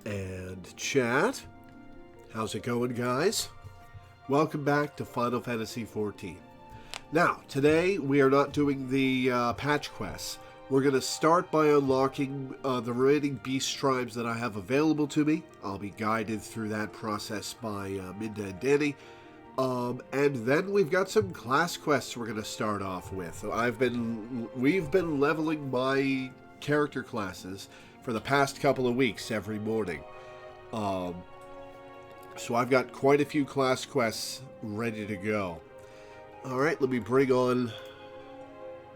And chat, how's it going, guys? Welcome back to Final Fantasy XIV. Now, today we are not doing the patch quests. We're going to start by unlocking the remaining beast tribes that I have available to me. I'll be guided through that process by Minda and Danny. And then we've got some class quests we're going to start off with. We've been leveling my character classes for the past couple of weeks every morning. So I've got quite a few class quests ready to go. Alright, let me bring on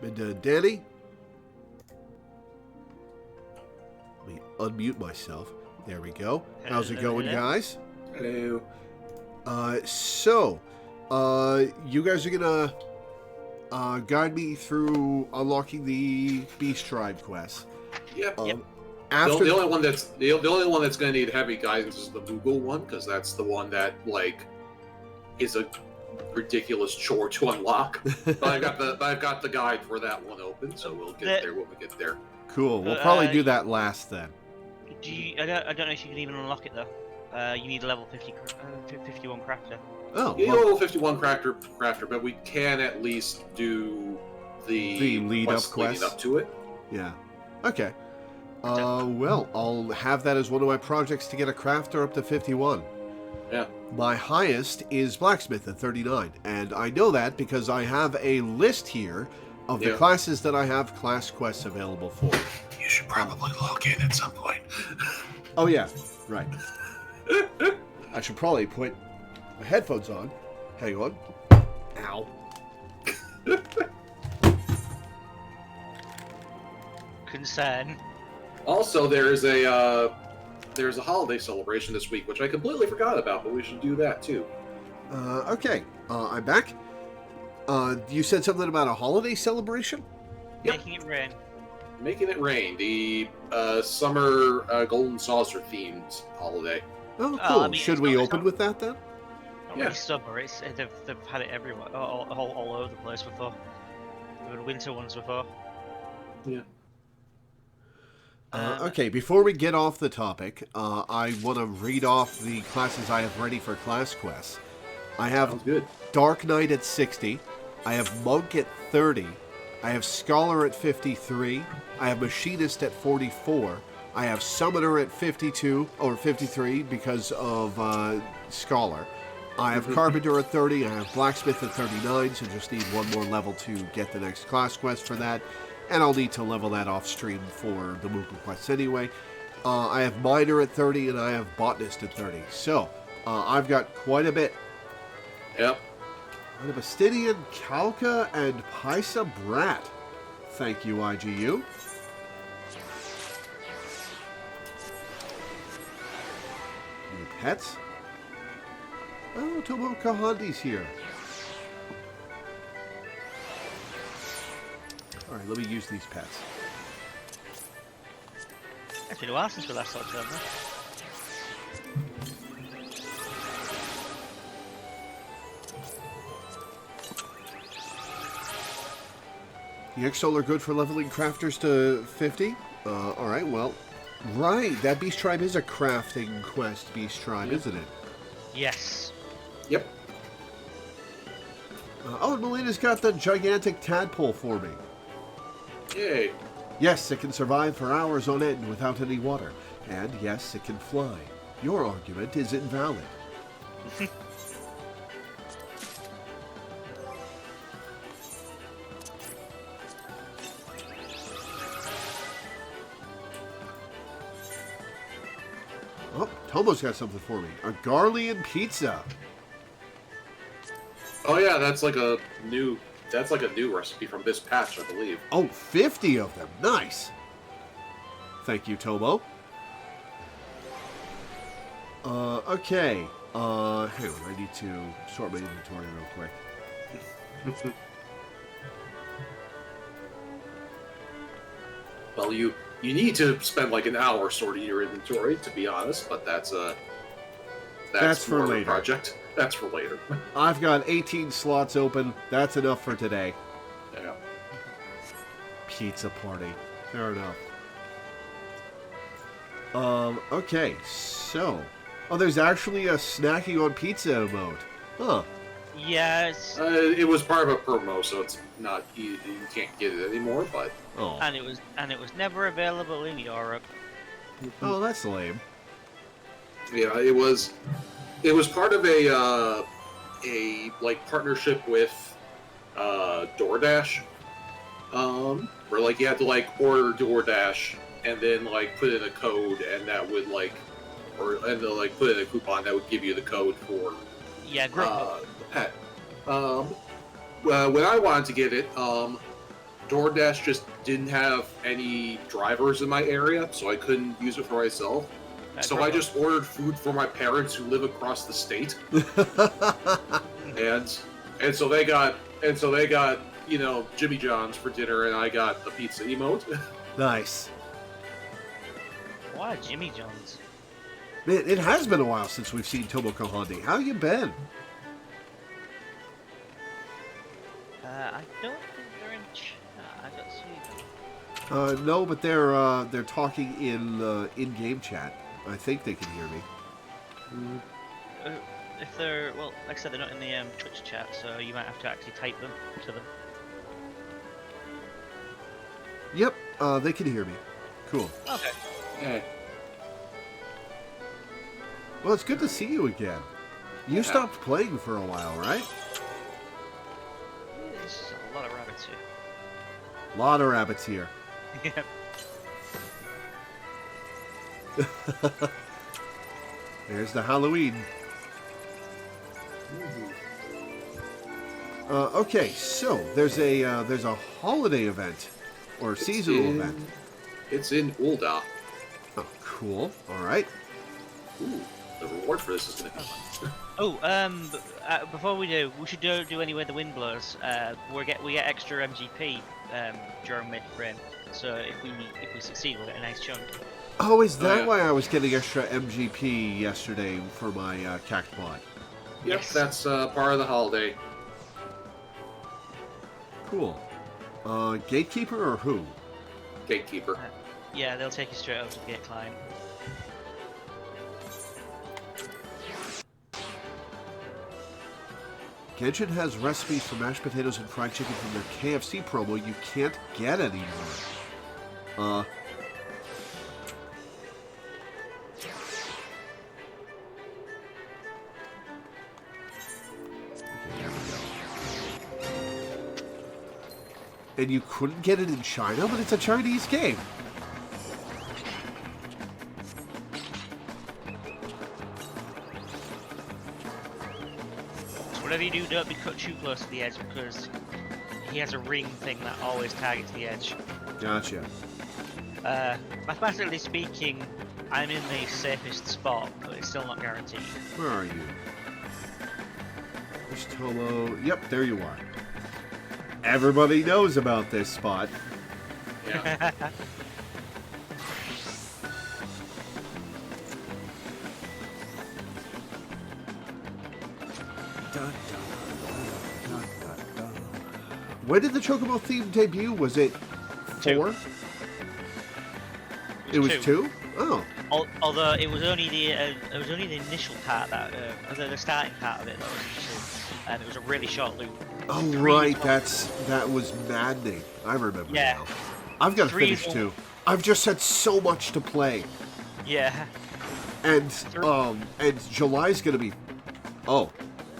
Minda and Danny. Let me unmute myself. There we go. How's it going, guys? Hello. You guys are gonna guide me through unlocking the Beast Tribe quest. Yep. After the only one that's going to need heavy guidance is the Moogle one, because that's the one that is a ridiculous chore to unlock. But I've got the guide for that one open, so we'll get there when we get there. Cool. We'll probably do that last then. I don't know if you can even unlock it though. You need a level 51 crafter. Oh, you need a level 51 crafter, but we can at least do the lead up quest leading up to it. Yeah. Okay. Well, I'll have that as one of my projects to get a crafter up to 51. Yeah. My highest is blacksmith at 39, and I know that because I have a list here of the classes that I have class quests available for. You should probably log in at some point. Oh yeah, right. I should probably put my headphones on. Hang on. Ow. Concern. Also, there's a holiday celebration this week, which I completely forgot about, but we should do that too. Okay. I'm back. You said something about a holiday celebration? Yep. Making it rain. Making it rain. The summer golden saucer themed holiday. Oh, cool. Should we open with that then? Not really summer. They've had it everywhere, all over the place before. There were winter ones before. Yeah. Okay, before we get off the topic, I want to read off the classes I have ready for class quests. I have Dark Knight at 60, I have Monk at 30, I have Scholar at 53, I have Machinist at 44, I have Summoner at 52, or 53 because of Scholar. I have Carpenter at 30, I have Blacksmith at 39, so just need one more level to get the next class quest for that. And I'll need to level that off stream for the Moogle quests anyway. I have Miner at 30 and I have Botanist at 30. So, I've got quite a bit. Yep. I have Bastidian, Kalka, and Pysa Brat. Thank you, IGU. New pets. Oh, Tomo Kahandi's here. Alright, let me use these pets. It's been a while since we last talked to them. The X-Soul are good for leveling crafters to 50? Alright, well. Right, that beast tribe is a crafting quest beast tribe, isn't it? Yes. Yep. Oh, and Melina's got the gigantic tadpole for me. Yay. Yes, it can survive for hours on end without any water. And yes, it can fly. Your argument is invalid. Oh, Tomo's got something for me. A Garlean pizza. Oh yeah, that's like a new recipe from this patch, I believe. Oh, 50 of them. Nice. Thank you, Tomo. Okay. Hang on, I need to sort my inventory real quick. Well, you need to spend like an hour sorting your inventory, to be honest, but that's for more of a later. project. That's for later. I've got 18 slots open. That's enough for today. Yeah. Pizza party. Fair enough. Okay, so... Oh, there's actually a snacking on pizza emote. Huh. Yes. It was part of a promo, so it's not you can't get it anymore. But Oh. And it was never available in Europe. Oh, that's lame. yeah, it was part of a like partnership with DoorDash, where like you had to like order DoorDash and then like put in a code, and that would like, and then like put in a coupon that would give you the code for Yeah, great. the pet. When I wanted to get it, DoorDash just didn't have any drivers in my area, so I couldn't use it for myself. So I just ordered food for my parents who live across the state, and so they got Jimmy John's for dinner, and I got the pizza emote. Nice. Why Jimmy John's? Man, it has been a while since we've seen Tomoko Hondi. How you been? I don't think they're in chat. I don't see them. No, but they're talking in in-game chat. I think they can hear me. If they're, well, like I said, they're not in the Twitch chat, so you might have to actually type them to them. Yep, they can hear me. Cool. Okay. Yeah. Well, it's good to see you again. You stopped playing for a while, right? There's a lot of rabbits here. A lot of rabbits here. Yep. There's the Halloween. Okay, so there's a holiday event or seasonal event. It's in Ulda. Oh, cool. All right. Ooh, the reward for this is going to be fun. Oh, before we do, we should do Anywhere the Wind Blows. We get extra MGP during mid-frame, so if we succeed, we'll get a nice chunk. Oh, is that why I was getting extra MGP yesterday for my Cactbot? Yep, Yes. that's part of the holiday. Cool. Gatekeeper or who? Gatekeeper. Yeah, they'll take you straight over to the gate client. Genshin has recipes for mashed potatoes and fried chicken from their KFC promo you can't get anymore. Okay, there we go. And you couldn't get it in China, but it's a Chinese game. Whatever you do, don't be cut too close to the edge because he has a ring thing that always targets the edge. Gotcha. Mathematically speaking, I'm in the safest spot, but it's still not guaranteed. Where are you? There's Tolo. Yep, there you are. Everybody knows about this spot. Yeah. When did the Chocobo theme debut? Was it 4? It was 2? Oh. Although it was only the initial part that the starting part of it that was initial, and it was a really short loop. Oh right, that was maddening. I remember now. I've got to finish 2. I've just had so much to play. Yeah. And July's gonna be. Oh.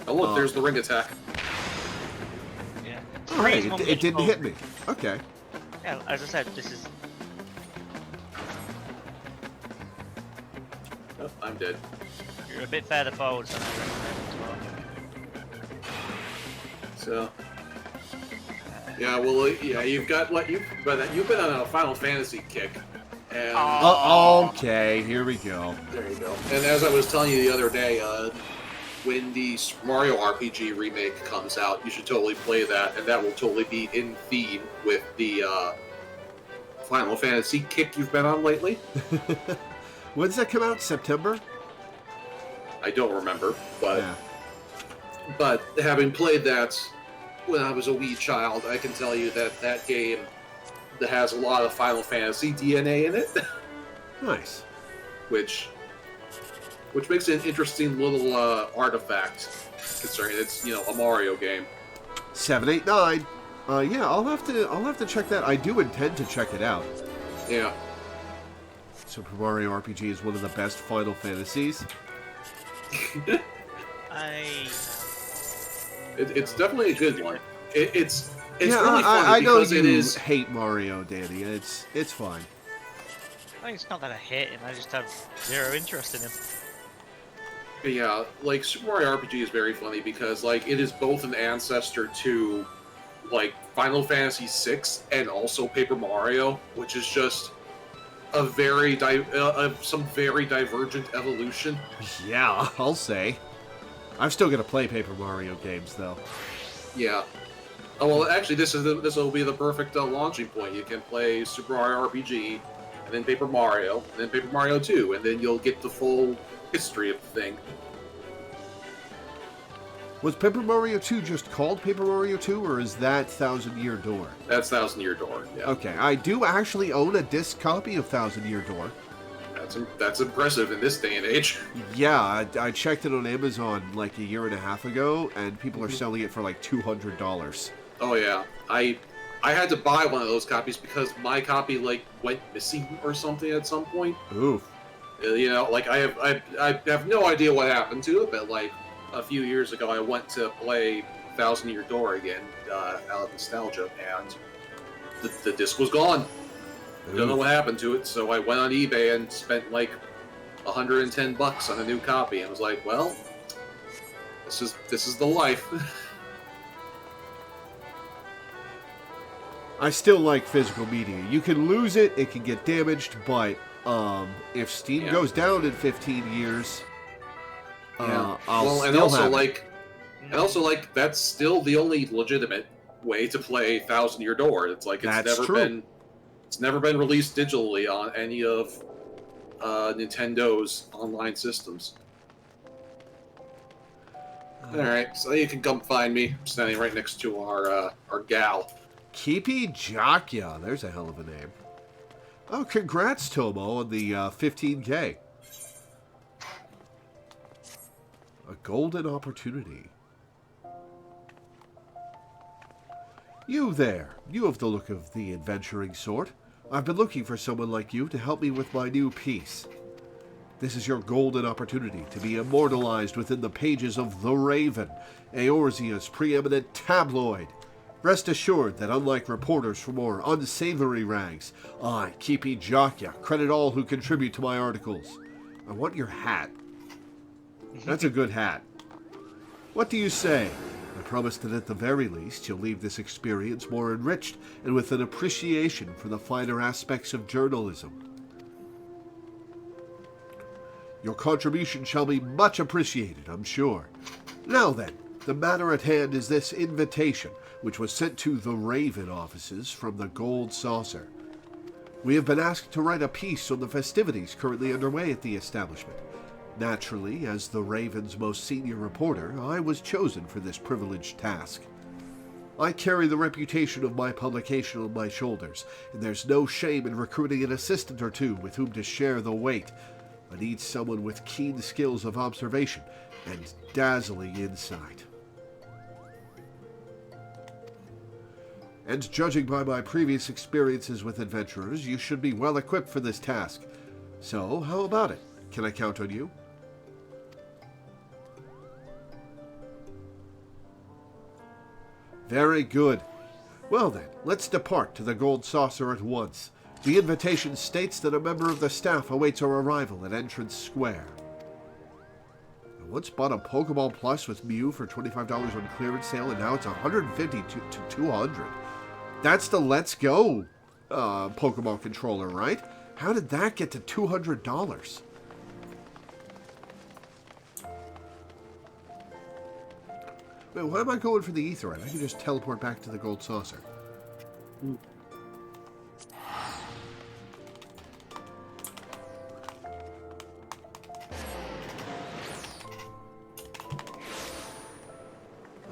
Oh look, there's the ring attack. Yeah. All right, it didn't hit me. Okay. Yeah, as I said, this is. Oh, I'm dead. You're a bit further forward than I recommend as well. So. Yeah, well, yeah, you've been on a Final Fantasy kick. And, okay, here we go. There you go. And as I was telling you the other day, when the Mario RPG remake comes out, you should totally play that, and that will totally be in theme with the Final Fantasy kick you've been on lately. When does that come out? September? I don't remember, but Yeah. but having played that when I was a wee child, I can tell you that game that has a lot of Final Fantasy DNA in it. Nice. which makes it an interesting little artifact, considering it's a Mario game. 789. Yeah, I'll have to check that. I do intend to check it out. Yeah. Super Mario RPG is one of the best Final Fantasies. It's definitely a good one. It's yeah, really funny I know because you hate Mario, Danny. It's fine. I think it's not that I hate him. I just have zero interest in him. Yeah, like Super Mario RPG is very funny because like it is both an ancestor to like Final Fantasy VI and also Paper Mario, which is just a very some very divergent evolution. Yeah, I'll say. I'm still gonna play Paper Mario games though. Yeah. Oh well, actually, this will be the perfect launching point. You can play Super Mario RPG, and then Paper Mario, and then Paper Mario 2, and then you'll get the full history of the thing. Was Paper Mario 2 just called Paper Mario 2, or is that Thousand Year Door? That's Thousand Year Door, yeah. Okay, I do actually own a disc copy of Thousand Year Door. That's impressive in this day and age. Yeah, I checked it on Amazon like a year and a half ago, and people are selling it for like $200. Oh yeah, I had to buy one of those copies because my copy like went missing or something at some point. Oof. Like I have no idea what happened to it, but like a few years ago, I went to play Thousand Year Door again out of nostalgia, and the disc was gone. Oof. Don't know what happened to it, so I went on eBay and spent like $110 on a new copy, and was like, well, this is the life. I still like physical media. You can lose it, it can get damaged, but if Steam goes down in 15 years, I'll still have it. And also, like, that's still the only legitimate way to play Thousand Year Door. It's like it's never been released digitally on any of Nintendo's online systems. All right, so you can come find me. I'm standing right next to our gal. Kipi Jakya, there's a hell of a name. Oh, congrats, Tomo, on the 15K. A golden opportunity. You there. You have the look of the adventuring sort. I've been looking for someone like you to help me with my new piece. This is your golden opportunity to be immortalized within the pages of The Raven, Eorzea's preeminent tabloid. Rest assured that unlike reporters from more unsavory rags, I, Kipi Jakya, credit all who contribute to my articles. I want your hat. That's a good hat. What do you say? I promise that at the very least you'll leave this experience more enriched and with an appreciation for the finer aspects of journalism. Your contribution shall be much appreciated, I'm sure. Now then, the matter at hand is this invitation, which was sent to the Raven offices from the Gold Saucer. We have been asked to write a piece on the festivities currently underway at the establishment. Naturally, as the Raven's most senior reporter, I was chosen for this privileged task. I carry the reputation of my publication on my shoulders, and there's no shame in recruiting an assistant or two with whom to share the weight. I need someone with keen skills of observation and dazzling insight. And judging by my previous experiences with adventurers, you should be well equipped for this task. So, how about it? Can I count on you? Very good. Well then, let's depart to the Gold Saucer at once. The invitation states that a member of the staff awaits our arrival at Entrance Square. I once bought a Pokeball Plus with Mew for $25 on clearance sale, and now it's $150 to $200. That's the Let's Go Pokemon controller, right? How did that get to $200? Wait, why am I going for the Aetheryte? I can just teleport back to the Gold Saucer.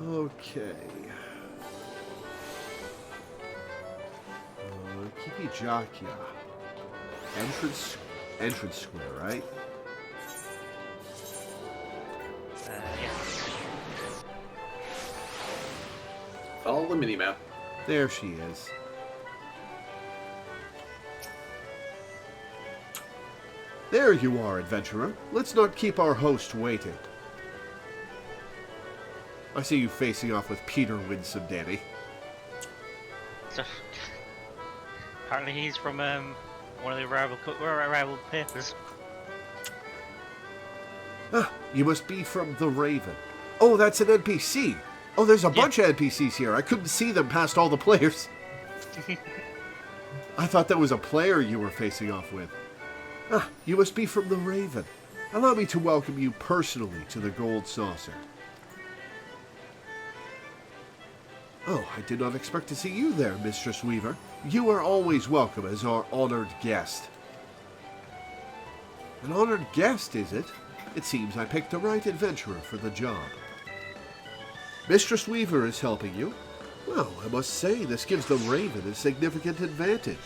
Okay. Kipi Jakya. Entrance entrance square, right? Yeah. Follow the mini-map. There she is. There you are, adventurer. Let's not keep our host waiting. I see you facing off with Peter Winsome, Danny. So, apparently he's from one of the rival papers. Ah, you must be from the Raven. Oh, that's an NPC. Oh, there's a bunch of NPCs here. I couldn't see them past all the players. I thought that was a player you were facing off with. Ah, you must be from the Raven. Allow me to welcome you personally to the Gold Saucer. Oh, I did not expect to see you there, Mistress Weaver. You are always welcome as our honored guest. An honored guest, is it? It seems I picked the right adventurer for the job. Mistress Weaver is helping you. Well, I must say, this gives the Raven a significant advantage.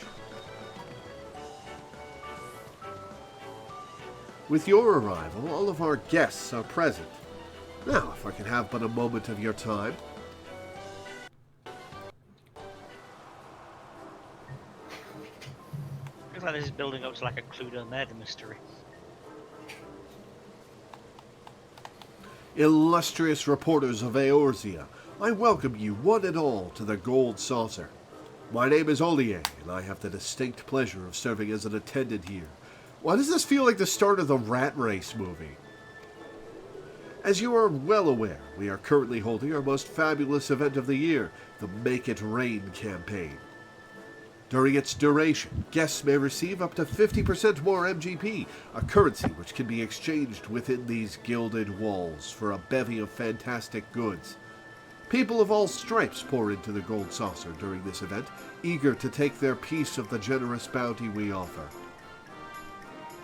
With your arrival, all of our guests are present. Now, if I can have but a moment of your time. Looks like this is building up to like a Cluedo murder mystery. Illustrious reporters of Eorzea, I welcome you one and all to the Gold Saucer. My name is Olier, and I have the distinct pleasure of serving as an attendant here. Why does this feel like the start of the Rat Race movie? As you are well aware, we are currently holding our most fabulous event of the year, the Make It Rain campaign. During its duration, guests may receive up to 50% more MGP, a currency which can be exchanged within these gilded walls for a bevy of fantastic goods. People of all stripes pour into the Gold Saucer during this event, eager to take their piece of the generous bounty we offer.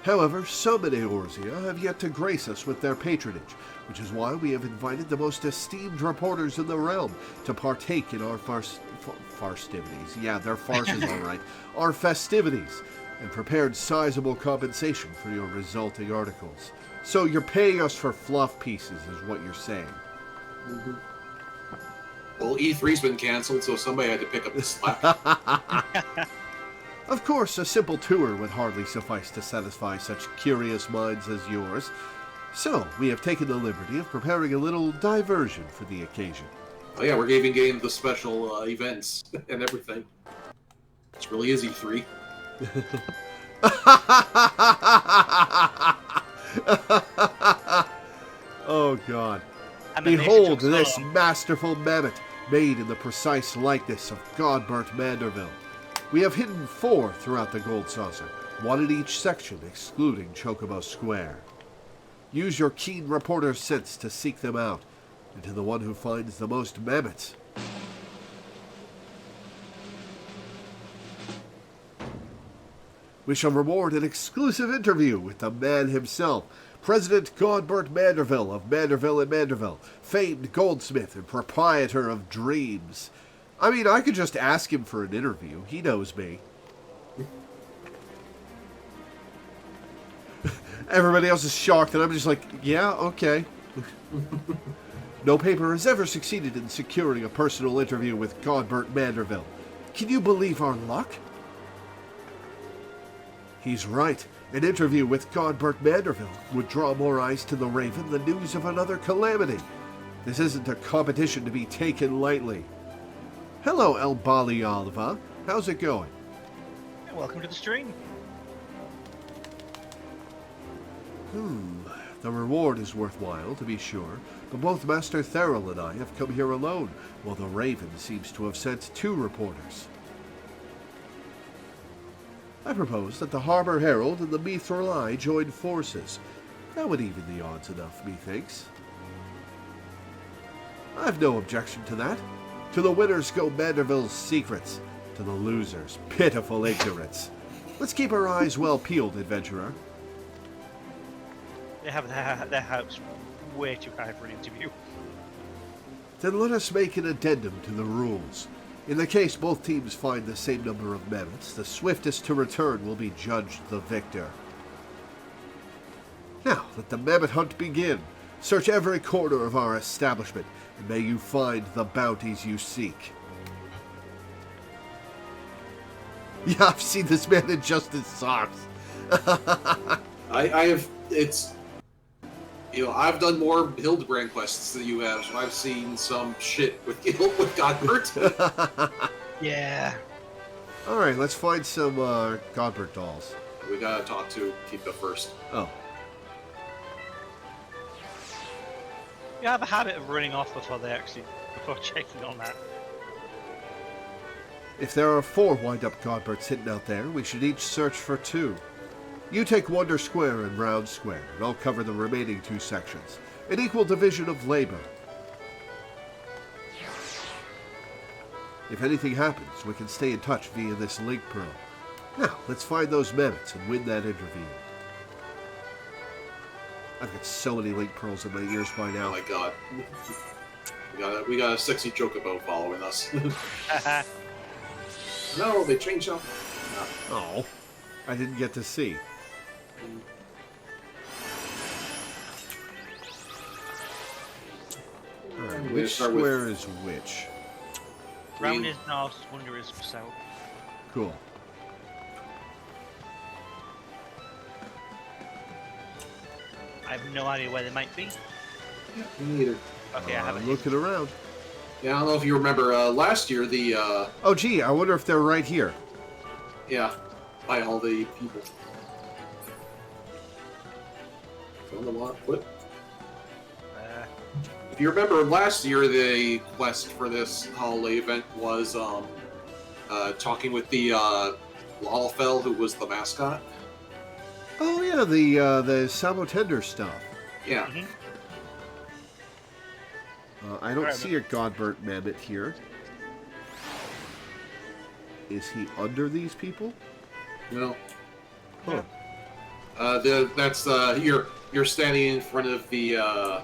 However, some in Eorzea have yet to grace us with their patronage, which is why we have invited the most esteemed reporters in the realm to partake in our festivities. Yeah, they're farces, all right. Our festivities, and prepared sizable compensation for your resulting articles. So you're paying us for fluff pieces, is what you're saying. Mm-hmm. Well, E3's been canceled, so somebody had to pick up the slack. Of course, a simple tour would hardly suffice to satisfy such curious minds as yours. So, we have taken the liberty of preparing a little diversion for the occasion. Oh yeah, we're even getting the special events and everything. It really is E3. Oh, God. Behold this masterful mammoth, made in the precise likeness of Godbert Manderville. We have hidden 4 throughout the Gold Saucer, 1 in each section, excluding Chocobo Square. Use your keen reporter sense to seek them out, and to the one who finds the most mammoths. We shall reward an exclusive interview with the man himself, President Godbert Manderville of Manderville and Manderville, famed goldsmith and proprietor of Dreams. I mean, I could just ask him for an interview. He knows me. Everybody else is shocked, and I'm just like, yeah, okay. No paper has ever succeeded in securing a personal interview with Godbert Manderville. Can you believe our luck? He's right. An interview with Godbert Manderville would draw more eyes to the Raven than news of another calamity. This isn't a competition to be taken lightly. Hello, El Bali Alva. How's it going? Welcome to the stream. The reward is worthwhile, to be sure, but both Master Theral and I have come here alone, while the Raven seems to have sent 2 reporters. I propose that the Harbor Herald and the Mithril Eye join forces. That would even the odds enough, methinks. I've no objection to that. To the winners go Manderville's secrets. To the losers, pitiful ignorance. Let's keep our eyes well peeled, adventurer. They have their hopes way too high for an interview. Then let us make an addendum to the rules. In the case both teams find the same number of mammoths, the swiftest to return will be judged the victor. Now, let the mammoth hunt begin. Search every corner of our establishment, and may you find the bounties you seek. Yeah, I've seen this man in just his socks. I have, it's, I've done more Hildebrand quests than you have, so I've seen some shit with Godbert. Yeah. Alright, let's find some Godbert dolls. We gotta talk to Kika first. Oh. You have a habit of running off before checking on that. If there are 4 wind-up Godberts hidden out there, we should each search for 2. You take Wonder Square and Round Square, and I'll cover the remaining 2 sections. An equal division of labor. If anything happens, we can stay in touch via this link pearl. Now, let's find those mammoths and win that interview. I've got so many link pearls in my ears by now. Oh my god. We got a sexy chocobo following us. No, they changed up. No. Oh, I didn't get to see. Alright, which square is which? Round is north, Wonder is south. Cool. I have no idea where they might be. Yeah, me neither. Okay, I haven't. Looking around. Yeah, I don't know if you remember last year the. Oh, gee, I wonder if they're right here. Yeah, by all the people. Found them on foot. If you remember last year, the quest for this holiday event was talking with the Lalfell, who was the mascot. Oh yeah, the Samo Tender stuff. Yeah. Mm-hmm. I don't see a Godbert mammoth here. Is he under these people? No. Huh. That's you're standing in front of the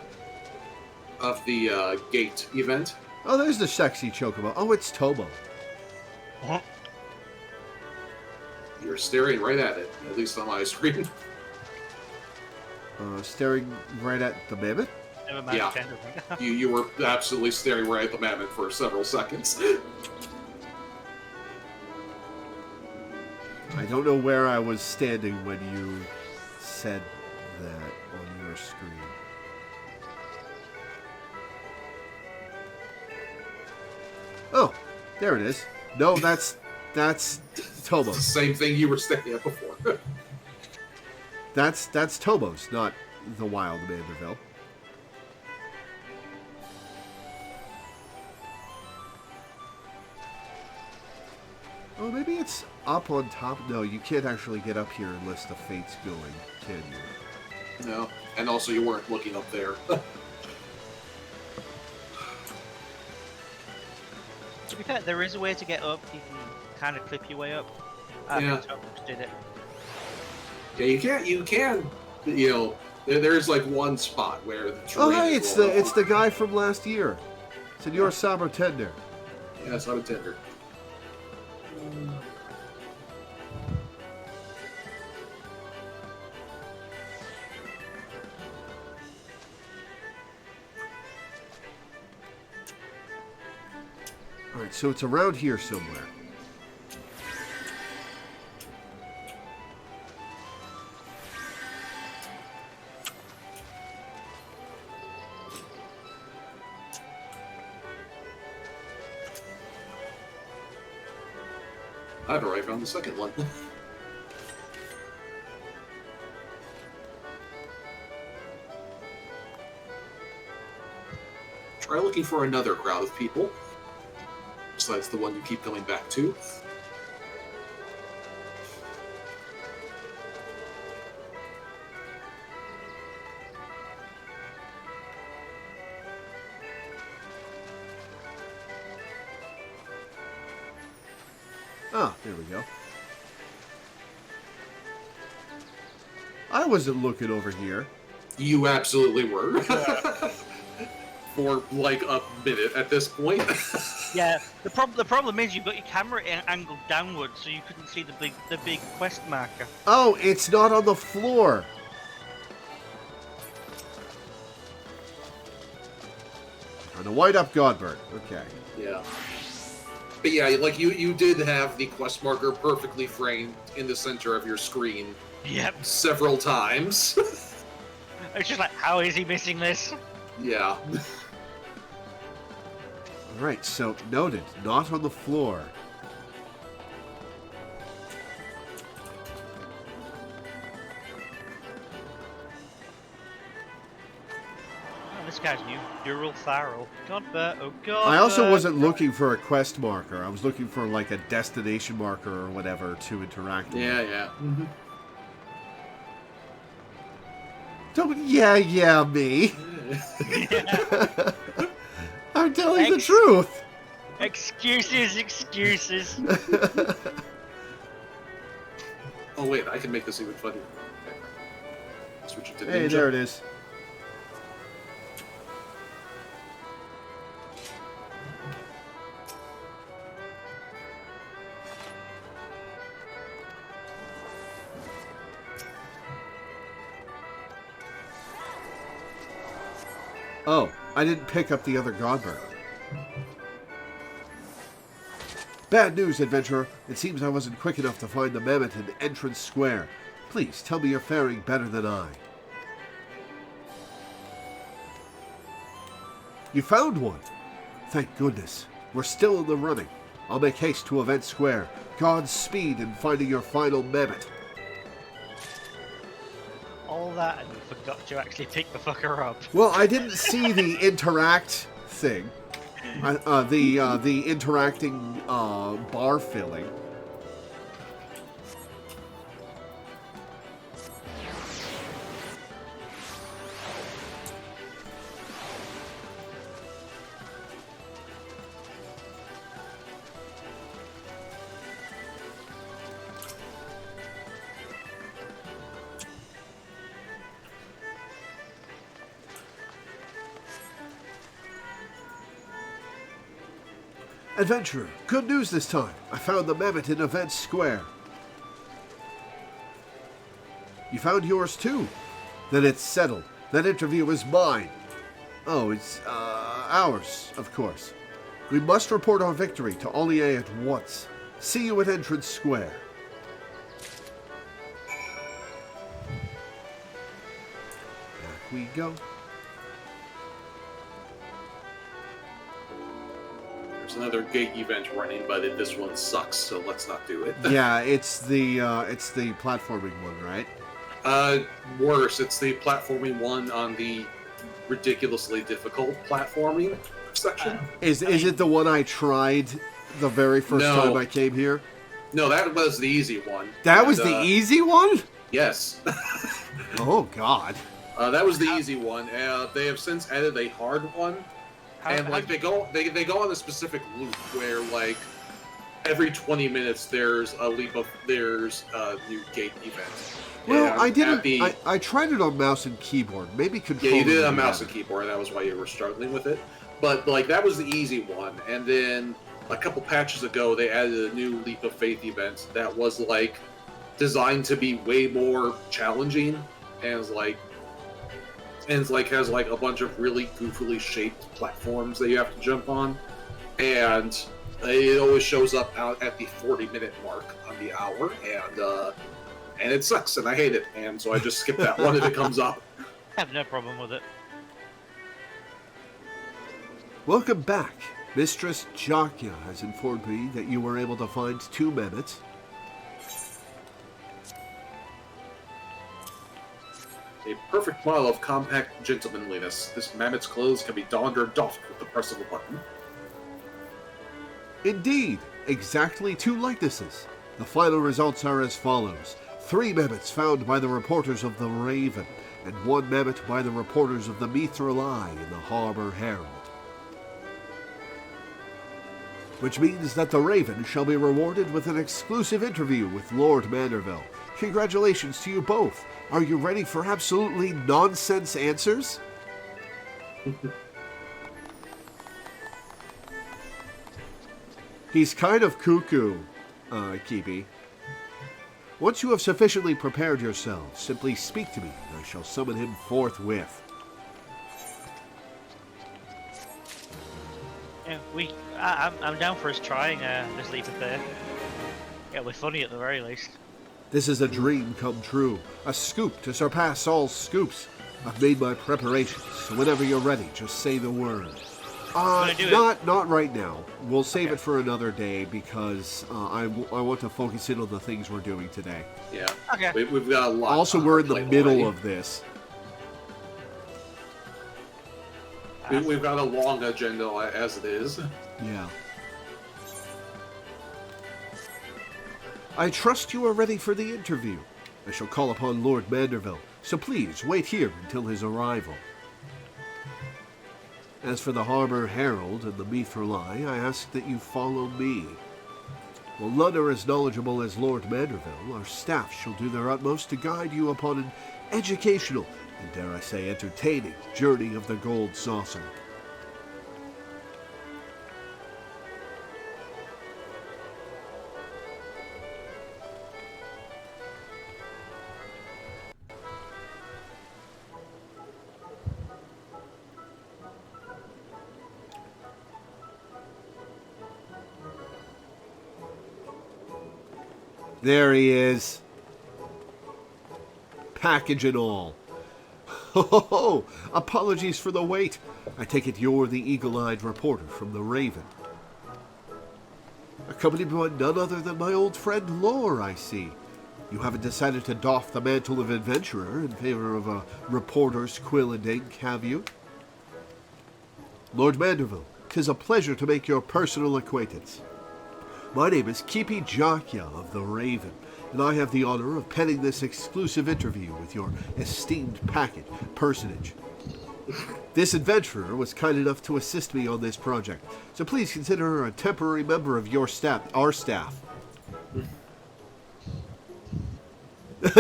gate event. Oh, there's the sexy chocobo. Oh, it's Tobo. Uh-huh. You're staring right at it, at least on my screen. Staring right at the mammoth? Never mind. Yeah. You were absolutely staring right at the mammoth for several seconds. I don't know where I was standing when you said that on your screen. Oh, there it is. No, that's Tobo's. It's the same thing you were staring at before. That's Tobo's, not the Wild Manderville. Oh, maybe it's up on top. No, you can't actually get up here unless the fate's going, can you? No, and also you weren't looking up there. To be fair, there is a way to get up. You can kind of clip your way up. I Yeah. think Thomas did it. Yeah, you can. There's like one spot where the Oh, terrain hey, is it's the guy from last year. Senor Sabro Tender. Yeah, it's not a tender. Alright, so it's around here somewhere. I've already found the second one. Try looking for another crowd of people, besides the one you keep coming back to. Ah, there we go. I wasn't looking over here. You absolutely were. For like a minute at this point. Yeah, the problem is you've got your camera angled downwards, so you couldn't see the big quest marker. Oh, it's not on the floor. The white-up Godbird. Okay. Yeah. But yeah, like you did have the quest marker perfectly framed in the center of your screen. Yep. Several times. It's just like, how is he missing this? Yeah. Alright, so noted. Not on the floor. Oh, this guy's new. Dural Farrell. Godbert, oh god. I also wasn't looking for a quest marker. I was looking for like a destination marker or whatever to interact with. Yeah. Mm-hmm. Don't me. I'm telling the truth. Excuses. Oh wait, I can make this even funnier. Okay. Switch it to Hey, Ninja. there it is. Oh, I didn't pick up the other Godbird. Bad news, adventurer. It seems I wasn't quick enough to find the mammoth in Entrance Square. Please, tell me you're faring better than I. You found one? Thank goodness. We're still in the running. I'll make haste to Event Square. Godspeed in finding your final mammoth. All that and you forgot to actually pick the fucker up. Well, I didn't see the interact thing. The interacting bar filling. Adventurer, good news this time. I found the mammoth in Event Square. You found yours too? Then it's settled. That interview is mine. Oh, it's ours, of course. We must report our victory to Ollier at once. See you at Entrance Square. Back we go. There's another gate event running, but this one sucks, so let's not do it. Yeah, it's the platforming one, right? Worse, it's the platforming one on the ridiculously difficult platforming section. Is it the one I tried the very first time I came here? No, that was the easy one. That was the easy one? Yes. Oh, God. That was the easy one. They have since added a hard one. They go on a specific loop where like every 20 minutes there's a new gate event. Well, I didn't. I tried it on mouse and keyboard. Maybe controller. Yeah, you did it on mouse and keyboard, and that was why you were struggling with it. But like that was the easy one, and then a couple patches ago they added a new Leap of Faith event that was like designed to be way more challenging, and has like a bunch of really goofily shaped platforms that you have to jump on, and it always shows up out at the 40-minute mark on the hour, and it sucks, and I hate it, and so I just skip that one if it comes up. I have no problem with it. Welcome back. Mistress Jakya has informed me that you were able to find 2 mammoths. A perfect model of compact gentlemanliness. This mammoth's clothes can be donned or doffed with the press of a button. Indeed, exactly 2 likenesses. The final results are as follows. 3 mammoths found by the reporters of the Raven, and 1 mammoth by the reporters of the Mithril Eye in the Harbor Herald. Which means that the Raven shall be rewarded with an exclusive interview with Lord Manderville. Congratulations to you both. Are you ready for absolutely nonsense answers? He's kind of cuckoo, Kibi. Once you have sufficiently prepared yourselves, simply speak to me, and I shall summon him forthwith. Yeah, I'm down for us trying this leap of faith. Yeah, we're funny at the very least. This is a dream come true, a scoop to surpass all scoops. I've made my preparations, so whenever you're ready, just say the word. Not right now. We'll save it for another day because I want to focus in on the things we're doing today. Yeah. Okay. We've got a lot. Also, we're in the middle of this. We've got a long agenda as it is. Yeah. I trust you are ready for the interview. I shall call upon Lord Manderville, so please wait here until his arrival. As for the Harbor Herald and the Mithril Eye, I ask that you follow me. While none are as knowledgeable as Lord Manderville, our staff shall do their utmost to guide you upon an educational, and dare I say entertaining, journey of the Gold Saucer. There he is. Package and all. Ho! Apologies for the wait. I take it you're the eagle-eyed reporter from the Raven. Accompanied by none other than my old friend Lore, I see. You haven't decided to doff the mantle of adventurer in favor of a reporter's quill and ink, have you? Lord Manderville, 'tis a pleasure to make your personal acquaintance. My name is Kipi Jakya of the Raven, and I have the honor of penning this exclusive interview with your esteemed personage. This adventurer was kind enough to assist me on this project, so please consider her a temporary member of our staff.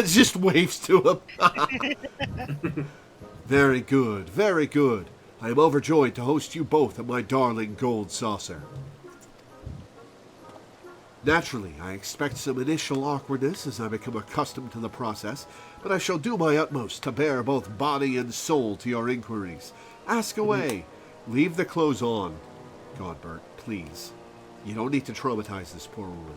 Just waves to him. Very good, very good. I am overjoyed to host you both at my darling Gold Saucer. Naturally, I expect some initial awkwardness as I become accustomed to the process, but I shall do my utmost to bear both body and soul to your inquiries. Ask away. Leave the clothes on. Godbert, please. You don't need to traumatize this poor woman.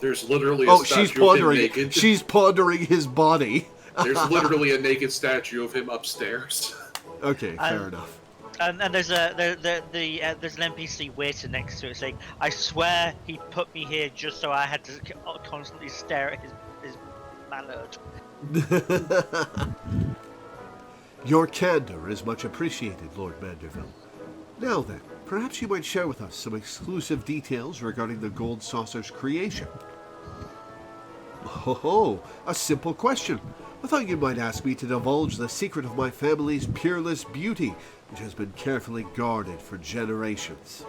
There's literally a statue of him naked. She's pondering his body. There's literally a naked statue of him upstairs. Okay, fair enough. And there's there's an NPC waiter next to it saying, "I swear he put me here just so I had to constantly stare at his manhood." Your candor is much appreciated, Lord Manderville. Now then, perhaps you might share with us some exclusive details regarding the Gold Saucer's creation. Oh, a simple question. I thought you might ask me to divulge the secret of my family's peerless beauty, which has been carefully guarded for generations.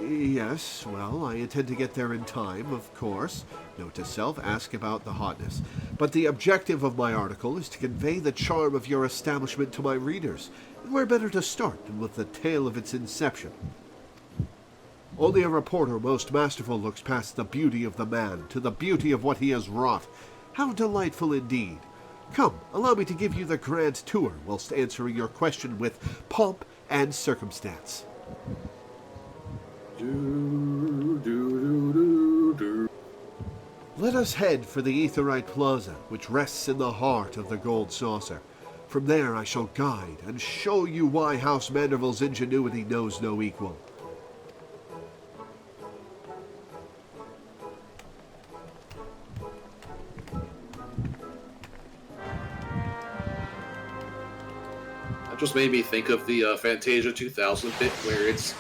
Yes, well, I intend to get there in time, of course. Note to self, ask about the hotness. But the objective of my article is to convey the charm of your establishment to my readers, and where better to start than with the tale of its inception. Only a reporter most masterful looks past the beauty of the man to the beauty of what he has wrought. How delightful indeed. Come, allow me to give you the grand tour whilst answering your question with pomp and circumstance. Let us head for the Aetheryte Plaza, which rests in the heart of the Gold Saucer. From there I shall guide and show you why House Manderville's ingenuity knows no equal. That just made me think of the Fantasia 2000 bit where it's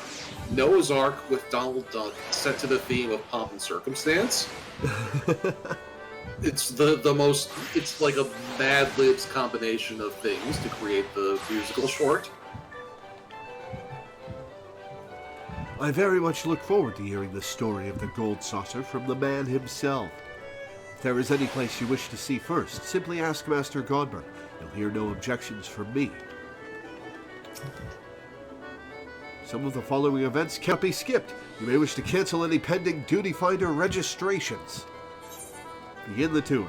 Noah's Ark with Donald Duck set to the theme of pomp and circumstance. It's the most, it's like a Mad Libs combination of things to create the musical short. I very much look forward to hearing the story of the Gold Saucer from the man himself. If there is any place you wish to see first, simply ask Master Godbert. You'll hear no objections from me. Some of the following events can't be skipped. You may wish to cancel any pending Duty Finder registrations. Begin the tour.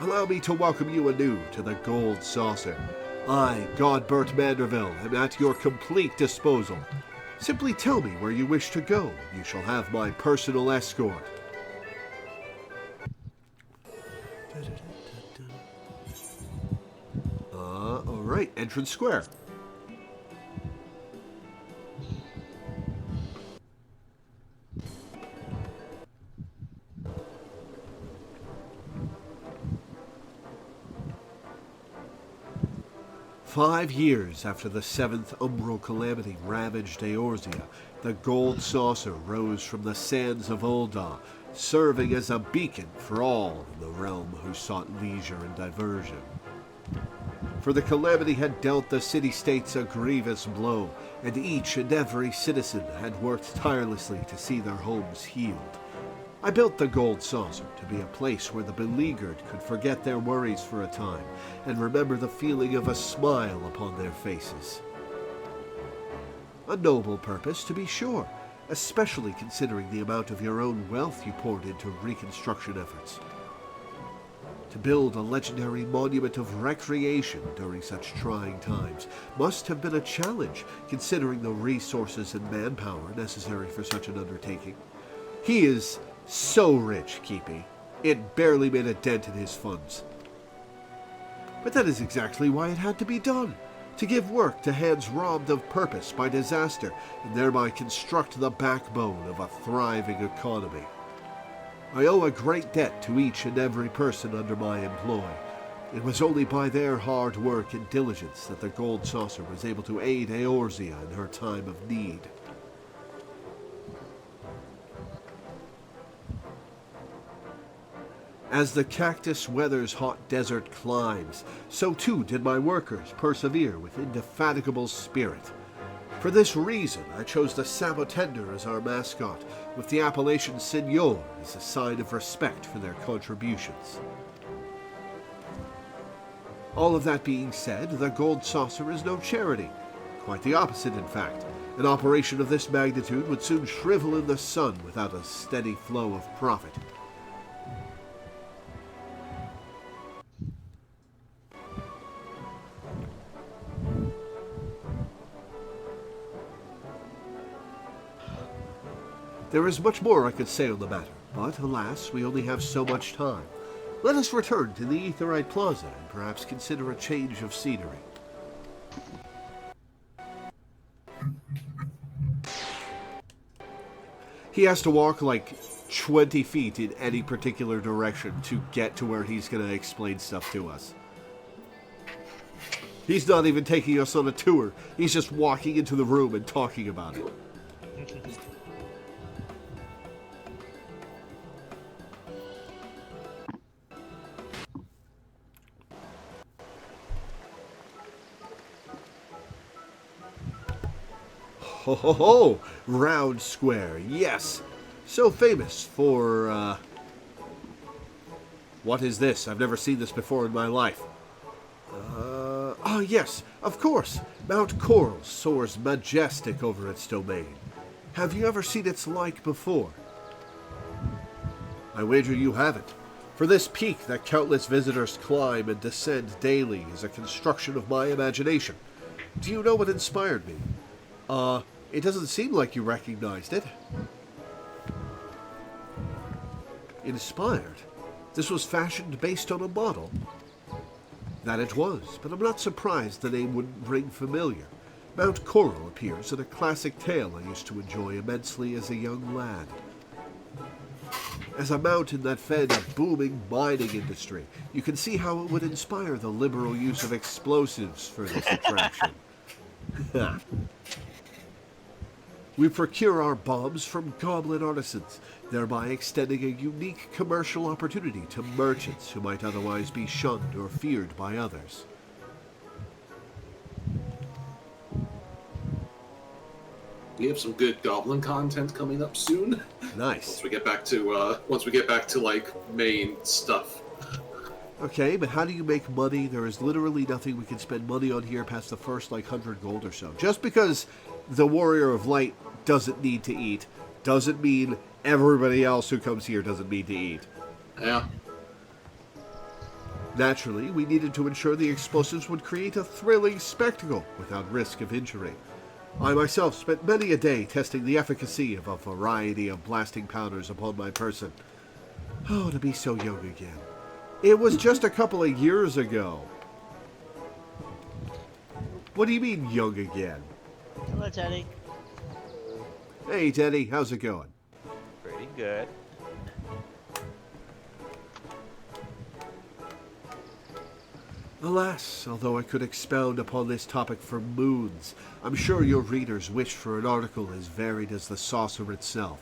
Allow me to welcome you anew to the Gold Saucer. I, Godbert Manderville, am at your complete disposal. Simply tell me where you wish to go. You shall have my personal escort. Alright, entrance square. "5 years after the 7th umbral calamity ravaged Eorzea, the gold saucer rose from the sands of Ul'dah, serving as a beacon for all in the realm who sought leisure and diversion. For the calamity had dealt the city-states a grievous blow, and each and every citizen had worked tirelessly to see their homes healed. I built the gold saucer to be a place where the beleaguered could forget their worries for a time and remember the feeling of a smile upon their faces. A noble purpose, to be sure, especially considering the amount of your own wealth you poured into reconstruction efforts. To build a legendary monument of recreation during such trying times must have been a challenge, considering the resources and manpower necessary for such an undertaking. He is so rich, Keepy. It barely made a dent in his funds. But that is exactly why it had to be done, to give work to hands robbed of purpose by disaster, and thereby construct the backbone of a thriving economy. I owe a great debt to each and every person under my employ. It was only by their hard work and diligence that the gold saucer was able to aid Eorzea in her time of need. As the cactus weathers hot desert climes, so too did my workers persevere with indefatigable spirit. For this reason, I chose the Sabotender as our mascot, with the appellation Senor as a sign of respect for their contributions. All of that being said, the Gold Saucer is no charity. Quite the opposite, in fact. An operation of this magnitude would soon shrivel in the sun without a steady flow of profit. There is much more I could say on the matter, but alas, we only have so much time. Let us return to the Aetheryte Plaza and perhaps consider a change of scenery. He has to walk like 20 feet in any particular direction to get to where he's going to explain stuff to us. He's not even taking us on a tour. He's just walking into the room and talking about it. Ho ho ho! Round Square, yes! So famous for, What is this? I've never seen this before in my life. Yes, of course! Mount Coral soars majestic over its domain. Have you ever seen its like before? I wager you haven't. For this peak that countless visitors climb and descend daily is a construction of my imagination. Do you know what inspired me? It doesn't seem like you recognized it. Inspired? This was fashioned based on a model? That it was, but I'm not surprised the name wouldn't ring familiar. Mount Coral appears in a classic tale I used to enjoy immensely as a young lad. As a mountain that fed a booming mining industry, you can see how it would inspire the liberal use of explosives for this attraction. We procure our bombs from goblin artisans, thereby extending a unique commercial opportunity to merchants who might otherwise be shunned or feared by others. We have some good goblin content coming up soon. Nice. Once we get back to like main stuff. Okay, but how do you make money? There is literally nothing we can spend money on here past the first 100 gold or so. Just because the Warrior of Light doesn't need to eat doesn't mean everybody else who comes here doesn't need to eat. Yeah. Naturally, we needed to ensure the explosives would create a thrilling spectacle without risk of injury. I myself spent many a day testing the efficacy of a variety of blasting powders upon my person. Oh, to be so young again. It was just a couple of years ago. What do you mean, young again? Hello, Teddy. Hey, Teddy, how's it going? Pretty good. Alas, although I could expound upon this topic for moons, I'm sure your readers wish for an article as varied as the saucer itself.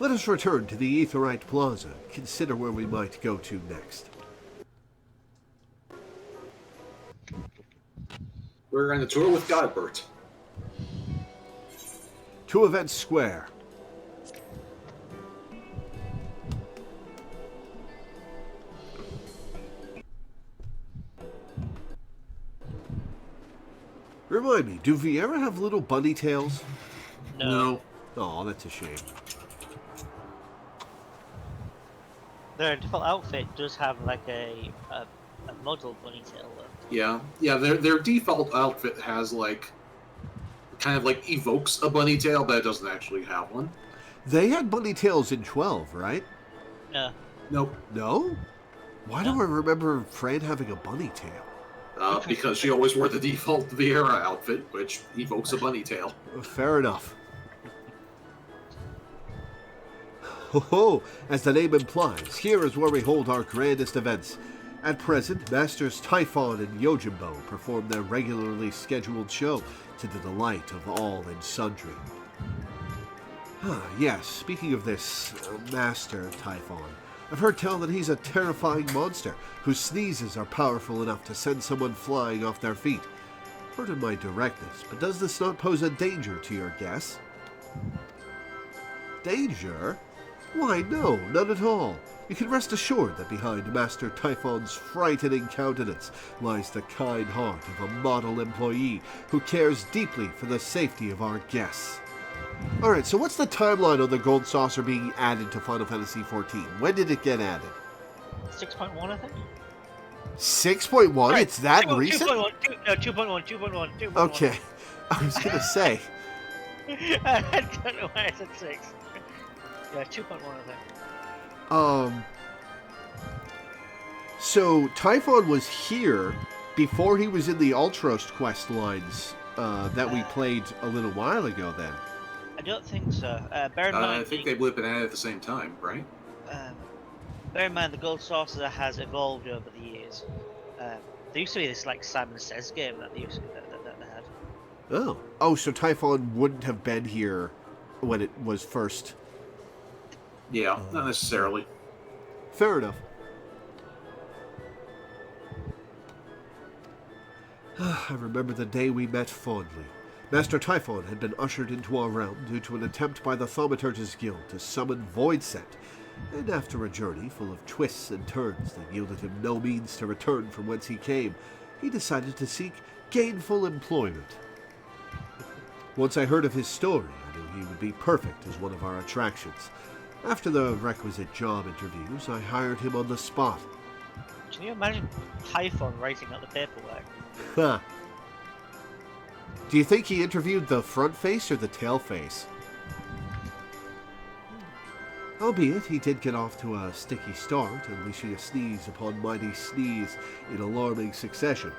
Let us return to the Aetheryte Plaza, consider where we might go to next. We're on the tour with Godbert. To Event Square. Remind me, do Vieira have little bunny tails? No. Oh, that's a shame. Their default outfit does have like a model bunny tail though. Yeah. Their default outfit has like, kind of like evokes a bunny tail, but it doesn't actually have one. They had bunny tails in 12, right? No. Nope. No? Why do I remember Fran having a bunny tail? Because she always wore the default Vieira outfit, which evokes a bunny tail. Fair enough. Ho-ho! As the name implies, here is where we hold our grandest events. At present, Masters Typhon and Yojimbo perform their regularly scheduled show to the delight of all and sundry. Yes, speaking of this, Master Typhon, I've heard tell that he's a terrifying monster whose sneezes are powerful enough to send someone flying off their feet. Pardon my directness, but does this not pose a danger to your guests? Danger? Why, no, none at all. You can rest assured that behind Master Typhon's frightening countenance lies the kind heart of a model employee who cares deeply for the safety of our guests. Alright, so what's the timeline on the Gold Saucer being added to Final Fantasy XIV? When did it get added? 6.1, I think. 6.1? Right, It's that recent? 2.1. Okay, I was going to say. I don't know why I said 6. Yeah, 2.1, I think. So Typhon was here before he was in the Ultros quest lines that we played a little while ago then. I don't think so. Bear in mind, I think they would have been added at the same time, right? bear in mind the Gold Saucer has evolved over the years. There used to be this like Simon Says game that they used that they had. Oh, so Typhon wouldn't have been here when it was first. Yeah, not necessarily. Fair enough. I remember the day we met fondly. Master Typhon had been ushered into our realm due to an attempt by the Thaumaturge's Guild to summon Voidsent, and after a journey full of twists and turns that yielded him no means to return from whence he came, he decided to seek gainful employment. Once I heard of his story, I knew he would be perfect as one of our attractions. After the requisite job interviews, I hired him on the spot. Can you imagine Typhon writing out the paperwork? Huh. Do you think he interviewed the front face or the tail face? Albeit, he did get off to a sticky start, unleashing a sneeze upon mighty sneeze in alarming succession.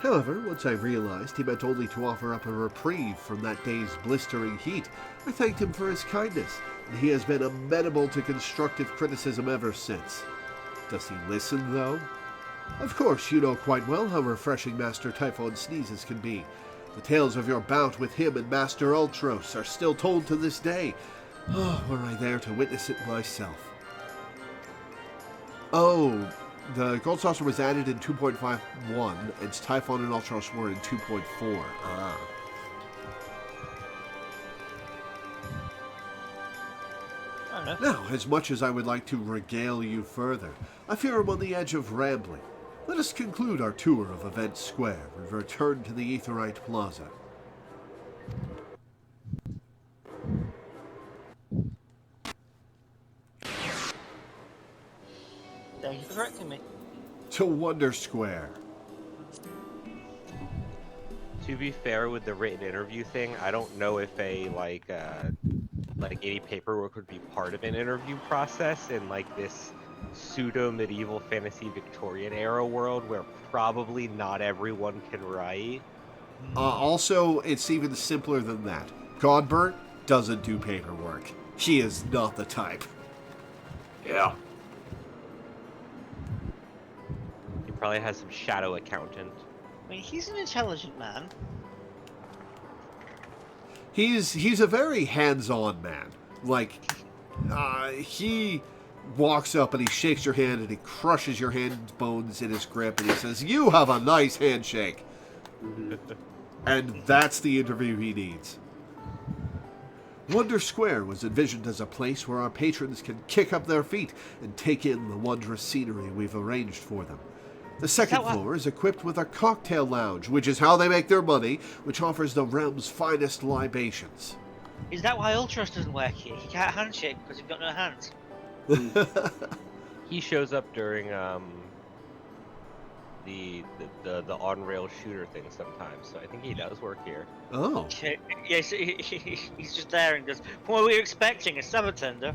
However, once I realized he meant only to offer up a reprieve from that day's blistering heat, I thanked him for his kindness, and he has been amenable to constructive criticism ever since. Does he listen, though? Of course, you know quite well how refreshing Master Typhon sneezes can be. The tales of your bout with him and Master Ultros are still told to this day. Oh, were I there to witness it myself. Oh, the Gold Saucer was added in 2.51, and Typhon and Ultros were in 2.4. Now, as much as I would like to regale you further, I fear I'm on the edge of rambling. Let us conclude our tour of Event Square and return to the Aetheryte Plaza. Thank you for correcting me. to Wonder Square. To be fair with the written interview thing, I don't know if like any paperwork would be part of an interview process in like this pseudo medieval fantasy Victorian era world where probably not everyone can write. Also, it's even simpler than that. Godbert doesn't do paperwork. He is not the type. Yeah. He probably has some shadow accountant. I mean, he's an intelligent man. He's a very hands-on man. Like, he walks up and he shakes your hand and he crushes your hand bones in his grip and he says, "You have a nice handshake." And that's the interview he needs. Wonder Square was envisioned as a place where our patrons can kick up their feet and take in the wondrous scenery we've arranged for them. The second floor is equipped with a cocktail lounge, which is how they make their money, which offers the realm's finest libations. Is that why Ultros doesn't work here? He can't handshake because he's got no hands. He shows up during the on-rail shooter thing sometimes, so I think he does work here. Oh. Yes, he's just there and goes, "What were we expecting? A sub-attender?"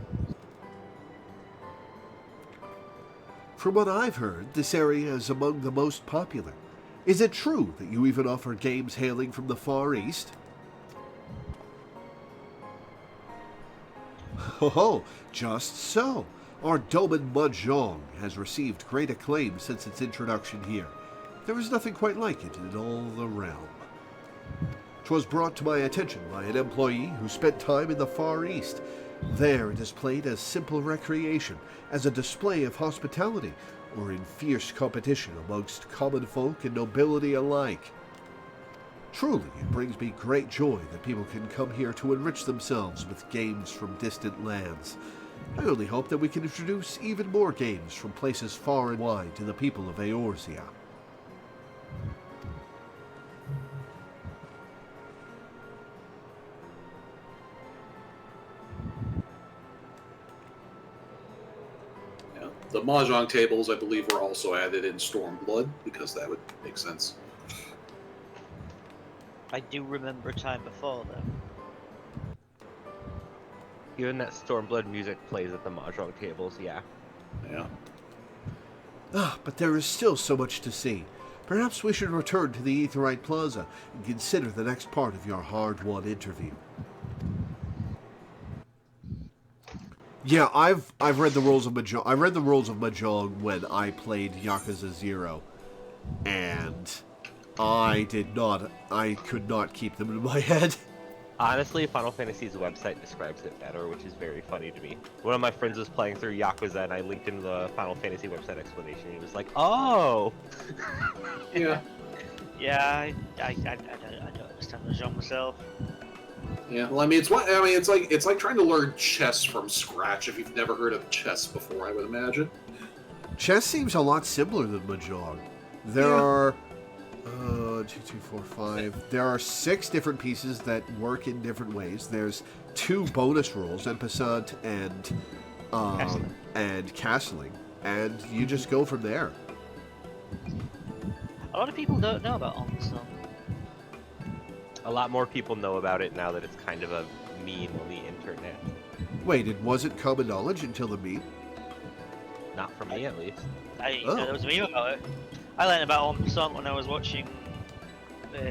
From what I've heard, this area is among the most popular. Is it true that you even offer games hailing from the Far East? Oh, just so. Our Doman Mahjong has received great acclaim since its introduction here. There is nothing quite like it in all the realm. 'Twas brought to my attention by an employee who spent time in the Far East. There it is played as simple recreation, as a display of hospitality, or in fierce competition amongst common folk and nobility alike. Truly, it brings me great joy that people can come here to enrich themselves with games from distant lands. I only hope that we can introduce even more games from places far and wide to the people of Eorzea. Yeah. The Mahjong tables, I believe, were also added in Stormblood, because that would make sense. I do remember a time before, though. Given that Stormblood music plays at the Mahjong tables, yeah. Yeah. But there is still so much to see. Perhaps we should return to the Aetheryte Plaza and consider the next part of your hard-won interview. Yeah, I've read the rules of Mahjong. I read the rules of Mahjong when I played Yakuza 0, and I could not keep them in my head. Honestly, Final Fantasy's website describes it better, which is very funny to me. One of my friends was playing through Yakuza, and I linked him the Final Fantasy website explanation. He was like, "Oh!" Yeah. Yeah, I don't understand the genre myself. Yeah. Well, I mean, it's like trying to learn chess from scratch if you've never heard of chess before, I would imagine. Chess seems a lot simpler than Mahjong. There are 2, 4, 5. There are 6 different pieces that work in different ways. There's 2 bonus rules, en passant and castling, and you just go from there. A lot of people don't know about Omnisong. A lot more people know about it now that it's kind of a meme on the internet. Wait, it wasn't common knowledge until the meme? Not for me, at least. I didn't know there was a meme about it. I learned about Omnisong when I was watching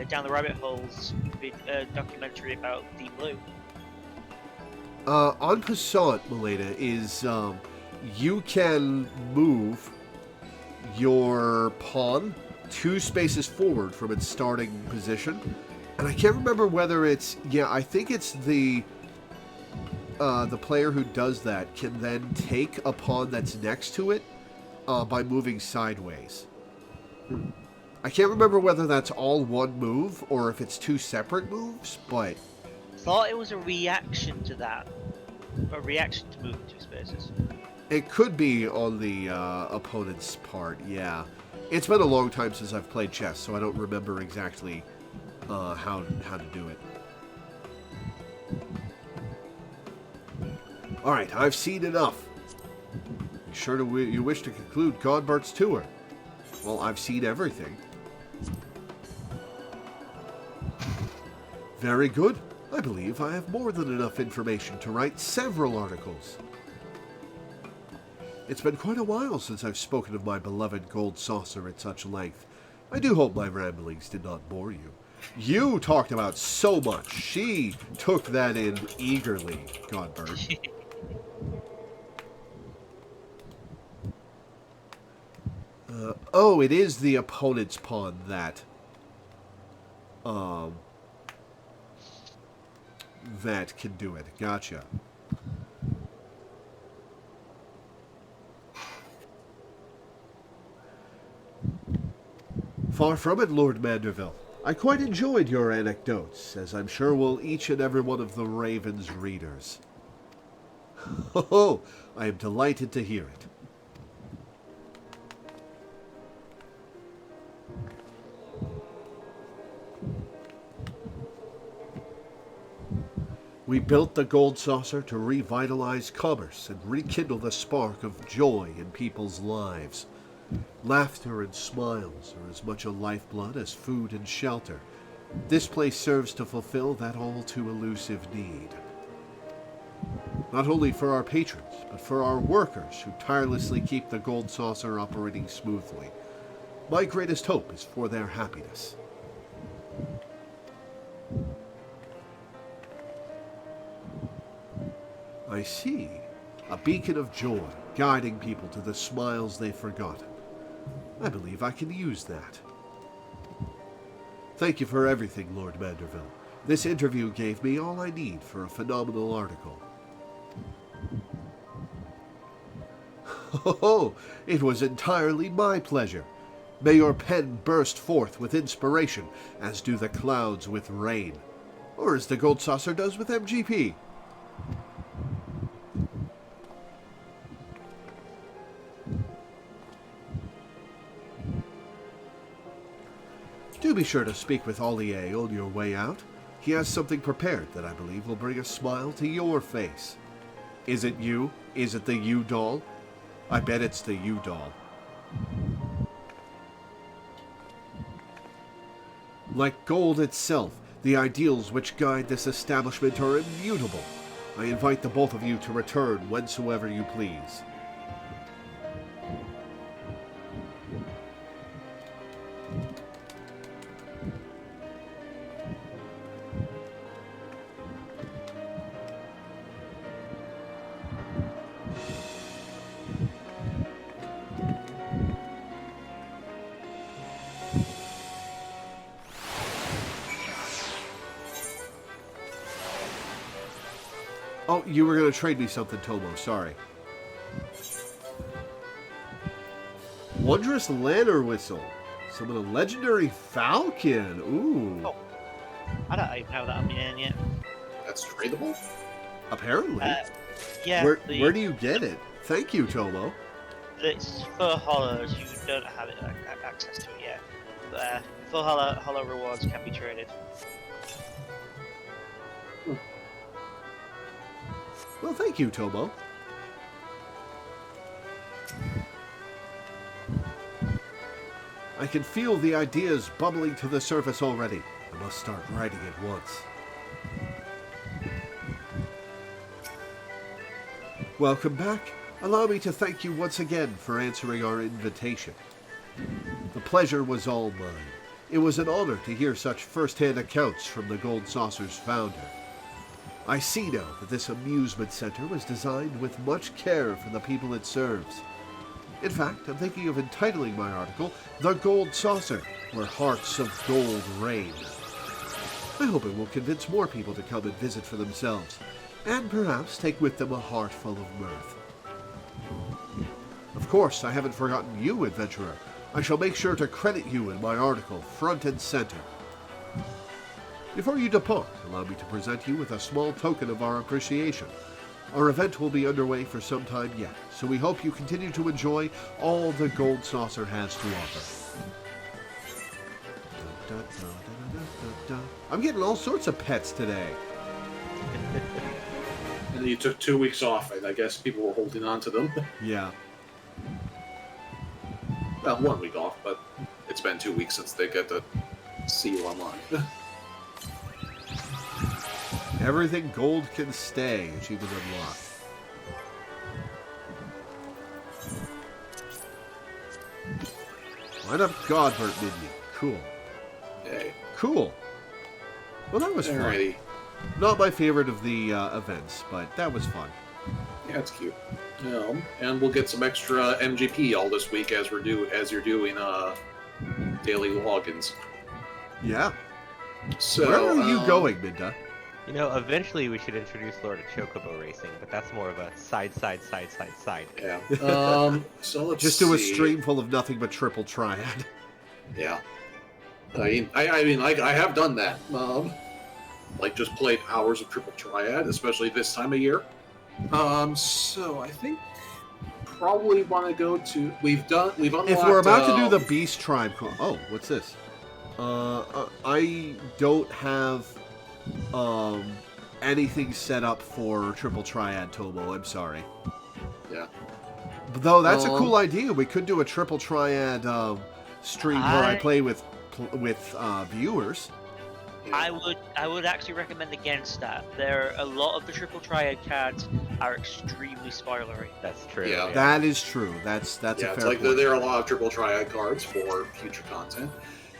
Down the Rabbit Hole's documentary about Deep Blue. En passant, Milena, is you can move your pawn 2 spaces forward from its starting position. And I can't remember whether it's... Yeah, I think it's the player who does that can then take a pawn that's next to it by moving sideways. I can't remember whether that's all one move or if it's 2 separate moves, but... Thought it was a reaction to that. A reaction to moving 2 spaces. It could be on the opponent's part, yeah. It's been a long time since I've played chess, so I don't remember exactly how to do it. Alright, I've seen enough. You wish to conclude Godbart's tour? Well, I've seen everything. Very good. I believe I have more than enough information to write several articles. It's been quite a while since I've spoken of my beloved gold saucer at such length. I do hope my ramblings did not bore you. You talked about so much. She took that in eagerly, Godbird. Oh, it is the opponent's pawn that... that can do it. Gotcha. Far from it, Lord Manderville. I quite enjoyed your anecdotes, as I'm sure will each and every one of the Raven's readers. Oh, I am delighted to hear it. We built the gold saucer to revitalize commerce and rekindle the spark of joy in people's lives. Laughter and smiles are as much a lifeblood as food and shelter. This place serves to fulfill that all too elusive need. Not only for our patrons, but for our workers who tirelessly keep the gold saucer operating smoothly. My greatest hope is for their happiness. I see. A beacon of joy, guiding people to the smiles they've forgotten. I believe I can use that. Thank you for everything, Lord Manderville. This interview gave me all I need for a phenomenal article. Oh, it was entirely my pleasure. May your pen burst forth with inspiration, as do the clouds with rain. Or as the Gold Saucer does with MGP. Do be sure to speak with Ollier on your way out. He has something prepared that I believe will bring a smile to your face. Is it you? Is it the U-Doll? I bet it's the U-Doll. Like gold itself, the ideals which guide this establishment are immutable. I invite the both of you to return whensoever you please. Oh, you were going to trade me something, Tomo. Sorry. Wondrous Lantern Whistle. Summon a legendary falcon. Ooh. Oh, I don't even know that I've been in yet. That's tradable? Apparently. Yeah. Where do you get it? Thank you, Tomo. It's for hollows. You don't have it, access to it yet. But full hollow rewards can be traded. Well, thank you, Tomo. I can feel the ideas bubbling to the surface already. I must start writing at once. Welcome back. Allow me to thank you once again for answering our invitation. The pleasure was all mine. It was an honor to hear such first-hand accounts from the Gold Saucer's founder. I see now that this amusement center was designed with much care for the people it serves. In fact, I'm thinking of entitling my article, The Gold Saucer, Where Hearts of Gold Reign. I hope it will convince more people to come and visit for themselves, and perhaps take with them a heart full of mirth. Of course, I haven't forgotten you, adventurer. I shall make sure to credit you in my article, front and center. Before you depart, allow me to present you with a small token of our appreciation. Our event will be underway for some time yet, so we hope you continue to enjoy all the Gold Saucer has to offer. I'm getting all sorts of pets today. And then you took 2 weeks off, and I guess people were holding on to them. Yeah. Well, 1 week off, but it's been 2 weeks since they get to see you online. Everything gold can stay. Achievement unlocked. Line up Godbert minion. Cool. Yay. Cool. Well, that was Alrighty. fun. Not my favorite of the events, but that was fun. Yeah, it's cute. And we'll get some extra MGP all this week as you're doing daily logins. Yeah. So where are you going, Minda? You know, eventually we should introduce Lord to Chocobo racing, but that's more of a side. Yeah. So let's Just do a see. stream full of nothing but triple triad. Yeah. I mean, I have done that. Like just played hours of triple triad, especially this time of year. So I think probably want to go to. We've unlocked. If we're about to do the Beast Tribe, oh, what's this? I don't have anything set up for triple triad, Tomo. I'm sorry. Yeah. Though that's a cool idea. We could do a triple triad stream where I play with viewers. I would actually recommend against that. There are a lot of the triple triad cards are extremely spoilery. That's true. Yeah. That is true. That's a fair it's like point. there are a lot of triple triad cards for future content.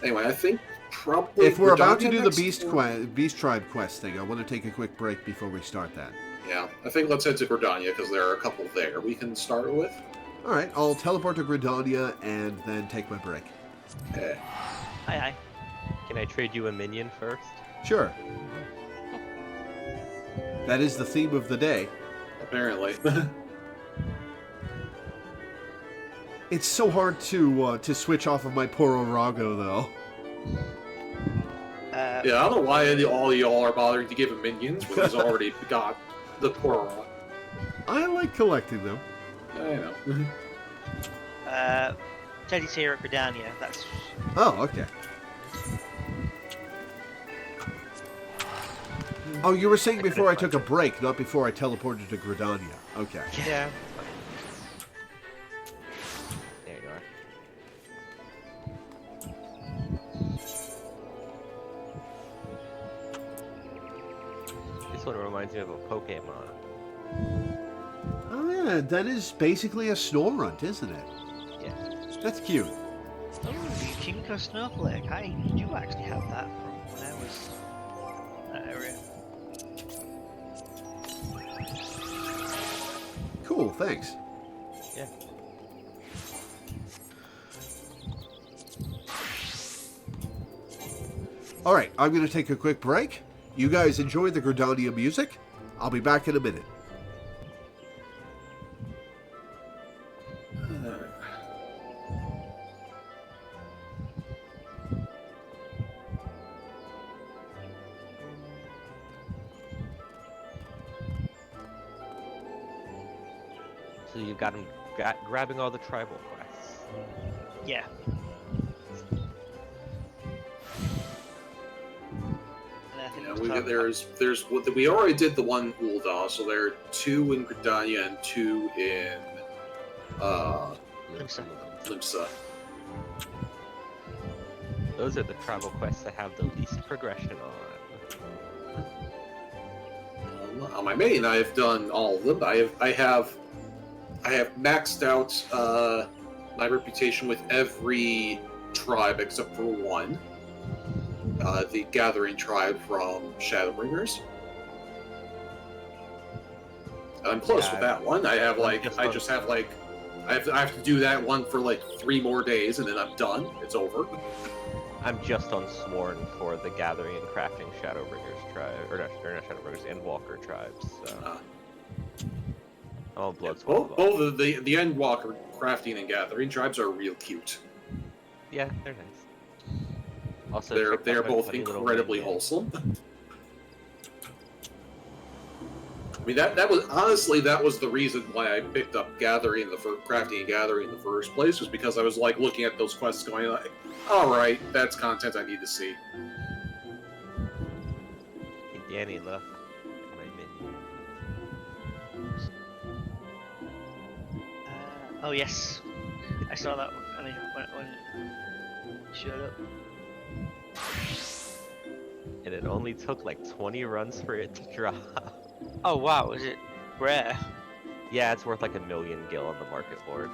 Anyway, I think probably If we're about to Gridania do the next Beast Tribe quest thing, I want to take a quick break before we start that. Yeah, I think let's head to Gridania because there are a couple there we can start with. All right, I'll teleport to Gridania and then take my break. Okay. Aye. Can I trade you a minion first? Sure. That is the theme of the day. Apparently. It's so hard to switch off of my poor Orago, though. Yeah, I don't know why all y'all are bothering to give him minions when he's already got the Poro. I like collecting them. I know. Teddy's here at Gridania. That's Oh, okay. Oh, you were saying before I took a break, not before I teleported to Gridania. Okay. Yeah. There you are. This one reminds me of a Pokemon. Oh yeah, that is basically a Snorunt, isn't it? Yeah. That's cute. oh, Kinko Snowflake. I do actually have that from when I was in that area. Cool, thanks. Yeah. Alright, I'm going to take a quick break. You guys enjoy the Gridania music. I'll be back in a minute. So you've got him grabbing all the tribal quests. Yeah. And I think Yeah, it was we, talking there's we already did the one Ul'dah, so there are 2 in Gridania and 2 in Limsa. Limsa. Those are the tribal quests that have the least progression on. On my main, I've done all of them. I have maxed out my reputation with every tribe except for one. The Gathering tribe from Shadowbringers. I'm close with that one. I have I have to do that one for like 3 more days and then I'm done. It's over. I'm just on Sworn for the Gathering and Crafting Shadowbringers tribe, or not Shadowbringers, Endwalker tribes. So. I'm on Bloodsworn. Both of the Endwalker crafting and gathering tribes are real cute. Yeah, they're nice. Also, They're both funny little incredibly minions. wholesome. I mean that was honestly that was the reason why I picked up gathering crafting and gathering in the first place, was because I was like looking at those quests going like, all right, that's content I need to see. Hey, Danny, look, my minion. Oh yes, I saw that one, and me when shut up. And it only took like 20 runs for it to drop. Oh wow, is it rare? Yeah, it's worth like 1 million gil on the market board.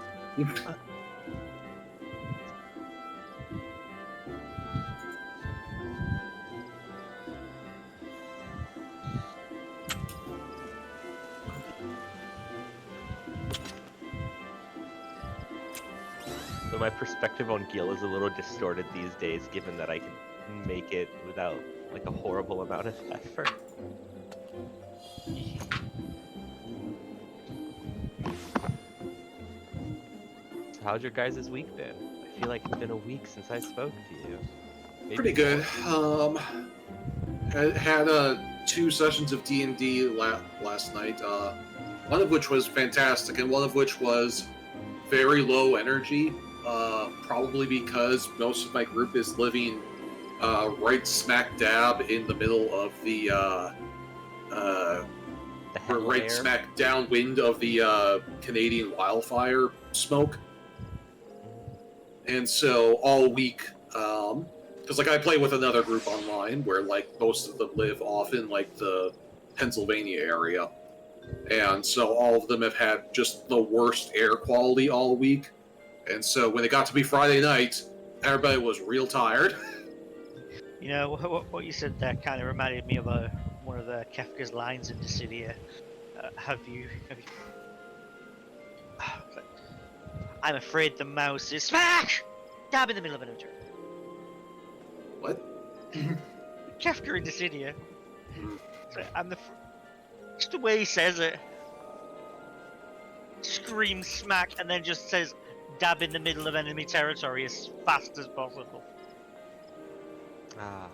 So my perspective on gil is a little distorted these days, given that I can make it without like a horrible amount of effort. So how's your guys' week been? I feel like it's been a week since I spoke to you. Maybe Pretty good. more. Had 2 sessions of D&D last night. One of which was fantastic, and one of which was very low energy. Probably because most of my group is living right smack dab in the middle of the hell right air? smack downwind of the Canadian wildfire smoke. And so all week, because like I play with another group online where like most of them live off in like the Pennsylvania area, and so all of them have had just the worst air quality all week. And so when it got to be Friday night, everybody was real tired. You know what you said there kind of reminded me of one of the Kafka's lines in Dissidia. Have you? I'm afraid the mouse is smack dab in the middle of an intro. What? Kafka in Dissidia. Just the way he says it. Screams smack and then just says dab in the middle of enemy territory as fast as possible. Ah.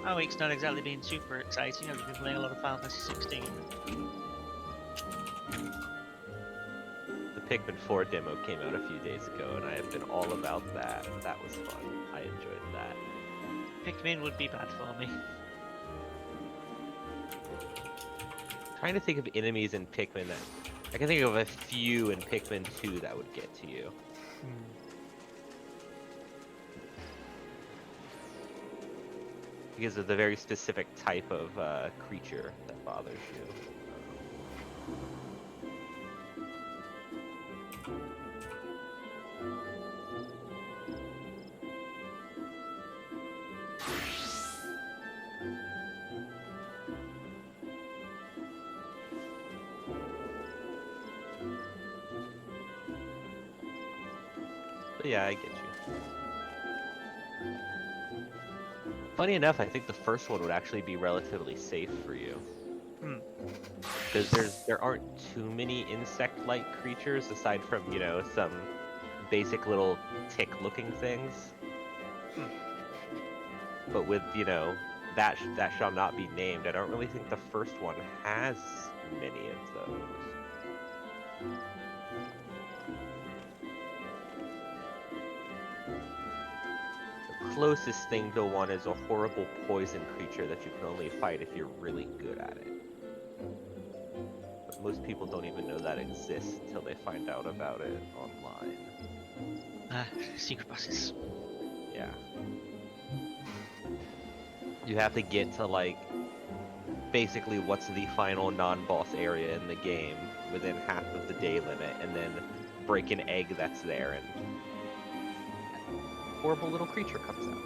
My week's not exactly been super exciting. I've just been playing a lot of Final Fantasy XIV. The Pikmin 4 demo came out a few days ago, and I have been all about that. That was fun. I enjoyed that. Pikmin would be bad for me. Trying to think of enemies in Pikmin that... I can think of a few in Pikmin 2 that would get to you. Because of the very specific type of creature that bothers you. But yeah, I get you. Funny enough, I think the first one would actually be relatively safe for you. Because there aren't too many insect-like creatures aside from, you know, some basic little tick-looking things. But with, you know, that shall not be named, I don't really think the first one has many of those. Closest thing to one is a horrible poison creature that you can only fight if you're really good at it. But most people don't even know that exists until they find out about it online. Secret bosses. Yeah. You have to get to, like, basically what's the final non-boss area in the game within half of the day limit, and then break an egg that's there, and horrible little creature comes out.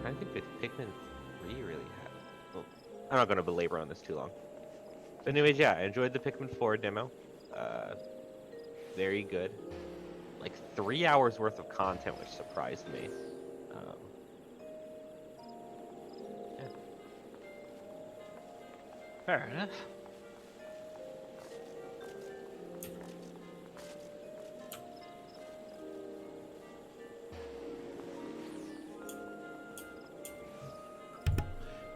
I think that Pikmin 3 really had... Well, I'm not going to belabor on this too long. But anyways, yeah, I enjoyed the Pikmin 4 demo. Very good. Like 3 hours worth of content, which surprised me. Yeah. Fair enough.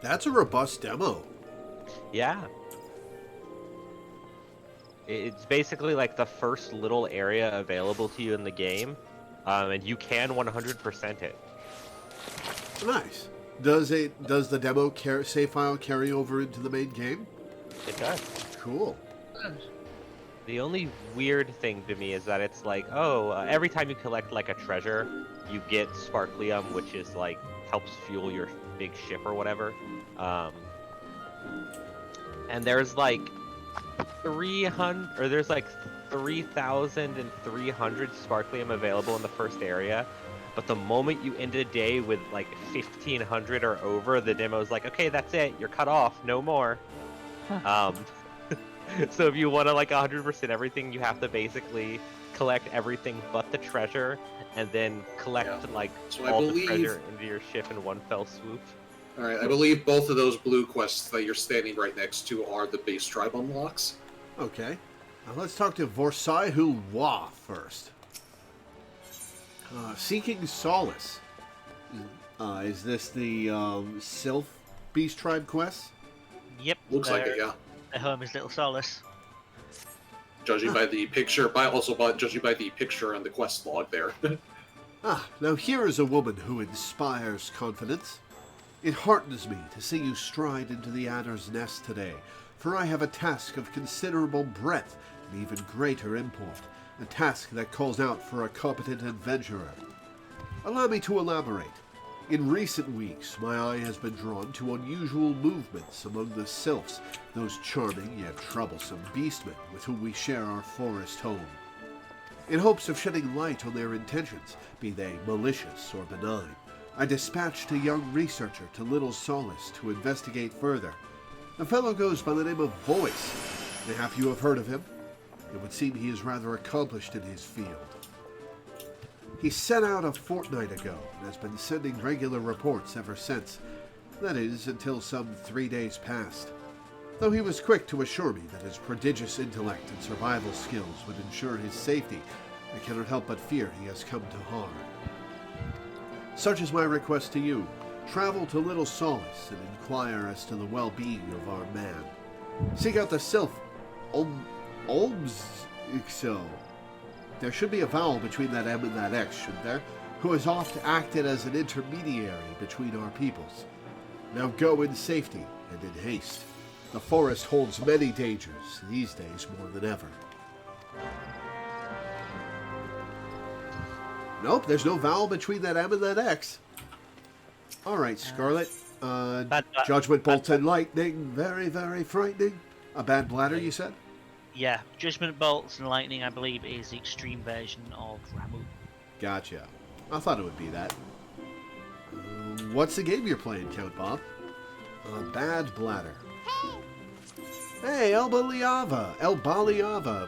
That's a robust demo. Yeah. It's basically like the first little area available to you in the game, and you can 100% it. Nice. Does the demo save file carry over into the main game? It does. Cool. The only weird thing to me is that it's like, every time you collect like a treasure, you get sparklium, which is like helps fuel your big ship or whatever. And there's like 3,300 sparklium available in the first area. But the moment you end a day with like 1,500 or over, the demo's like, okay, that's it. You're cut off. No more. So if you want to like 100% everything, you have to basically collect everything but the treasure, and then collect like all the treasure into your ship in one fell swoop. All right, I believe both of those blue quests that you're standing right next to are the base tribe unlocks. Okay. Now let's talk to Vorsaihu Wa first. Seeking Solace. Is this the Sylph Beast Tribe quest? Yep. Looks like it, yeah. The home is Little Solace. Judging by the picture, judging by the picture on the quest log there. Now here is a woman who inspires confidence. It heartens me to see you stride into the adder's nest today, for I have a task of considerable breadth and even greater import, a task that calls out for a competent adventurer. Allow me to elaborate. In recent weeks, my eye has been drawn to unusual movements among the sylphs, those charming yet troublesome beastmen with whom we share our forest home. In hopes of shedding light on their intentions, be they malicious or benign, I dispatched a young researcher to Little Solace to investigate further. The fellow goes by the name of Voice. Mayhap you have heard of him? It would seem he is rather accomplished in his field. He set out a fortnight ago and has been sending regular reports ever since. That is, until some 3 days passed. Though he was quick to assure me that his prodigious intellect and survival skills would ensure his safety, I cannot help but fear he has come to harm. Such is my request to you. Travel to Little Solace and inquire as to the well-being of our man. Seek out the Sylph Olmsixo. There should be a vowel between that M and that X, shouldn't there? Who has oft acted as an intermediary between our peoples. Now go in safety and in haste. The forest holds many dangers, these days more than ever. Nope, there's no vowel between that M and that X. Alright, Scarlet. Judgment Bolt and Lightning. Very, very frightening. A bad bladder, you said? Yeah, Judgment Bolts and Lightning, I believe, is the extreme version of Ramuh. Gotcha. I thought it would be that. What's the game you're playing, Count Bob? Bad bladder. Hey, El Baliava,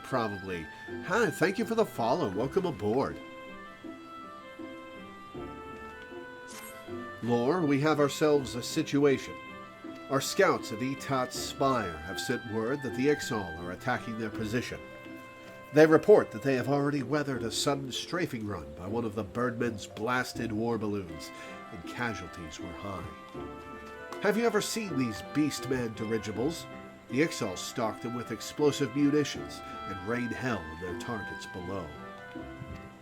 probably. Hi, thank you for the follow. Welcome aboard. Lore, we have ourselves a situation. Our scouts at Etat's Spire have sent word that the Ixal are attacking their position. They report that they have already weathered a sudden strafing run by one of the Birdmen's blasted war balloons, and casualties were high. Have you ever seen these Beastman dirigibles? The Ixal stock them with explosive munitions and rain hell on their targets below.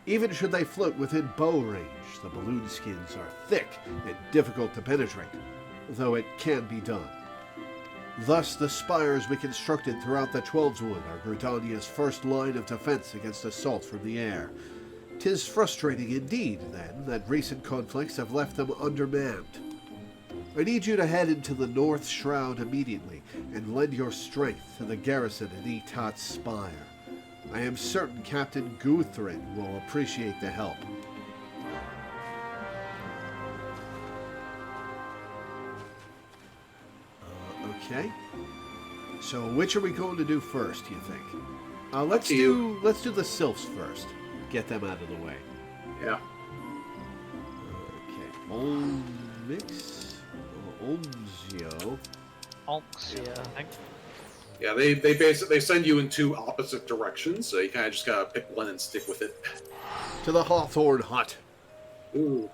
Even should they float within bow range, the balloon skins are thick and difficult to penetrate, though it can be done. Thus, the spires we constructed throughout the Twelveswood are Gridania's first line of defense against assault from the air. 'Tis frustrating indeed, then, that recent conflicts have left them undermanned. I need you to head into the North Shroud immediately and lend your strength to the garrison at Etat's Spire. I am certain Captain Guthrin will appreciate the help. Okay. So which are we going to do first, you think? Let's do the Sylphs first. Get them out of the way. Yeah. Okay. Olmzio. Onxia, I think. Yeah, they basically send you in two opposite directions, so you kind of just gotta pick one and stick with it. To the Hawthorne Hut. Ooh.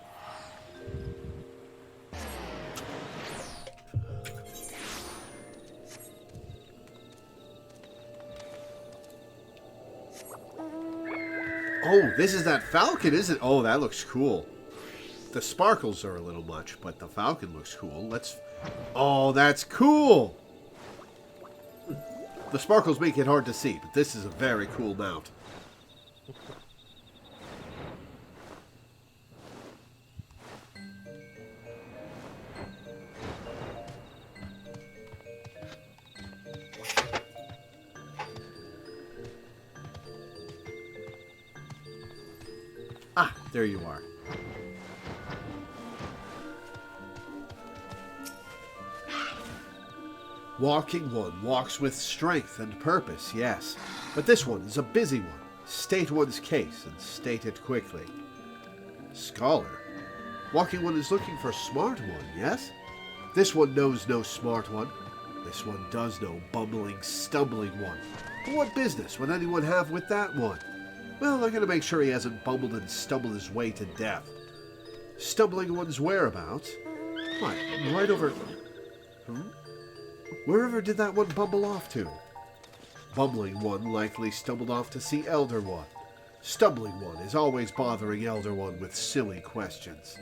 Oh, this is that falcon, isn't it? Oh, that looks cool. The sparkles are a little much, but the falcon looks cool. Let's... Oh, that's cool! The sparkles make it hard to see, but this is a very cool mount. Ah, there you are. Walking one walks with strength and purpose, yes. But this one is a busy one. State one's case and state it quickly. Scholar. Walking one is looking for smart one, yes? This one knows no smart one. This one does know bumbling, stumbling one. But what business would anyone have with that one? Well, I'm going to make sure he hasn't bumbled and stumbled his way to death. Stumbling one's whereabouts? What, right over... Wherever did that one bumble off to? Bumbling one likely stumbled off to see Elder One. Stumbling one is always bothering Elder One with silly questions.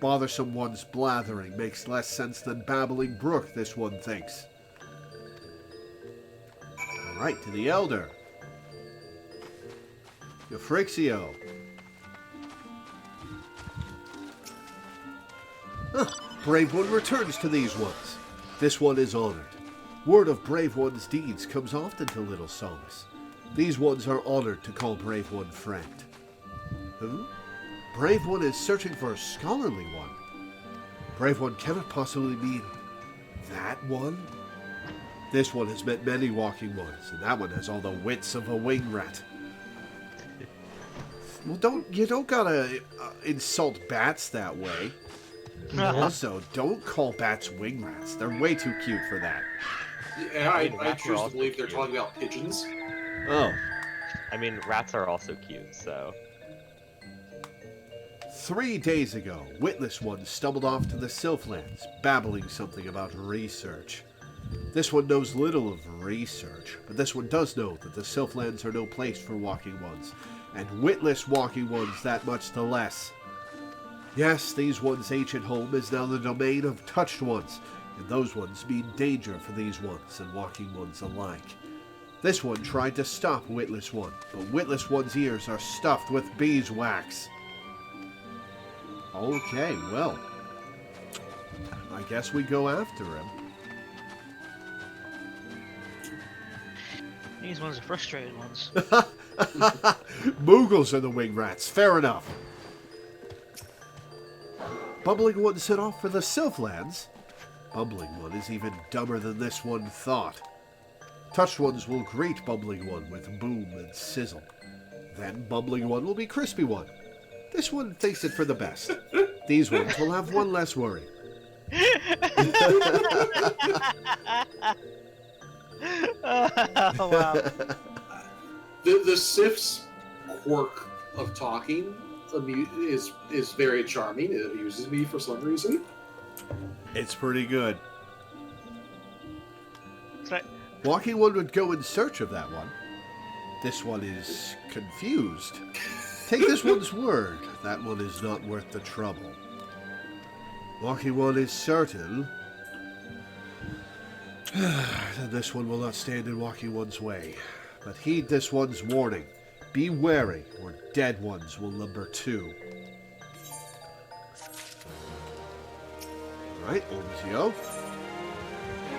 Bothersome one's blathering makes less sense than babbling brook, this one thinks. Alright, to the Elder. Frixio. Brave one returns to these ones. This one is honored. Word of brave one's deeds comes often to Little Solace. These ones are honored to call brave one friend. Who? Brave one is searching for a scholarly one. Brave one cannot possibly mean that one. This one has met many walking ones, and that one has all the wits of a wing rat. Well, you don't gotta insult bats that way. Also, don't call bats wing rats. They're way too cute for that. Yeah, I choose to believe they're talking about pigeons. Oh. I mean, rats are also cute, so... 3 days ago, witless one stumbled off to the Sylphlands, babbling something about research. This one knows little of research, but this one does know that the Sylphlands are no place for walking ones, and witless walking ones that much the less. Yes, these ones' ancient home is now the domain of touched ones, and those ones mean danger for these ones and walking ones alike. This one tried to stop witless one, but witless one's ears are stuffed with beeswax. Okay, well, I guess we go after him. These ones are frustrated ones. Moogles are the wing rats, fair enough. Bumbling one set off for the Sylphlands. Bumbling one is even dumber than this one thought. Touched ones will greet Bumbling one with boom and sizzle. Then Bumbling one will be Crispy one. This one thinks it for the best. These ones will have one less worry. Oh, wow. The Sif's quirk of talking is very charming. It amuses me for some reason. It's pretty good. Right. Walking one would go in search of that one. This one is confused. Take this one's word. That one is not worth the trouble. Walking one is certain. This one will not stand in walking one's way. But heed this one's warning. Be wary, or dead ones will number 2. Alright, Omzio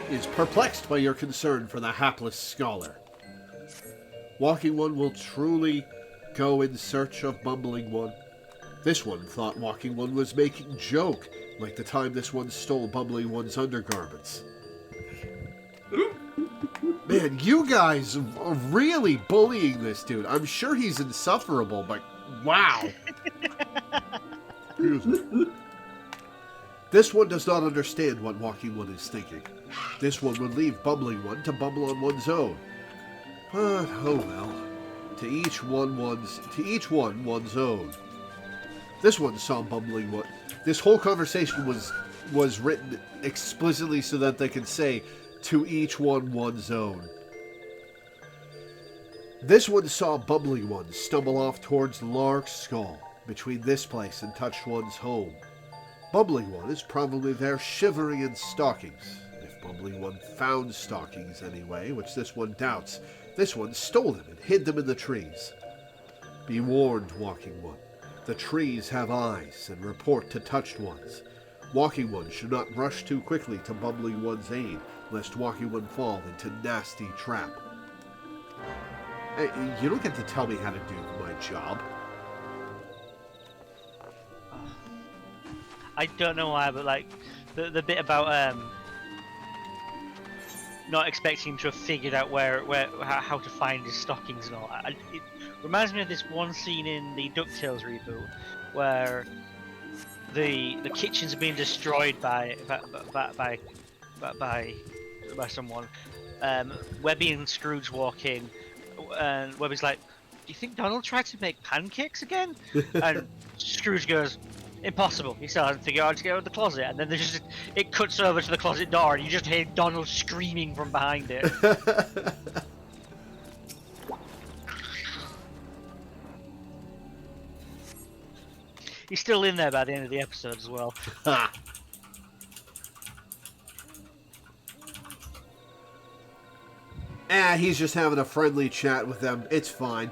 is perplexed by your concern for the hapless scholar. Walking one will truly go in search of bumbling one. This one thought walking one was making joke, like the time this one stole bumbling one's undergarments. Man, you guys are really bullying this dude. I'm sure he's insufferable, but wow. This one does not understand what walking one is thinking. This one would leave bumbling one to bumble on one's own. But oh well. To each one one's own. This one saw bumbling one. This whole conversation was written explicitly so that they could say, to each one one's own. This one saw Bubbly One stumble off towards Lark's Skull, between this place and Touched One's home. Bubbly One is probably there shivering in stockings. If Bubbly One found stockings anyway, which this one doubts, this one stole them and hid them in the trees. Be warned, Walking One. The trees have eyes and report to Touched Ones. Walking One should not rush too quickly to Bubbly One's aid, lest Walking One fall into nasty trap. Hey, you don't get to tell me how to do my job. I don't know why, but like the bit about not expecting him to have figured out how to find his stockings and all. It reminds me of this one scene in the DuckTales reboot where the kitchens are being destroyed by someone. Webby and Scrooge walk in, and Webby's like, "Do you think Donald tried to make pancakes again?" And Scrooge goes, "Impossible. He still hasn't figured out how to get out of the closet." And then it cuts over to the closet door, and you just hear Donald screaming from behind it. He's still in there by the end of the episode as well. He's just having a friendly chat with them. It's fine.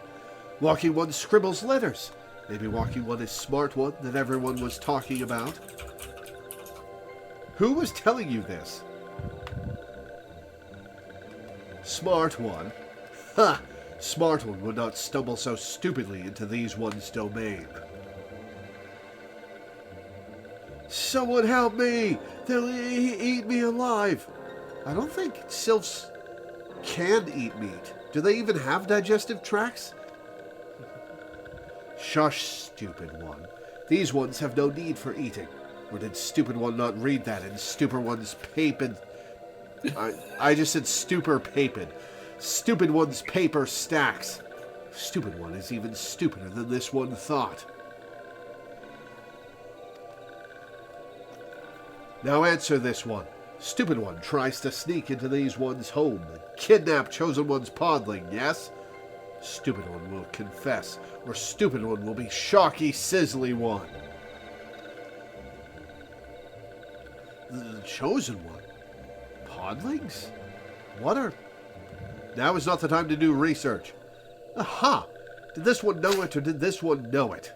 Walking One scribbles letters. Maybe Walking One is Smart One that everyone was talking about. Who was telling you this? Smart One? Ha! Smart One would not stumble so stupidly into these one's domain. Someone help me! They'll eat me alive! I don't think sylphs can eat meat. Do they even have digestive tracts? Shush, Stupid One. These ones have no need for eating. Or did Stupid One not read that in Stupid One's paper? I just said stupor papid. Stupid One's paper stacks. Stupid One is even stupider than this one thought. Now answer this one. Stupid One tries to sneak into these one's home and kidnap Chosen One's podling, yes? Stupid One will confess, or Stupid One will be Shocky Sizzly One. The Chosen One? Podlings? What are... Now is not the time to do research. Aha! Did this one know it, or did this one know it?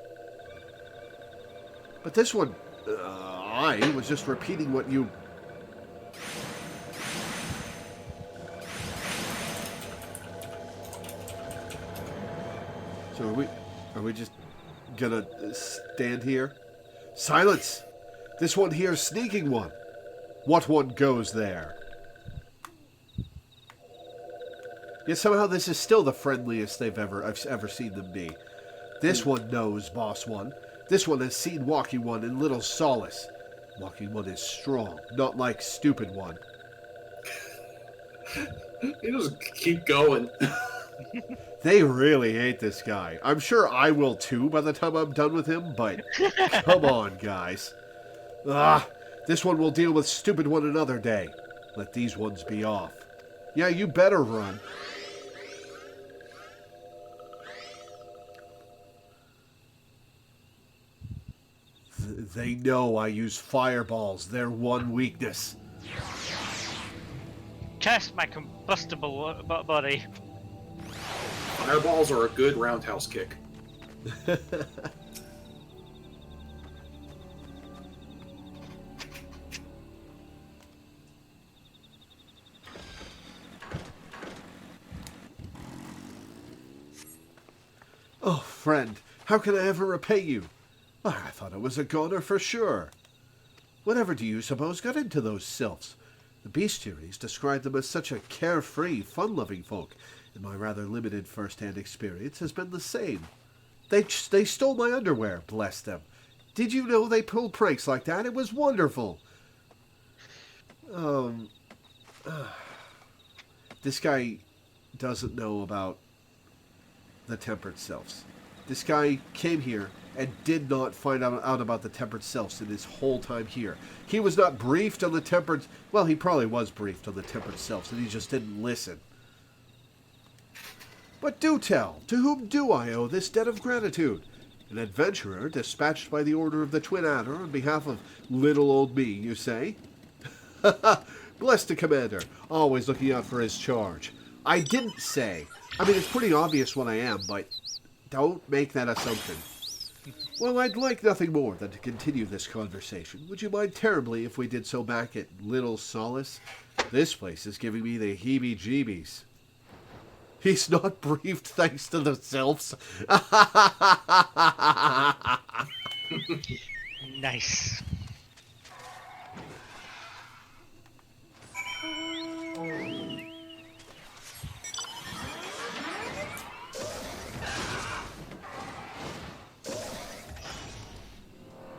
But this one... I was just repeating what you... So are we just gonna stand here? Silence! This one here is sneaking one. What one goes there? Yet somehow this is still the friendliest I've ever seen them be. This one knows Boss One. This one has seen Walking One in little solace. Walking One is strong, not like Stupid One. You just keep going. They really hate this guy. I'm sure I will too by the time I'm done with him, but come on, guys. This one will deal with Stupid One another day. Let these ones be off. Yeah, you better run. They know I use fireballs. Their one weakness. Cast my combustible body. Fireballs are a good roundhouse kick. Oh, friend, how can I ever repay you? I thought it was a goner for sure. Whatever do you suppose got into those sylphs? The bestiaries describe them as such a carefree, fun-loving folk, and my rather limited first-hand experience has been the same. They stole my underwear, bless them. Did you know they pulled pranks like that? It was wonderful. This guy doesn't know about the tempered sylphs. This guy came here and did not find out about the tempered sylphs in his whole time here. He was not briefed on the tempered... Well, he probably was briefed on the tempered sylphs, and he just didn't listen. But do tell, to whom do I owe this debt of gratitude? An adventurer dispatched by the order of the Twin Adder on behalf of little old me, you say? Bless the commander, always looking out for his charge. I didn't say. I mean, it's pretty obvious what I am, but don't make that assumption. Well, I'd like nothing more than to continue this conversation. Would you mind terribly if we did so back at Little Solace? This place is giving me the heebie-jeebies. He's not briefed thanks to the sylphs. Nice.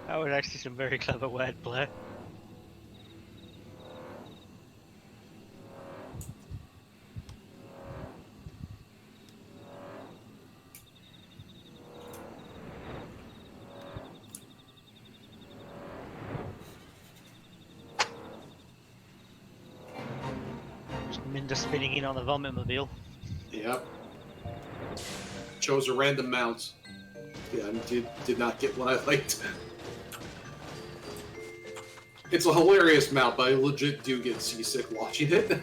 That was actually some very clever wordplay. Minda spinning in on the vomit mobile. Yep. Chose a random mount. Yeah, and did not get what I liked. It's a hilarious mount, but I legit do get seasick watching it.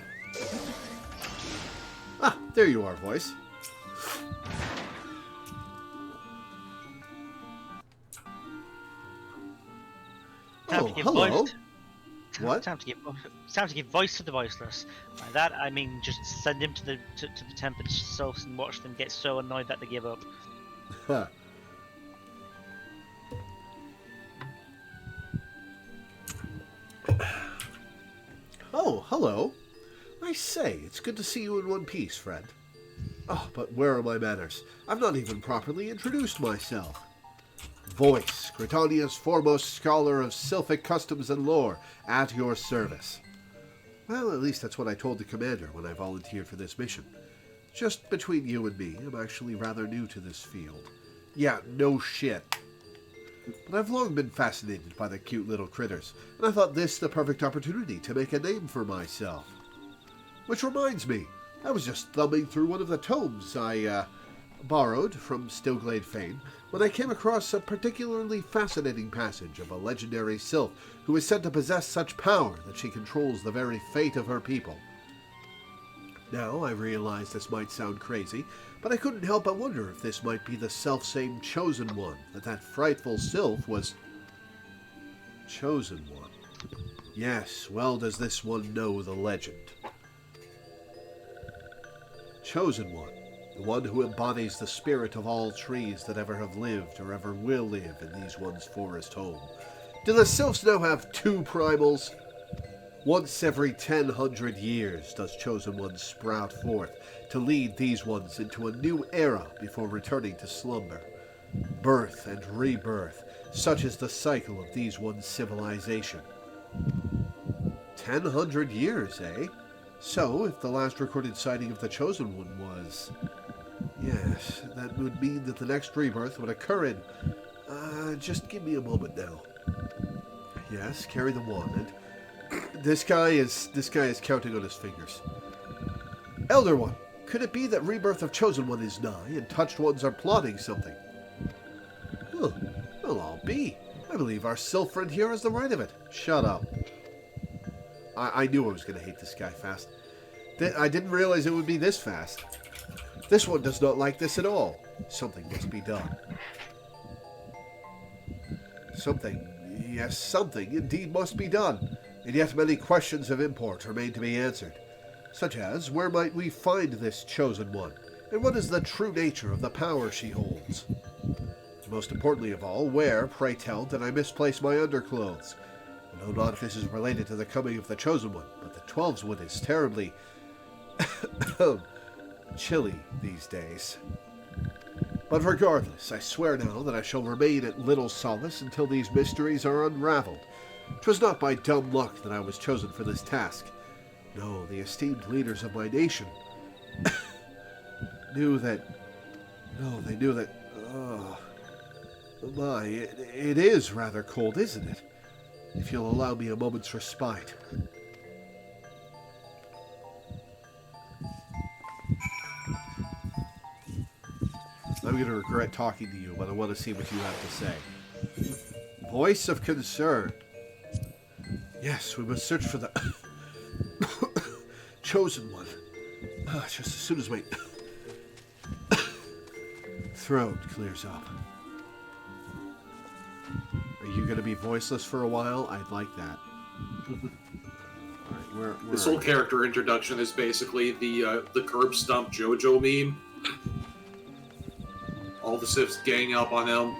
Ah, there you are, voice. Oh, hello. What? Time to give voice to the voiceless. By that I mean just send him to the tempered selves and watch them get so annoyed that they give up. Huh. Oh, hello. I say, it's good to see you in one piece, friend. Oh, but where are my manners? I've not even properly introduced myself. Voice, Gritania's foremost scholar of Sylphic customs and lore, at your service. Well, at least that's what I told the commander when I volunteered for this mission. Just between you and me, I'm actually rather new to this field. Yeah, no shit. But I've long been fascinated by the cute little critters, and I thought this the perfect opportunity to make a name for myself. Which reminds me, I was just thumbing through one of the tomes I borrowed from Stillglade fame when I came across a particularly fascinating passage of a legendary sylph who is said to possess such power that she controls the very fate of her people. Now, I realize this might sound crazy, but I couldn't help but wonder if this might be the selfsame Chosen One, that frightful sylph was... Chosen One. Yes, well does this one know the legend. Chosen One, the one who embodies the spirit of all trees that ever have lived or ever will live in these one's forest home. Do the sylphs now have two primals? Once every 1,000 years does Chosen One sprout forth to lead these ones into a new era before returning to slumber. Birth and rebirth, such is the cycle of these one's civilization. 1,000 years, eh? So, if the last recorded sighting of the Chosen One was... Yes, that would mean that the next rebirth would occur in... just give me a moment now. Yes, carry the wand, and... This guy is counting on his fingers. Elder One, could it be that rebirth of Chosen One is nigh, and touched ones are plotting something? Well, I'll be. I believe our sylph friend here has the right of it. Shut up. I knew I was going to hate this guy fast. I didn't realize it would be this fast. This one does not like this at all. Something must be done. Something, yes, something indeed must be done. And yet many questions of import remain to be answered, such as, where might we find this Chosen One, and what is the true nature of the power she holds? Most importantly of all, where, pray tell, did I misplace my underclothes? I know not if this is related to the coming of the Chosen One, but the 12's wood is terribly chilly these days. But regardless, I swear now that I shall remain at Little Solace until these mysteries are unraveled. 'Twas not by dumb luck that I was chosen for this task. No, the esteemed leaders of my nation knew that... No, they knew that... Oh, my, it is rather cold, isn't it? If you'll allow me a moment's respite. going to regret talking to you, but I want to see what you have to say. Voice of concern. Yes, we must search for the chosen one. Just as soon as my throat clears up. Are you going to be voiceless for a while? I'd like that. Alright, where This whole character introduction is basically the curb stomp JoJo meme. All the Siths gang up on him.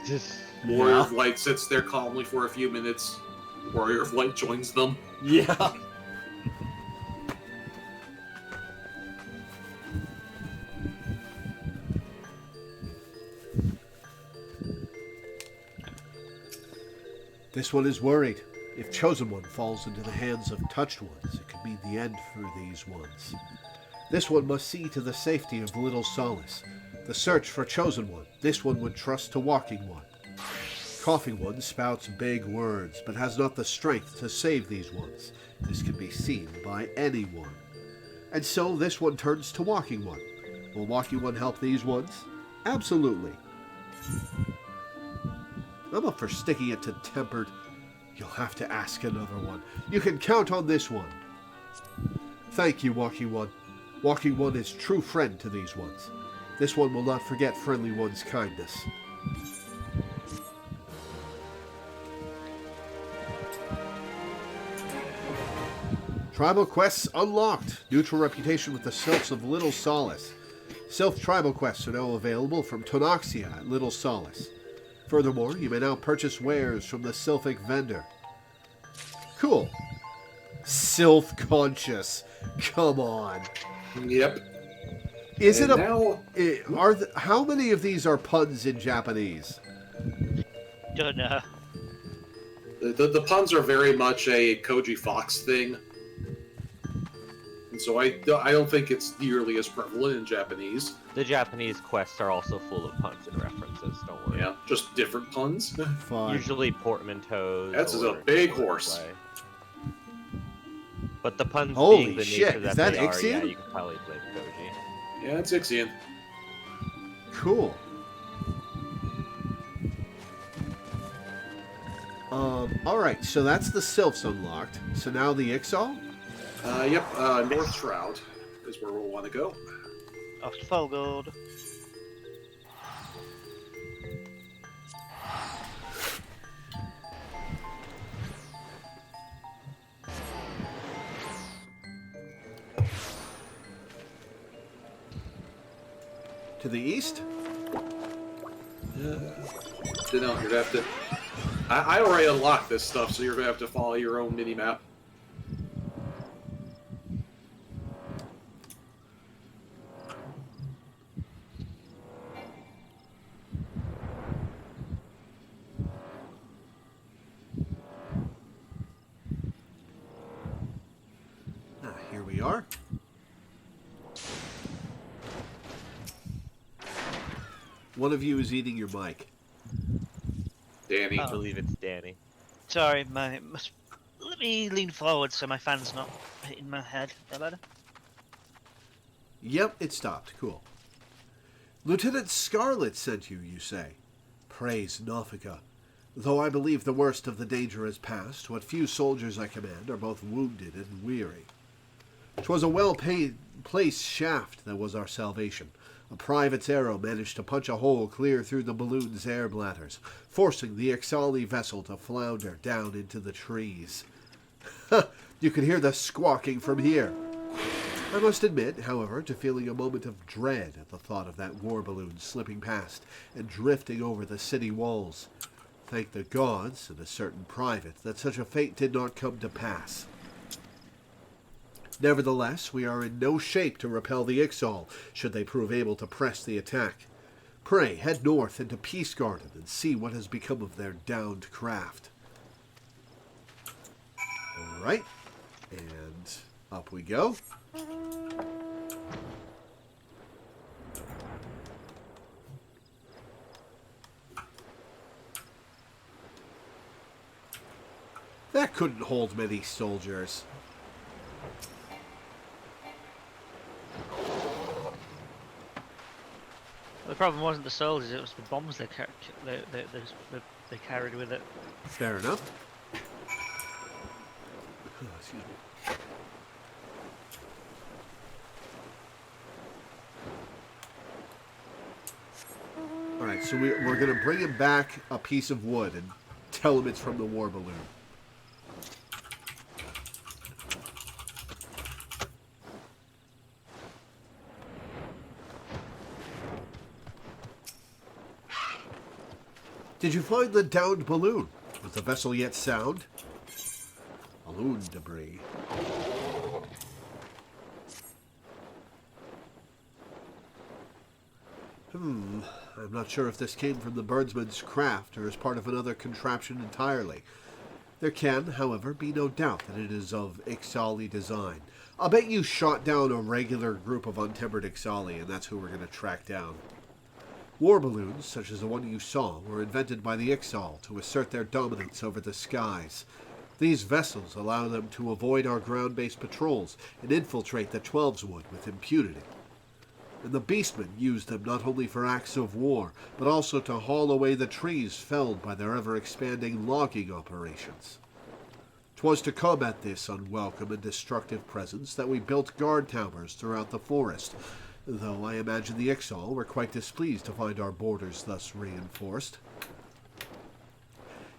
Warrior of Light sits there calmly for a few minutes. Warrior of Light joins them. Yeah. This one is worried. If Chosen One falls into the hands of Touched Ones, it could mean the end for these ones. This one must see to the safety of Little Solace. The search for Chosen One, this one would trust to Walking One. Coughing One spouts big words, but has not the strength to save these ones. This can be seen by anyone. And so this one turns to Walking One. Will Walking One help these ones? Absolutely. I'm up for sticking it to Tempered. You'll have to ask another one. You can count on this one. Thank you, Walking One. Walking One is true friend to these ones. This one will not forget Friendly One's kindness. Tribal quests unlocked. Neutral reputation with the Sylphs of Little Solace. Sylph tribal quests are now available from Tonoxia at Little Solace. Furthermore, you may now purchase wares from the Sylphic vendor. Cool. Sylph conscious. Come on. Yep. Is and it a... now... how many of these are puns in Japanese? Don't know. The puns are very much a Koji Fox thing. And so I don't think it's nearly as prevalent in Japanese. The Japanese quests are also full of puns and references, don't worry. Yeah, just different puns. Fine. Usually portmanteaus. That's a big horse. But the puns Holy being the shit, nature is that that they Ixion? are, yeah, you can probably blame Koji. Yeah, it's Ixion. Cool. Alright, so that's the Sylphs unlocked. So now the Ixal? Yep, North Shroud is where we'll want to go. Off to Folgold. To the east? You know, you'd have to... I already unlocked this stuff, so you're going to have to follow your own mini-map. Here we are. One of you is eating your mic. Danny. I believe it's Danny. Sorry, let me lean forward so my fan's not hitting my head. Is that better? Yep, it stopped. Cool. Lieutenant Scarlet sent you, you say? Praise Nothica. Though I believe the worst of the danger has passed, what few soldiers I command are both wounded and weary. 'Twas a well-placed shaft that was our salvation. A private's arrow managed to punch a hole clear through the balloon's air bladders, forcing the Ixali vessel to flounder down into the trees. You can hear the squawking from here. I must admit, however, to feeling a moment of dread at the thought of that war balloon slipping past and drifting over the city walls. Thank the gods and a certain private that such a fate did not come to pass. Nevertheless, we are in no shape to repel the Ixal, should they prove able to press the attack. Pray, head north into Peace Garden and see what has become of their downed craft. Alright, and up we go. That couldn't hold many soldiers. The problem wasn't the soldiers; it was the bombs they carried with it. Fair enough. Oh, excuse me. All right, so we're going to bring him back a piece of wood and tell him it's from the war balloon. Did you find the downed balloon? Was the vessel yet sound? Balloon debris. I'm not sure if this came from the birdsman's craft or is part of another contraption entirely. There can, however, be no doubt that it is of Ixali design. I'll bet you shot down a regular group of untempered Ixali, and that's who we're going to track down. War balloons, such as the one you saw, were invented by the Ixal to assert their dominance over the skies. These vessels allow them to avoid our ground-based patrols and infiltrate the Twelves Wood with impunity. And the Beastmen used them not only for acts of war, but also to haul away the trees felled by their ever-expanding logging operations. 'Twas to combat this unwelcome and destructive presence that we built guard towers throughout the forest, though I imagine the Ixal were quite displeased to find our borders thus reinforced.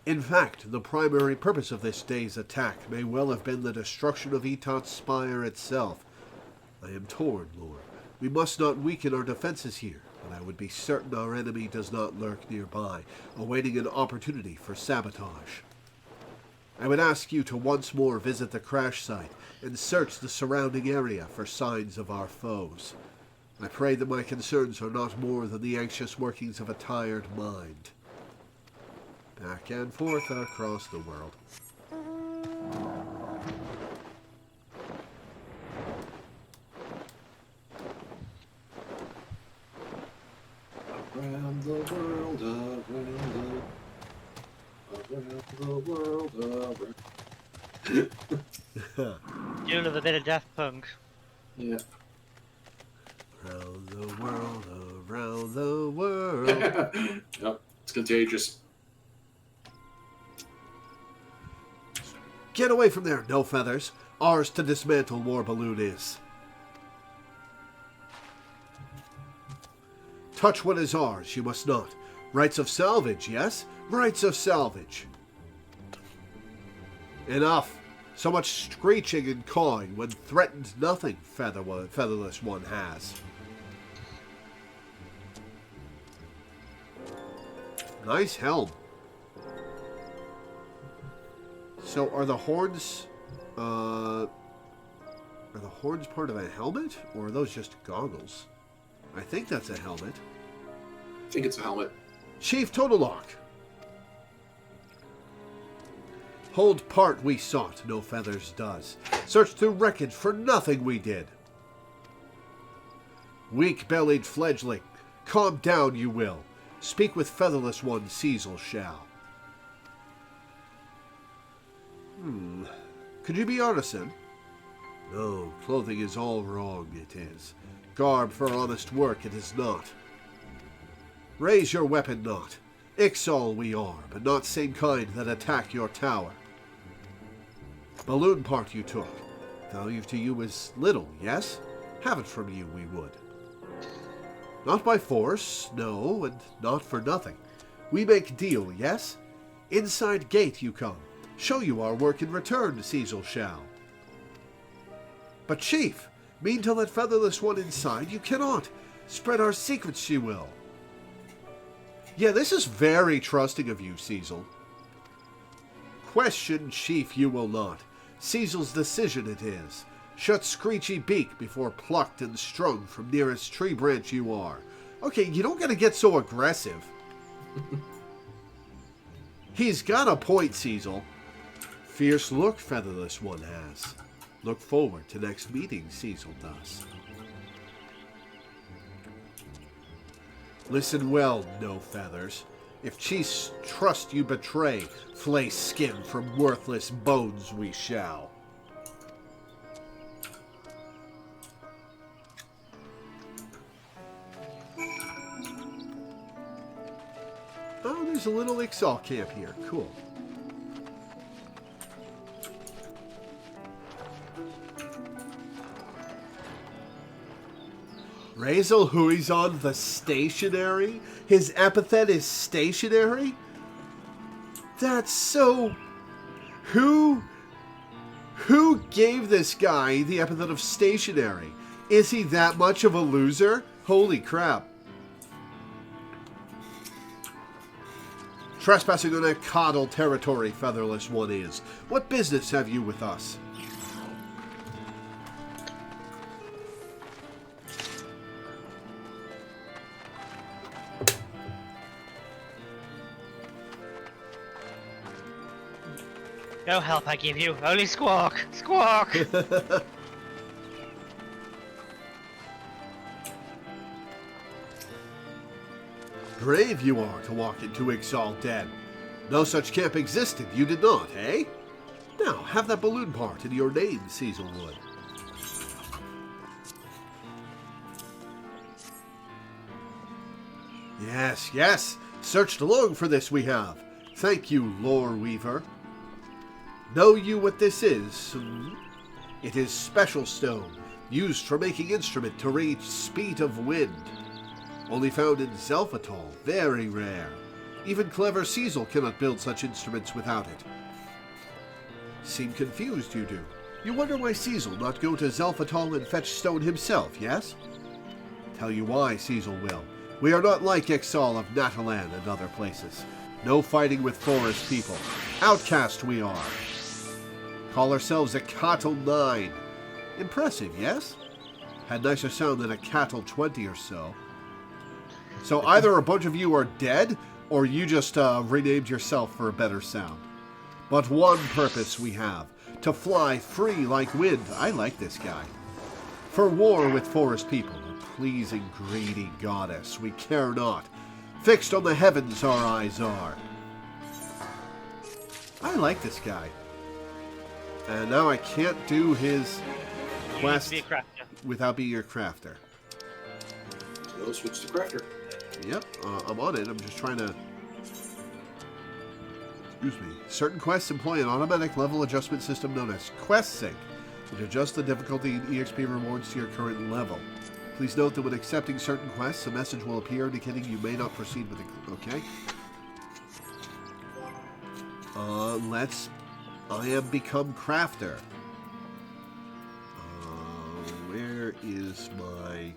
In fact, the primary purpose of this day's attack may well have been the destruction of Etat's spire itself. I am torn, Lord. We must not weaken our defenses here, but I would be certain our enemy does not lurk nearby, awaiting an opportunity for sabotage. I would ask you to once more visit the crash site and search the surrounding area for signs of our foes. I pray that my concerns are not more than the anxious workings of a tired mind. Back and forth across the world. Around the world, around the world, around. You love a bit of Daft Punk. Yeah. Around the world, around the world. Yep, it's contagious. Get away from there, no feathers. Ours to dismantle war balloon is. Touch what is ours, you must not. Rights of salvage, yes? Rights of salvage. Enough. So much screeching and cawing when threatened nothing featherless one has. Nice helm. So are the horns part of a helmet? Or are those just goggles? I think that's a helmet. I think it's a helmet. Chief Totalock. Hold part we sought, no feathers does. Search through wreckage for nothing we did. Weak-bellied fledgling, calm down you will. Speak with featherless one, Cecil shall. Could you be artisan? No, clothing is all wrong, it is. Garb for honest work it is not. Raise your weapon not. Ixal we are, but not same kind that attack your tower. Balloon part you took. Value to you is little, yes? Have it from you we would. Not by force, no, and not for nothing. We make deal, yes? Inside gate you come. Show you our work in return, Cecil shall. But chief, mean to let featherless one inside you cannot. Spread our secrets she will. Yeah, this is very trusting of you, Cecil. Question chief you will not. Cecil's decision it is. Shut screechy beak before plucked and strung from nearest tree branch you are. Okay, you don't gotta get so aggressive. He's got a point, Cecil. Fierce look featherless one has. Look forward to next meeting, Cecil does. Listen well, no feathers. If chief's trust you betray, flay skin from worthless bones we shall. there's a little Ixal camp here. Cool. Razel Huizon the stationary? His epithet is stationary? That's so... Who gave this guy the epithet of stationary? Is he that much of a loser? Holy crap. Trespassing on a coddle territory, Featherless One is. What business have you with us? No help I give you, only squawk! Squawk! Brave you are to walk into Ixal Den. No such camp existed, you did not, eh? Now, have that balloon part in your name, Cecilwood. Yes, yes, searched long for this we have. Thank you, Loreweaver. Know you what this is? It is special stone, used for making instrument to reach speed of wind. Only found in Zelphatol, very rare. Even clever Cecil cannot build such instruments without it. Seem confused, you do. You wonder why Cecil not go to Zelphatol and fetch stone himself, yes? Tell you why, Cecil will. We are not like Ixal of Natalan and other places. No fighting with forest people. Outcast we are. Call ourselves a Cattle 9. Impressive, yes? Had nicer sound than a Cattle 20 or so. So either a bunch of you are dead, or you just renamed yourself for a better sound. But one purpose we have. To fly free like wind. I like this guy. For war with forest people. A pleasing, greedy goddess. We care not. Fixed on the heavens our eyes are. I like this guy. And now I can't do his quest without being a crafter. So switch to crafter. Yep, I'm on it. I'm just trying to... Excuse me. Certain quests employ an automatic level adjustment system known as Quest Sync, which adjusts the difficulty and EXP rewards to your current level. Please note that when accepting certain quests, a message will appear indicating you may not proceed with it. Okay. I am become crafter. Where is my...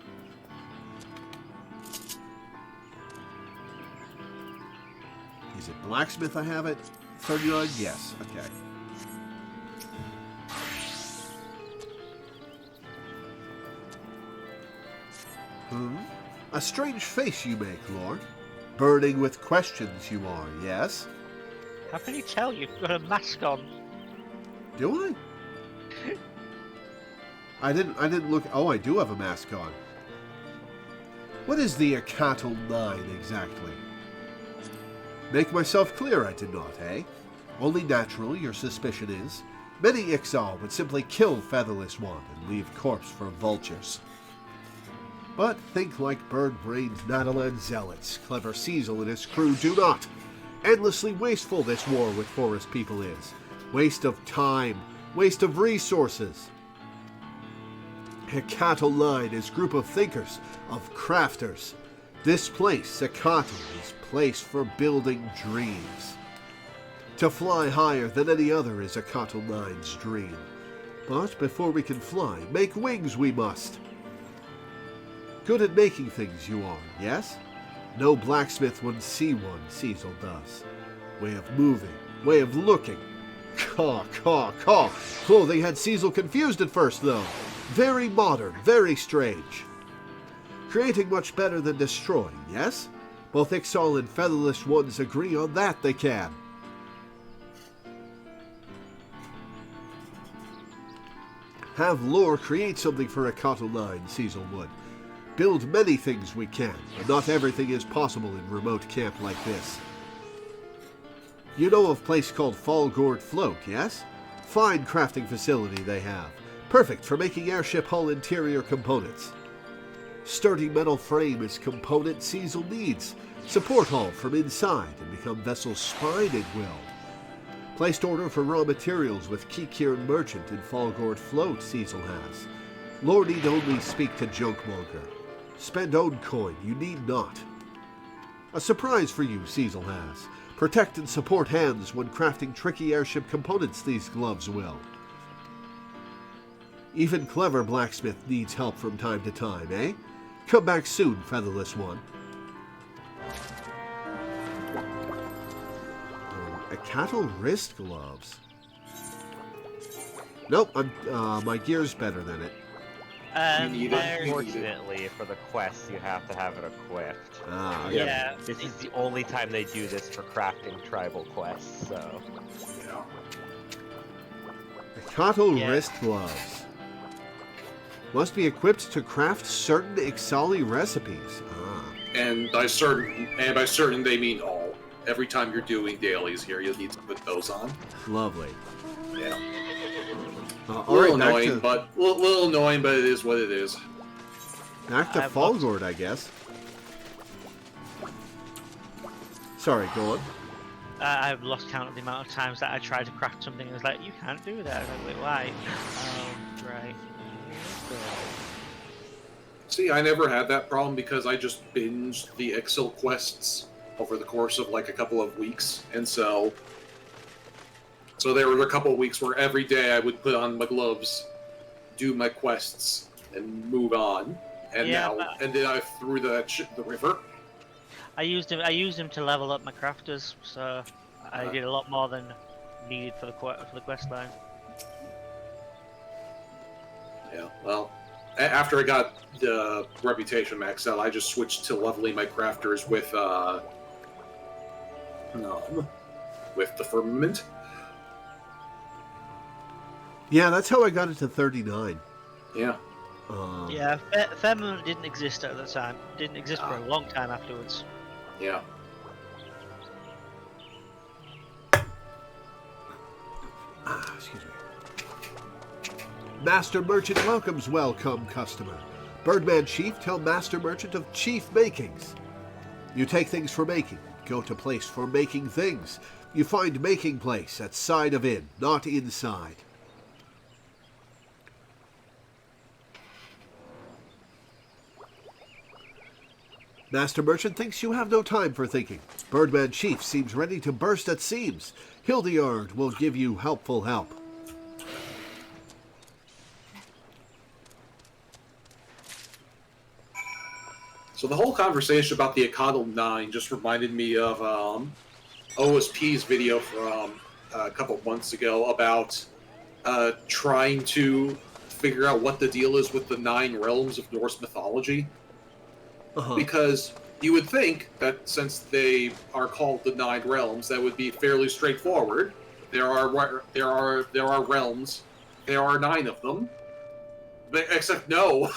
Is it blacksmith I have it? 39? Yes. Okay. A strange face you make, Lord. Burning with questions you are, yes? How can you tell you've got a mask on? Do I? I didn't look... Oh, I do have a mask on. What is the Cattle 9 exactly? Make myself clear, I did not, eh? Only natural, your suspicion is. Many Ixal would simply kill Featherless One and leave corpse for vultures. But think like bird-brained Natalan zealots. Clever Cecil and his crew do not. Endlessly wasteful this war with forest people is. Waste of time, waste of resources. A Cattle 9 is group of thinkers, of crafters. This place, a cattle, is place for building dreams. To fly higher than any other is a Cattle 9's dream. But before we can fly, make wings we must. Good at making things you are, yes? No blacksmith would see one, Cecil does. Way of moving, way of looking. Caw, caw, caw. Clothing had Cecil confused at first, though. Very modern, very strange. Creating much better than destroying, yes? Both Ixal and Featherless Ones agree on that they can. Have Lore create something for a Cattle 9, Cecil would. Build many things we can, but not everything is possible in remote camp like this. You know of a place called Fallgourd Float, yes? Fine crafting facility they have. Perfect for making airship hull interior components. Sturdy metal frame is component Cecil needs. Support hull from inside and become vessel's spine at will. Placed order for raw materials with Kikir Merchant and Falgord Float, Cecil has. Lore need only speak to Junkmonger. Spend own coin, you need not. A surprise for you, Cecil has. Protect and support hands when crafting tricky airship components, these gloves will. Even clever blacksmith needs help from time to time, eh? Come back soon, featherless one. A cattle wrist gloves. Nope, my gear's better than it. Unfortunately, for the quests, you have to have it equipped. Okay. Yeah. This is the only time they do this for crafting tribal quests, so... Yeah. A cattle wrist gloves. Must be equipped to craft certain Ixali recipes. And by certain they mean all. Every time you're doing dailies here, you'll need to put those on. Lovely. Yeah. All right, little annoying, but it is what it is. Back to Falgord, I guess. Sorry, go on. I've lost count of the amount of times that I tried to craft something and it was like, you can't do that. I was like, wait, why? Oh, right. See, I never had that problem because I just binged the Ixal quests over the course of like a couple of weeks, and so there were a couple of weeks where every day I would put on my gloves, do my quests, and move on. And and then I threw the river. I used him to level up my crafters, so I did a lot more than needed for the quest line. Yeah, well, after I got the reputation maxed out, I just switched to leveling my crafters with the firmament. Yeah, that's how I got it to 39. Yeah. Yeah, firmament didn't exist at the time. Didn't exist for a long time afterwards. Yeah. Excuse me. Master Merchant welcomes welcome customer. Birdman Chief tell Master Merchant of Chief Makings. You take things for making. Go to place for making things. You find making place at side of inn, not inside. Master Merchant thinks you have no time for thinking. Birdman Chief seems ready to burst at seams. Hildyard will give you helpful help. So the whole conversation about the Akadal 9 just reminded me of OSP's video from a couple months ago about trying to figure out what the deal is with the 9 realms of Norse mythology. Because you would think that since they are called the 9 realms, that would be fairly straightforward. There are realms. There are 9 of them. But, except no,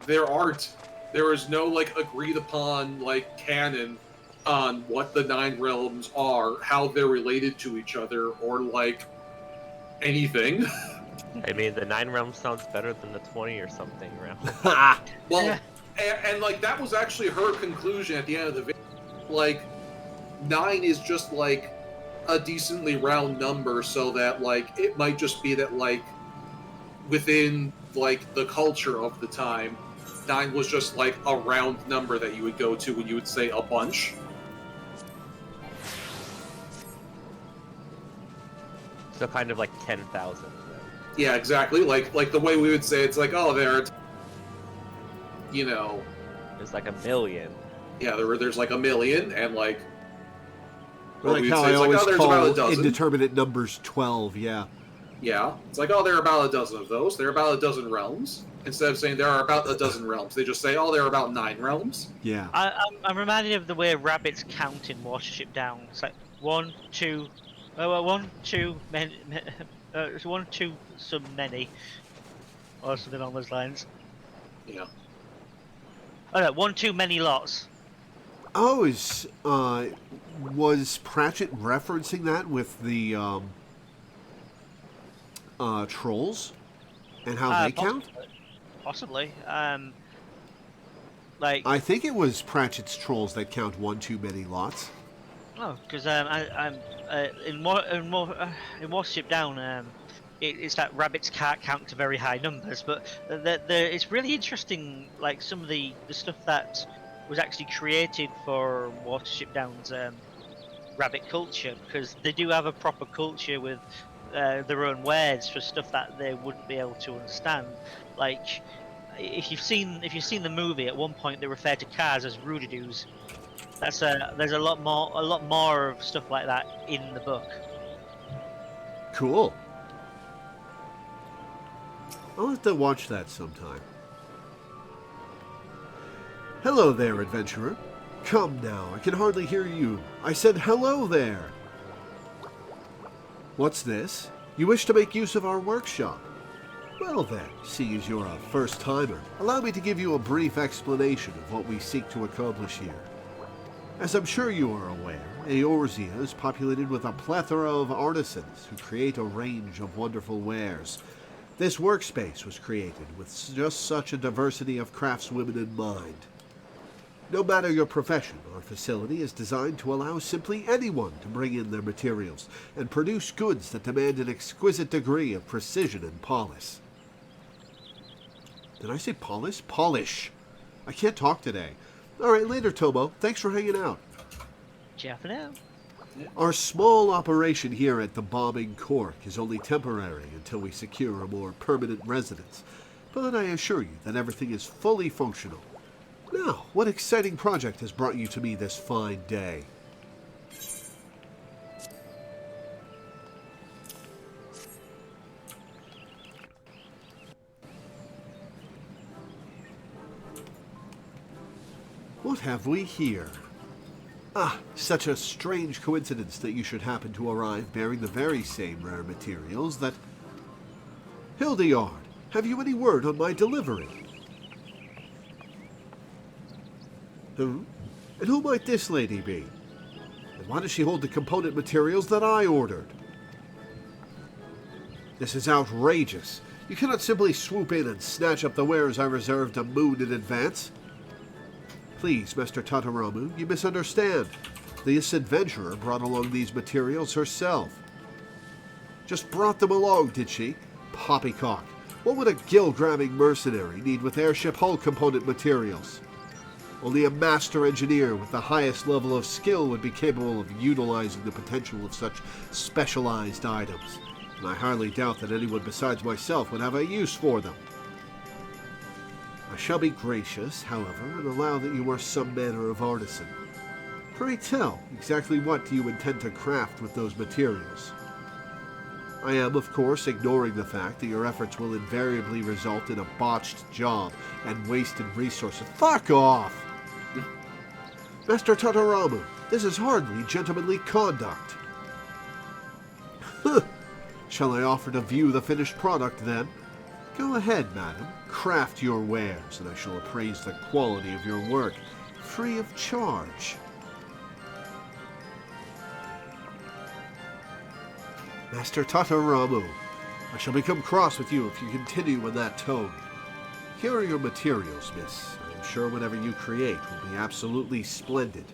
there aren't. There is no agreed upon canon on what the 9 realms are, how they're related to each other, or anything. I mean, the 9 realms sounds better than the 20 or something realm. Well. And that was actually her conclusion at the end of the video. 9 is just a decently round number, so that it might just be that within the culture of the time, 9 was just a round number that you would go to when you would say a bunch. So kind of 10,000. Yeah, exactly. Like the way we would say it's oh, there are there's a million. Yeah, there's a million, and how I always call indeterminate numbers 12, yeah. Yeah, it's oh, there are about a dozen of those. There are about a dozen realms. Instead of saying there are about a dozen realms, they just say, oh, there are about 9 realms. Yeah. I'm reminded of the way rabbits count in Watership Down. It's 1, 2, 1, 2, many, 1, 2, some many, or something along those lines. Yeah. Oh no, 1 too many lots. Oh, was Pratchett referencing that with the trolls and how they count? Possibly. Like, I think it was Pratchett's trolls that count one too many lots. oh, because I'm in Watership Down. It's that rabbits can't count to very high numbers, but it's really interesting. Like some of the stuff that was actually created for Watership Down's rabbit culture, because they do have a proper culture with their own words for stuff that they wouldn't be able to understand. Like if you've seen the movie, at one point they refer to cars as roodidoos. There's a lot more of stuff like that in the book. Cool. I'll have to watch that sometime. Hello there, adventurer. Come now, I can hardly hear you. I said hello there. What's this? You wish to make use of our workshop? Well then, seeing as you're a first-timer, allow me to give you a brief explanation of what we seek to accomplish here. As I'm sure you are aware, Eorzea is populated with a plethora of artisans who create a range of wonderful wares. This workspace was created with just such a diversity of craftswomen in mind. No matter your profession, our facility is designed to allow simply anyone to bring in their materials and produce goods that demand an exquisite degree of precision and polish. Did I say polish? Polish. I can't talk today. Alright, later, Tomo. Thanks for hanging out. Ciao for now. Our small operation here at the Bombing Cork is only temporary until we secure a more permanent residence, but I assure you that everything is fully functional. Now, what exciting project has brought you to me this fine day? What have we here? Ah, such a strange coincidence that you should happen to arrive bearing the very same rare materials that... Hildyard, have you any word on my delivery? Who? And who might this lady be? And why does she hold the component materials that I ordered? This is outrageous. You cannot simply swoop in and snatch up the wares I reserved a moon in advance. Please, Mr. Totoromu, you misunderstand. This adventurer brought along these materials herself. Just brought them along, did she? Poppycock. What would a gill-grabbing mercenary need with airship hull component materials? Only a master engineer with the highest level of skill would be capable of utilizing the potential of such specialized items, and I hardly doubt that anyone besides myself would have a use for them. I shall be gracious, however, and allow that you are some manner of artisan. Pray tell, exactly what do you intend to craft with those materials? I am, of course, ignoring the fact that your efforts will invariably result in a botched job and wasted resources. Fuck off! Master Totoromu, this is hardly gentlemanly conduct. Shall I offer to view the finished product, then? Go ahead, madam. Craft your wares, and I shall appraise the quality of your work, free of charge. Master Totoromu, I shall become cross with you if you continue in that tone. Here are your materials, miss. I am sure whatever you create will be absolutely splendid.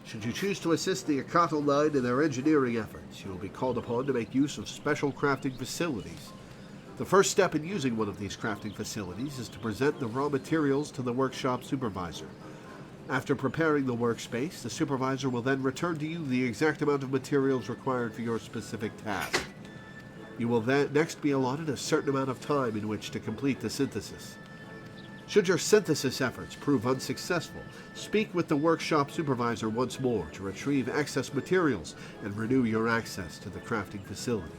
Should you choose to assist the Akato Line in their engineering efforts, you will be called upon to make use of special crafting facilities. The first step in using one of these crafting facilities is to present the raw materials to the workshop supervisor. After preparing the workspace, the supervisor will then return to you the exact amount of materials required for your specific task. You will then next be allotted a certain amount of time in which to complete the synthesis. Should your synthesis efforts prove unsuccessful, speak with the workshop supervisor once more to retrieve excess materials and renew your access to the crafting facility.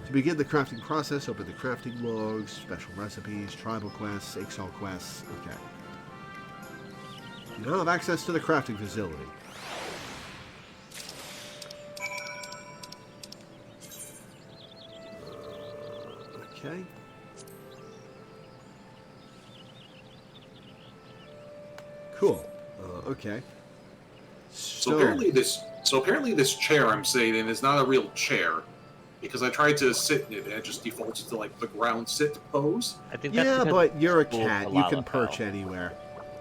To begin the crafting process, open the crafting logs, special recipes, tribal quests, exile quests. Okay. You now have access to the crafting facility. Okay. Cool. Okay. So apparently this chair I'm sitting in is not a real chair. because I tried to sit in it and it just defaults to like the ground sit pose. I think that's Yeah, because but it's you're a school cat. for You can Lalafell. perch anywhere.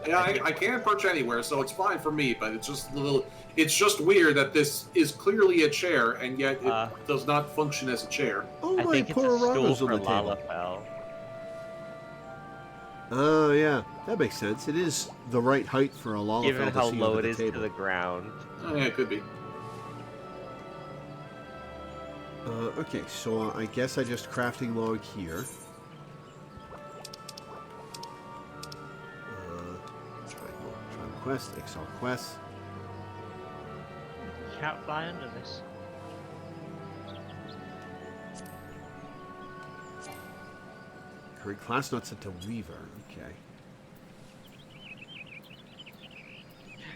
Yeah, I can perch anywhere, so it's fine for me. But it's just a little. It's just weird that this is clearly a chair and yet it does not function as a chair. Oh, I my think it's a poor stool Rama's on for the table. Lalafell. Oh, yeah. That makes sense. It is the right height for a Lalafell Given to how see low over it the is table. to the ground. Oh, yeah, it could be. Okay, so I guess I just crafting log here. Triangle quest, Excel quest. You can't fly under this. Current class not set to Weaver. Okay.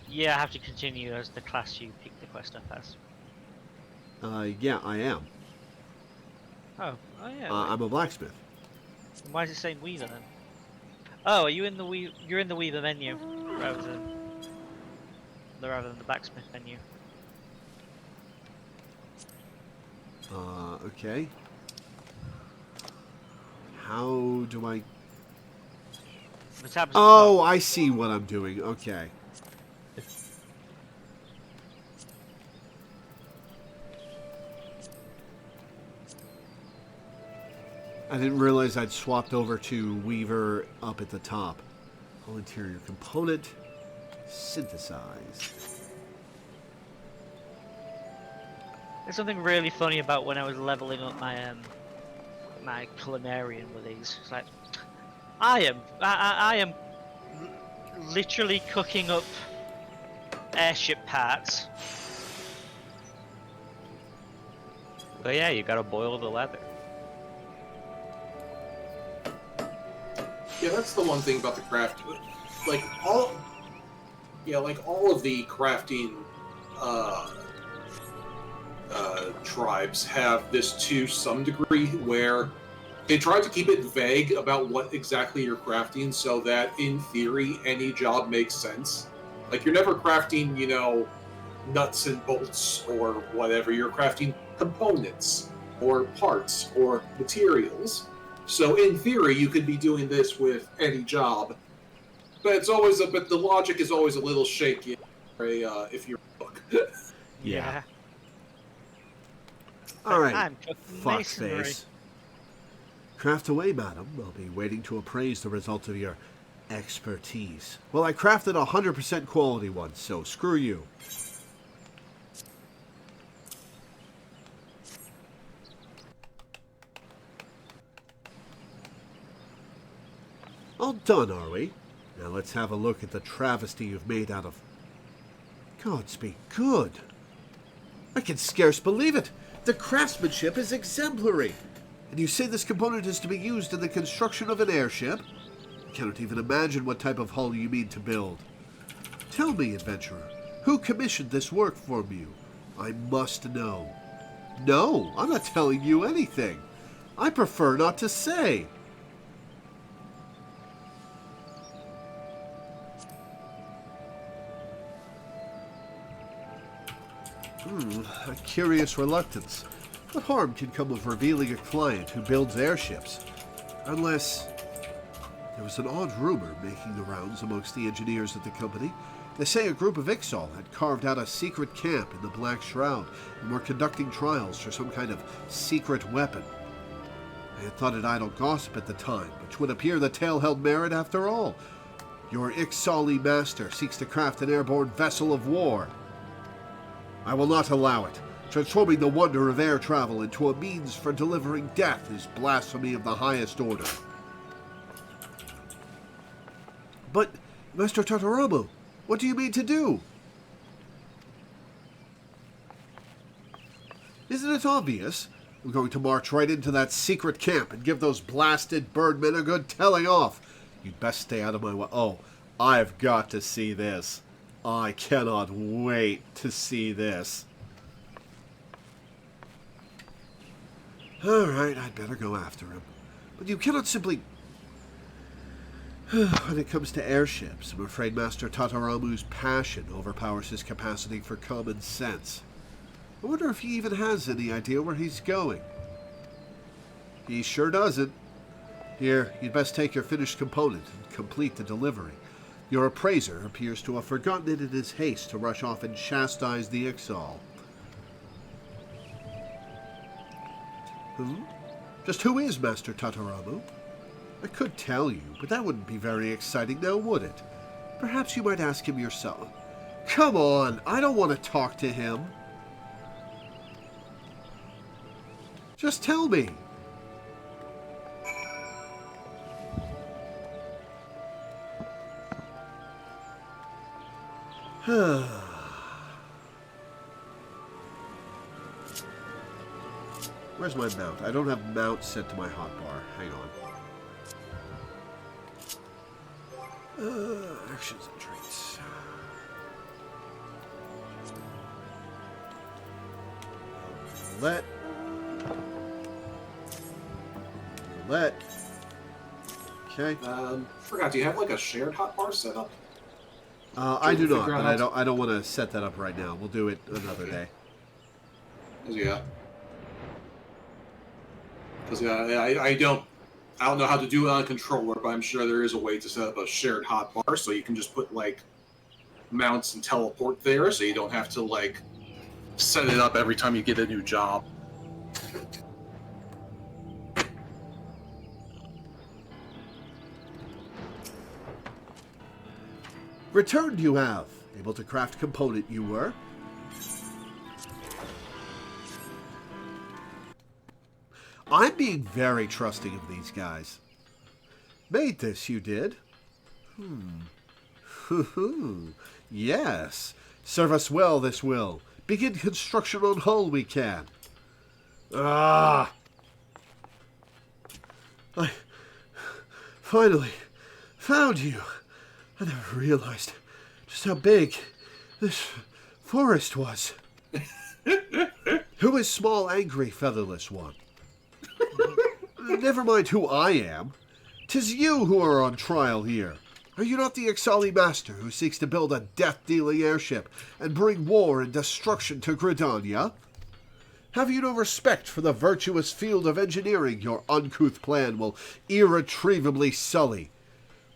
Yeah, I have to continue as the class you picked the quest up as. Yeah, I am. Oh yeah. I'm a blacksmith. Why is it saying Weaver then? Oh, are you in the You're in the Weaver menu rather than the blacksmith menu. Okay. How do I... The tab's Oh, I see what I'm doing. Okay. I didn't realize I'd swapped over to Weaver up at the top. Whole interior component. Synthesize. There's something really funny about when I was leveling up my my culinarian with these. It's like I am literally cooking up airship parts. But yeah, you gotta boil the leather. Yeah, that's the one thing about the crafting. Like all of the crafting tribes have this to some degree, where they try to keep it vague about what exactly you're crafting, so that in theory any job makes sense. Like you're never crafting, nuts and bolts or whatever. You're crafting components or parts or materials. So in theory, you could be doing this with any job, but it's always the logic is always a little shaky if you're a book. Yeah. All right. I'm cooking masonry. Fuckface. Craft away, madam. I'll be waiting to appraise the result of your expertise. Well, I crafted a 100% quality one, so screw you. All done, are we? Now let's have a look at the travesty you've made out of... Gods be good. I can scarce believe it. The craftsmanship is exemplary. And you say this component is to be used in the construction of an airship? I cannot even imagine what type of hull you mean to build. Tell me, adventurer, who commissioned this work from you? I must know. No, I'm not telling you anything. I prefer not to say. A curious reluctance. What harm can come of revealing a client who builds airships? Unless... There was an odd rumor making the rounds amongst the engineers at the company. They say a group of Ixal had carved out a secret camp in the Black Shroud and were conducting trials for some kind of secret weapon. I had thought it idle gossip at the time, but it would appear the tale held merit after all. Your Ixali master seeks to craft an airborne vessel of war. I will not allow it. Transforming the wonder of air travel into a means for delivering death is blasphemy of the highest order. But, Master Totoromu, what do you mean to do? Isn't it obvious? I'm going to march right into that secret camp and give those blasted birdmen a good telling off. You'd best stay out of my way. Oh, I've got to see this. I cannot wait to see this. Alright, I'd better go after him. But you cannot simply... When it comes to airships, I'm afraid Master Totoromu's passion overpowers his capacity for common sense. I wonder if he even has any idea where he's going. He sure doesn't. Here, you'd best take your finished component and complete the delivery. Your appraiser appears to have forgotten it in his haste to rush off and chastise the Ixal. Just who is Master Tataramu? I could tell you, but that wouldn't be very exciting now, would it? Perhaps you might ask him yourself. Come on, I don't want to talk to him. Just tell me. Where's my mount? I don't have mount set to my hotbar. Hang on. Actions and traits. Let. Okay. Forgot. Do you have like a shared hotbar set up? I do not, but I don't want to set that up right now. We'll do it another day. Yeah. Because I don't know how to do it on a controller, but I'm sure there is a way to set up a shared hotbar, so you can just put like mounts and teleport there, so you don't have to like set it up every time you get a new job. Returned you have. Able to craft component you were. I'm being very trusting of these guys. Made this, you did? Yes. Serve us well, this will. Begin construction on hull we can. I finally found you. I never realized just how big this forest was. Who is small, angry, featherless one? Never mind who I am. 'Tis you who are on trial here. Are you not the Ixali master who seeks to build a death-dealing airship and bring war and destruction to Gridania? Have you no respect for the virtuous field of engineering your uncouth plan will irretrievably sully?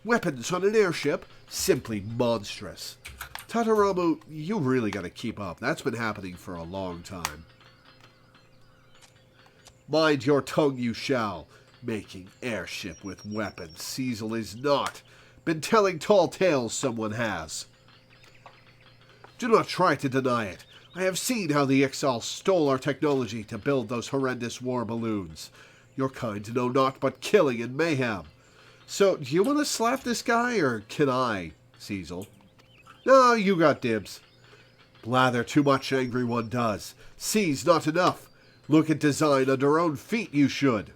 Weapons on an airship? Simply monstrous. Tataramu, you really gotta keep up. That's been happening for a long time. Mind your tongue you shall. Making airship with weapons Cecil is not. Been telling tall tales someone has. Do not try to deny it. I have seen how the Ixal stole our technology to build those horrendous war balloons. Your kind know naught but killing and mayhem. So, do you want to slap this guy, or can I, Cecil? No, you got dibs. Blather too much, angry one does. See's not enough. Look at design under own feet, you should.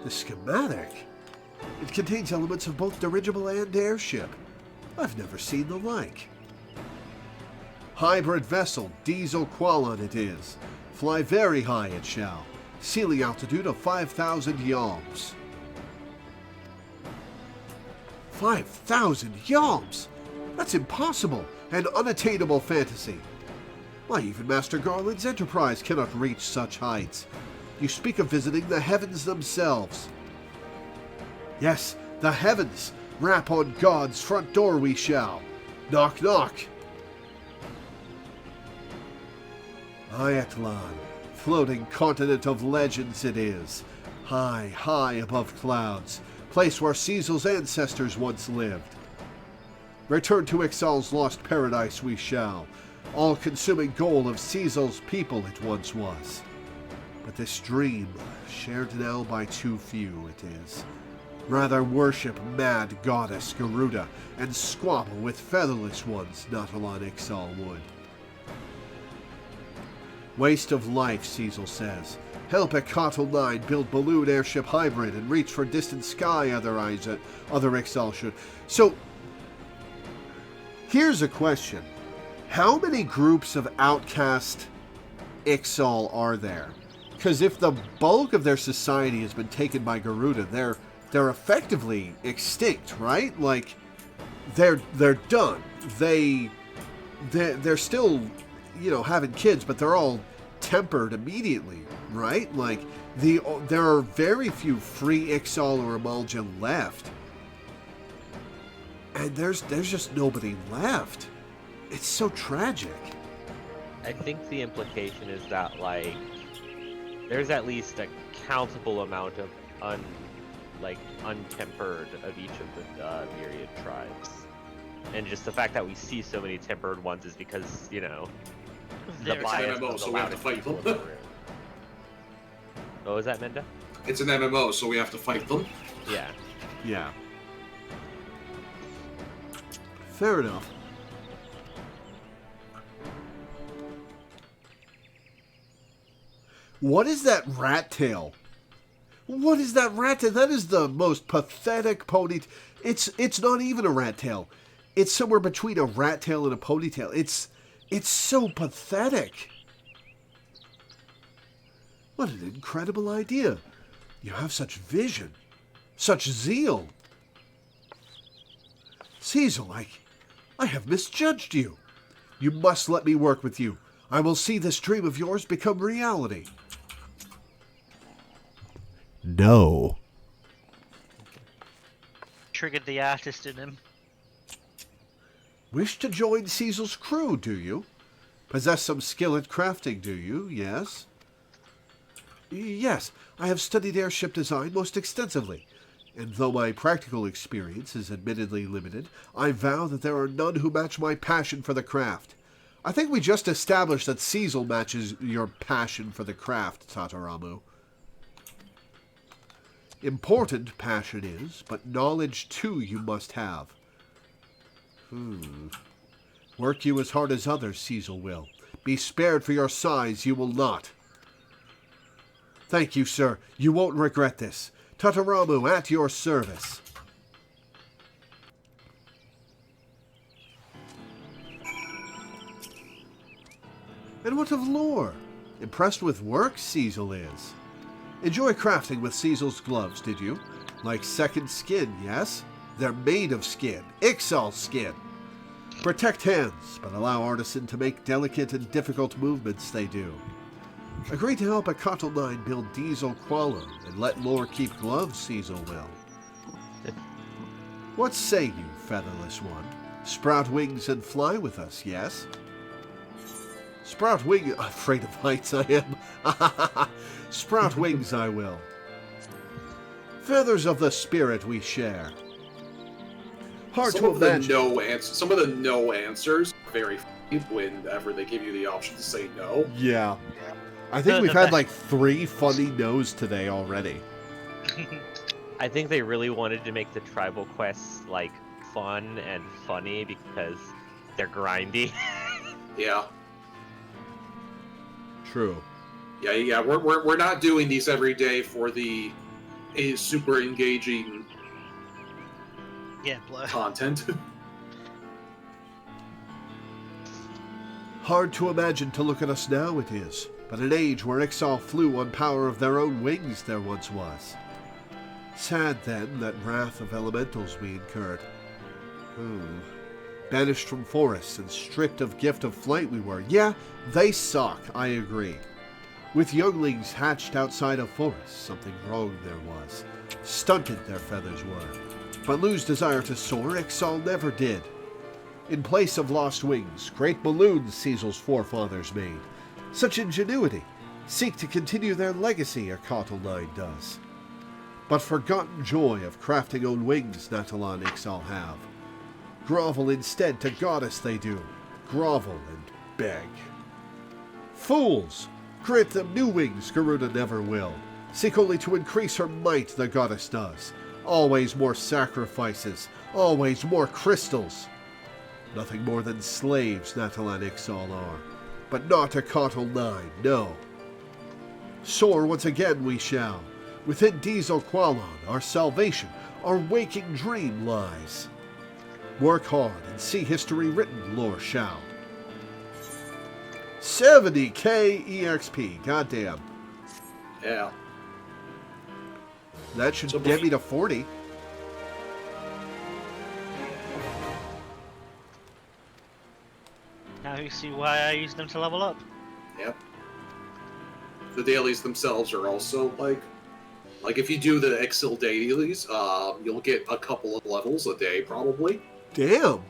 The schematic. It contains elements of both dirigible and airship. I've never seen the like. Hybrid vessel, diesel qualon it is. Fly very high it shall. Ceiling altitude of 5,000 yalms. 5,000 yalms? That's impossible, an unattainable fantasy. Why, even Master Garland's Enterprise cannot reach such heights. You speak of visiting the heavens themselves. Yes, the heavens. Rap on God's front door we shall. Knock, knock. Ayatlan, floating continent of legends it is. High, high above clouds. Place where Cecil's ancestors once lived. Return to Ixal's lost paradise we shall. All-consuming goal of Cecil's people it once was. But this dream, shared now by too few it is. Rather worship mad goddess Garuda, and squabble with featherless ones not along Ixal wood. Waste of life, Cecil says. Help Ekato 9 build balloon airship hybrid and reach for distant sky other Ixal should. So, here's a question. How many groups of outcast Ixal are there? Because if the bulk of their society has been taken by Garuda, they're they're effectively extinct, right? Like, they're done. They're still, having kids, but they're all tempered immediately, right? Like, there are very few free Ixal or Amalja left. And there's just nobody left. It's so tragic. I think the implication is that, like, there's at least a countable amount of untempered of each of the myriad tribes. And just the fact that we see so many tempered ones is because, the bias MMO, of so the we have to loudest fight people them. in the room. What was that, Minda? It's an MMO, so we have to fight them. Yeah. Yeah. Fair enough. What is that rat tail? What is that rat tail? That is the most pathetic pony. It's not even a rat tail. It's somewhere between a rat tail and a ponytail. It's so pathetic. What an incredible idea. You have such vision, such zeal. Cecil, I have misjudged you. You must let me work with you. I will see this dream of yours become reality. No. Triggered the artist in him. Wish to join Cecil's crew, do you? Possess some skill at crafting, do you? Yes? Yes, I have studied airship design most extensively, and though my practical experience is admittedly limited, I vow that there are none who match my passion for the craft. I think we just established that Cecil matches your passion for the craft, Tataramu. Important passion is, but knowledge too you must have. Work you as hard as others, Cecil will. Be spared for your size, you will not. Thank you, sir. You won't regret this. Tataramu at your service. And what of lore? Impressed with work, Cecil is. Enjoy crafting with Cecil's gloves, did you? Like second skin, yes? They're made of skin. Ixal skin. Protect hands, but allow artisan to make delicate and difficult movements they do. Agree to help a Cottle 9 build Diesel Qualo and let Lore keep gloves, Cecil will. What say you, featherless one? Sprout wings and fly with us, yes? Sprout wings... Afraid of heights I am. Sprout wings I will. Feathers of the spirit we share. Hard to imagine. Some of the no answers are very funny whenever they give you the option to say no. Yeah. I think we've had like 3 funny no's today already. I think they really wanted to make the tribal quests like fun and funny because they're grindy. Yeah. True. Yeah. We're not doing these every day for the super engaging content. Hard to imagine to look at us now it is, but an age where Ixal flew on power of their own wings there once was. Sad then that wrath of elementals we incurred. Banished from forests and stripped of gift of flight we were. Yeah, they suck, I agree. With younglings hatched outside of forests, something wrong there was. Stunted their feathers were. But lose desire to soar, Ixal never did. In place of lost wings, great balloons Cecil's forefathers made. Such ingenuity. Seek to continue their legacy, a Cottle 9 does. But forgotten joy of crafting own wings Natalan Ixal have. Grovel instead to goddess they do. Grovel and beg. Fools! Grant them new wings Garuda never will. Seek only to increase her might the goddess does. Always more sacrifices. Always more crystals. Nothing more than slaves Natalan Ixal are. But not a Cottle 9, no. Soar once again we shall. Within Diesel Qualon, our salvation, our waking dream lies. Work hard and see history written, Lore shall. 70k EXP, goddamn. Yeah. That should get me to 40. Now you see why I use them to level up. Yep. The dailies themselves are also like if you do the Exil dailies, you'll get a couple of levels a day probably. Damn.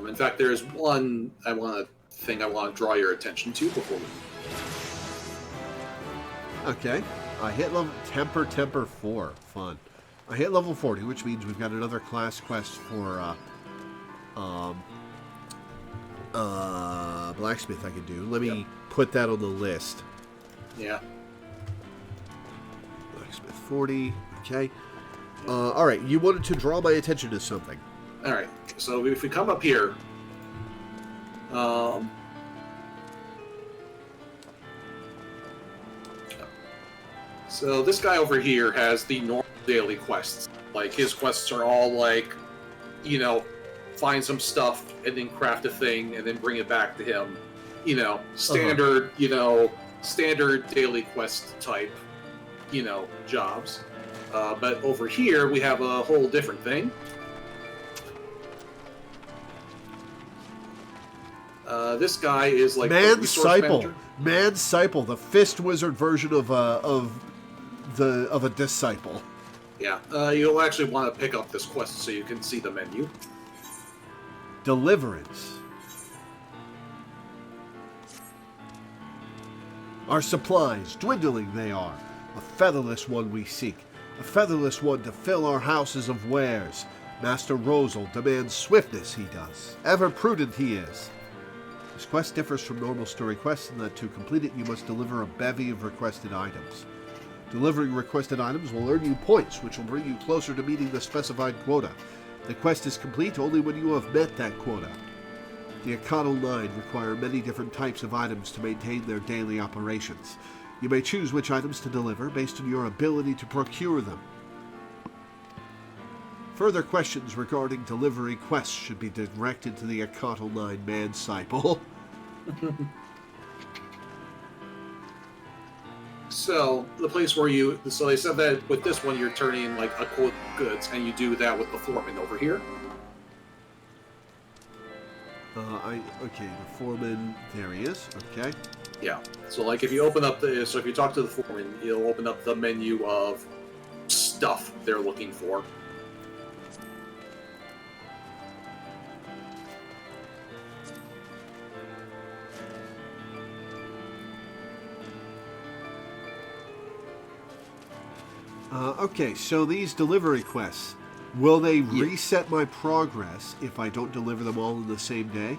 In fact, there's one thing I want to draw your attention to before we... Okay. I hit level Temper 4. Fun. I hit level 40, which means we've got another class quest for blacksmith I can do. Let me put that on the list. Yeah. Blacksmith 40. Okay. All right. You wanted to draw my attention to something. All right. So if we come up here, so this guy over here has the normal daily quests. Like his quests are all like, you know, find some stuff and then craft a thing and then bring it back to him. You know, standard, standard daily quest type, jobs. But over here we have a whole different thing. This guy is like Mansipal, the fist wizard version of a disciple. Yeah, you'll actually want to pick up this quest so you can see the menu. Deliverance. Our supplies, dwindling they are. A featherless one we seek. A featherless one to fill our houses of wares. Master Rosal demands swiftness, he does. Ever prudent he is. This quest differs from normal story quests in that to complete it you must deliver a bevy of requested items. Delivering requested items will earn you points, which will bring you closer to meeting the specified quota. The quest is complete only when you have met that quota. The Econo 9 require many different types of items to maintain their daily operations. You may choose which items to deliver based on your ability to procure them. Further questions regarding delivery quests should be directed to the Econo 9 Mansipal. So, the place where so they said that with this one you're turning in like a quote of goods, and you do that with the foreman over here. Okay, the foreman, there he is, okay. Yeah, so like if you talk to the foreman, he'll open up the menu of stuff they're looking for. Okay, so these delivery quests, will they reset my progress if I don't deliver them all in the same day?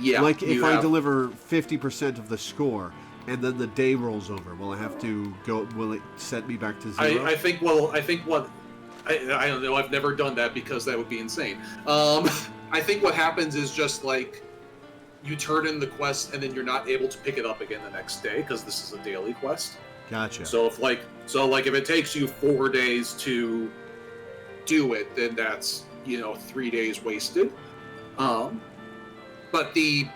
Yeah. Like if I deliver 50% of the score and then the day rolls over, will I have to go? Will it set me back to zero? I think what I don't know. I've never done that because that would be insane. I think what happens is just like you turn in the quest and then you're not able to pick it up again the next day because this is a daily quest. Gotcha. So if it takes you 4 days to do it, then that's 3 days wasted. But the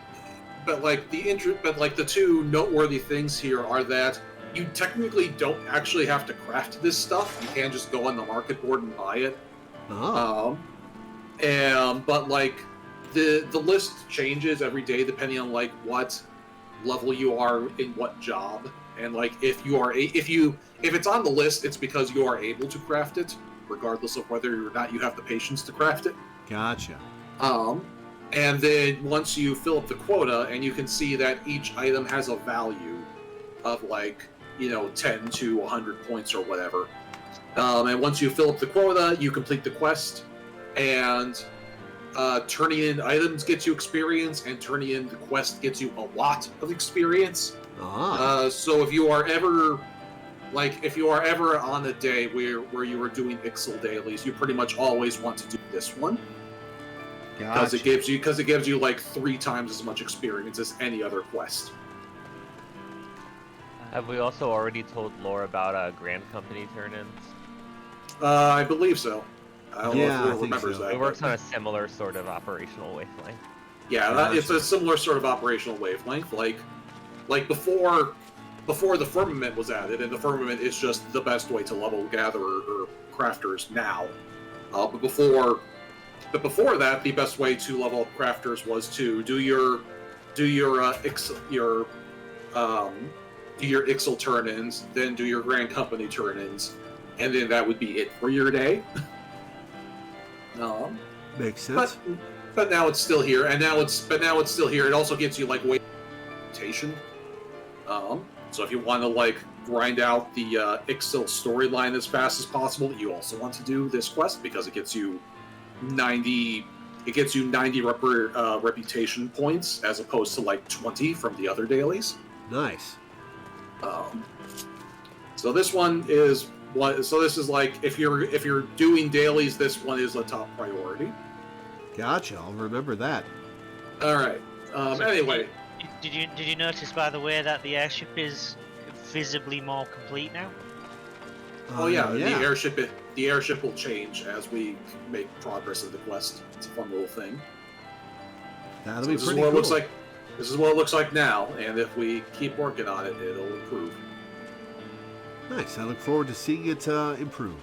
two noteworthy things here are that you technically don't actually have to craft this stuff. You can just go on the market board and buy it. Oh. But like the list changes every day depending on like what level you are in what job. And like if it's on the list, it's because you are able to craft it, regardless of whether or not you have the patience to craft it. Gotcha. And then once you fill up the quota, and you can see that each item has a value of like 10 to 100 points or whatever. And once you fill up the quota, you complete the quest, and turning in items gets you experience, and turning in the quest gets you a lot of experience. So if you are ever on a day where you are doing Ixal dailies, you pretty much always want to do this one. Because it gives you like 3 times as much experience as any other quest. Have we also already told Lore about Grand Company turn-ins? I believe so. I don't know if Lore remembers so. that. It works on a similar sort of operational wavelength. Yeah, it's a similar sort of operational wavelength. Like before the firmament was added, and the firmament is just the best way to level gatherer or crafters now. But before that, the best way to level up crafters was to do your Ixal turn-ins, then do your Grand Company turn-ins, and then that would be it for your day. Makes sense. But now it's still here, and now it's still here. It also gives you like reputation. So if you want to like grind out the Ixal storyline as fast as possible, you also want to do this quest because it gets you 90. It gets you 90 reputation points as opposed to like 20 from the other dailies. Nice. So this one is what. So this is like if you're doing dailies, this one is a top priority. Gotcha. I'll remember that. All right. Anyway, did you notice, by the way, that the airship is visibly more complete now? Oh yeah, the airship will change as we make progress in the quest. It's a fun little thing. That'll be pretty cool. This is what it looks like now, and if we keep working on it, it'll improve. Nice. I look forward to seeing it improve.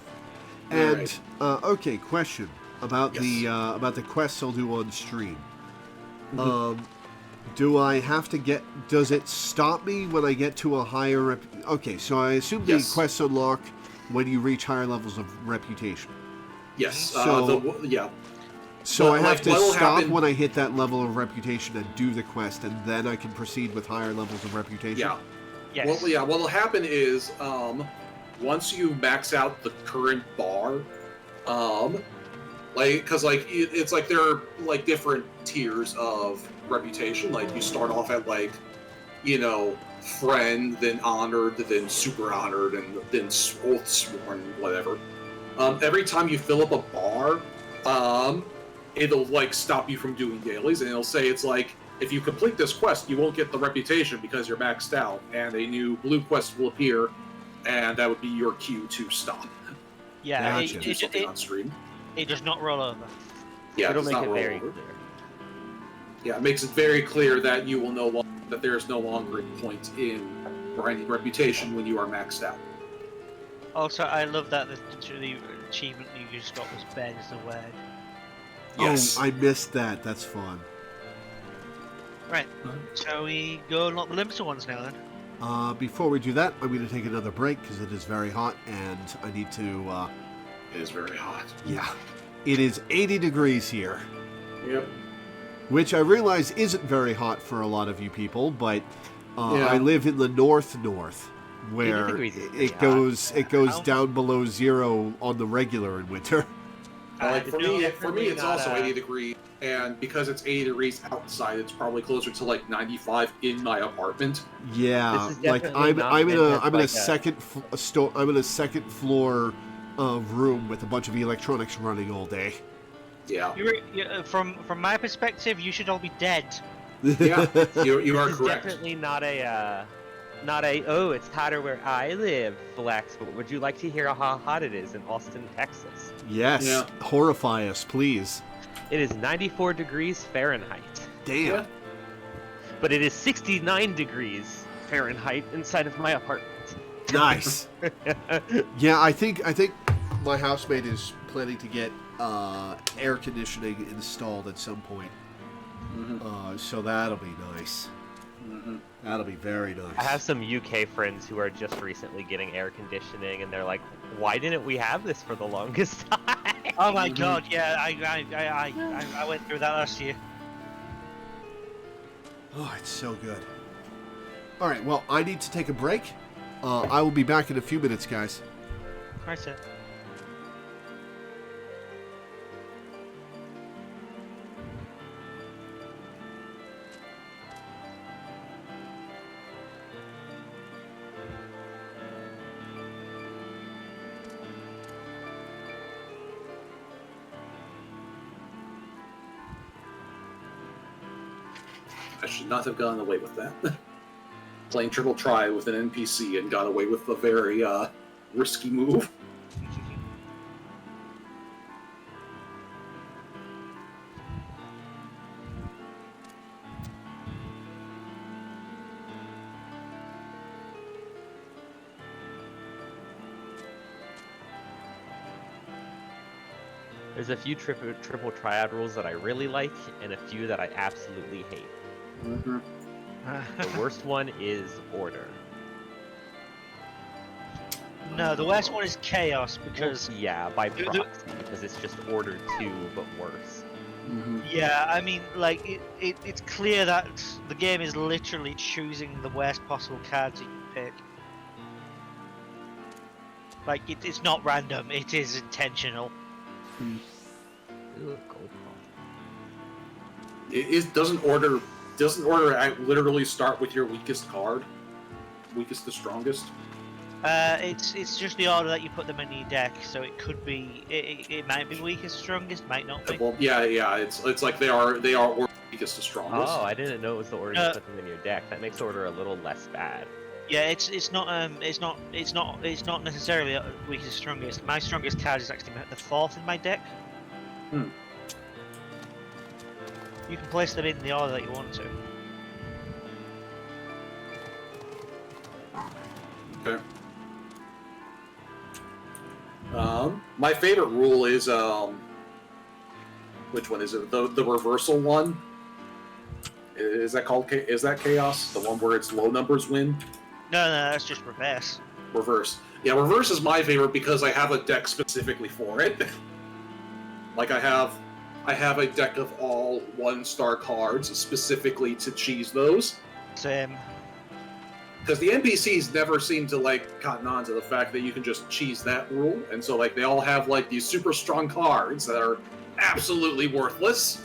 And right. Okay, question about the quests I'll do on stream. Do I have to get? Does it stop me when I get to a higher? Okay, so I assume the quests unlock when you reach higher levels of reputation. Yes. So I have to stop when I hit that level of reputation and do the quest, and then I can proceed with higher levels of reputation? Yeah. Yes. What will happen is, once you max out the current bar, because it's like there are like different tiers of reputation. Like you start off at like, friend, then honored, then super honored, and then oath sworn, whatever. Every time you fill up a bar, it'll like stop you from doing dailies, and it'll say it's like, if you complete this quest, you won't get the reputation because you're maxed out, and a new blue quest will appear, and that would be your cue to stop. Yeah, gotcha. On stream. It does not roll over. Yeah, it'll make it very clear. Yeah, it makes it very clear that you will that there is no longer a point in grinding reputation when you are maxed out. Also, I love that the achievement you just got was bend the word. Yes. Oh, I missed that. That's fun. Right. Shall we go unlock the limited ones now then? Before we do that, I'm going to take another break because it is very hot and I need to... It is very hot. Yeah. It is 80 degrees here. Yep. Which I realize isn't very hot for a lot of you people, but I live in the north, where it goes down below zero on the regular in winter. For me, it's also 80 degrees, and because it's 80 degrees outside, it's probably closer to like 95 in my apartment. Yeah, like I'm in a second floor room with a bunch of electronics running all day. Yeah. From my perspective, you should all be dead. Yeah, you are This is correct. Definitely not a oh, it's hotter where I live flex, but would you like to hear how hot it is in Austin, Texas? Yes. Yeah. Horrify us, please. It is 94 degrees Fahrenheit. Damn. Yeah. But it is 69 degrees Fahrenheit inside of my apartment. Nice. Yeah, I think my housemate is planning to get air conditioning installed at some point. Mm-hmm. So that'll be nice. Mm-hmm. That'll be very nice. I have some UK friends who are just recently getting air conditioning, and they're like, "Why didn't we have this for the longest time?" Oh my god, yeah, I went through that last year. Oh, it's so good. All right, well, I need to take a break. I will be back in a few minutes, guys. Right, sir. I should not have gotten away with that. Playing triple try with an NPC and got away with a very risky move. There's a few triple triad rules that I really like, and a few that I absolutely hate. Mm-hmm. The worst one is order. No, the worst one is chaos because Yeah, by proxy, because it's just order 2, but worse. Mm-hmm. yeah, I mean, like it's clear that the game is literally choosing the worst possible cards you can pick. Like it's not random; it is intentional. Ooh, gold call. Doesn't order literally start with your weakest card, weakest to strongest? It's just the order that you put them in your deck, so it could be it might be weakest, strongest, might not be. Well, yeah. It's like they are order weakest to strongest. Oh, I didn't know it was the order you put them in your deck. That makes order a little less bad. Yeah, it's not necessarily weakest, strongest. My strongest card is actually the 4th in my deck. Hmm. You can place them in the order that you want to. Okay. My favorite rule is which one is it? The reversal one. Is that called? Is that chaos? The one where it's low numbers win? No, that's just reverse. Reverse. Yeah, reverse is my favorite because I have a deck specifically for it. Like I have a deck of all 1-star cards specifically to cheese those. Same. Because the NPCs never seem to like cotton on to the fact that you can just cheese that rule, and so like they all have like these super strong cards that are absolutely worthless.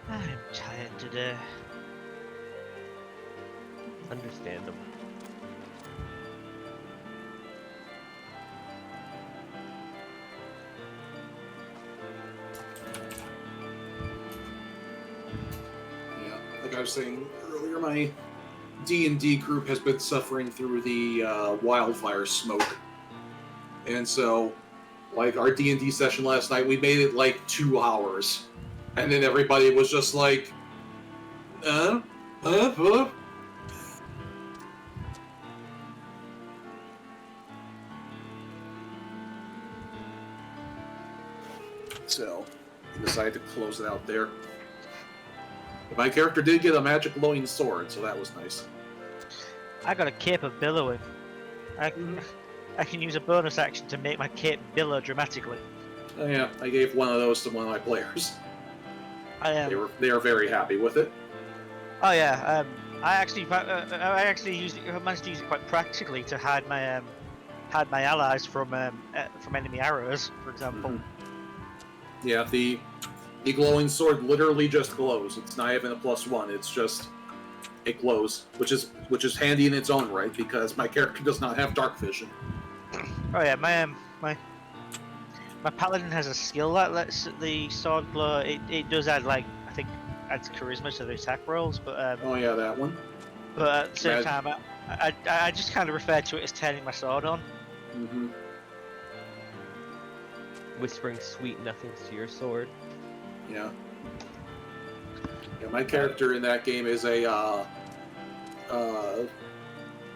I'm tired today. Understandable. Yeah, like I was saying earlier, my D&D group has been suffering through the wildfire smoke, and so like our D&D session last night, we made it like 2 hours, and then everybody was just like, uh. So, we decided to close it out there. But my character did get a magic glowing sword, so that was nice. I got a cape of billowing. I can use a bonus action to make my cape billow dramatically. Oh, yeah, I gave one of those to one of my players. They were very happy with it. Oh yeah, I actually used it, managed to use it quite practically to hide my allies from enemy arrows, for example. Mm-hmm. Yeah, the glowing sword literally just glows. It's not even a +1. It's just it glows, which is handy in its own right because my character does not have dark vision. Oh yeah, my paladin has a skill that lets the sword glow. It does add adds charisma to the attack rolls, but oh yeah, that one. But at the same time, I just kind of refer to it as turning my sword on. Mm-hmm. Whispering sweet nothings to your sword. Yeah. Yeah, my character in that game is a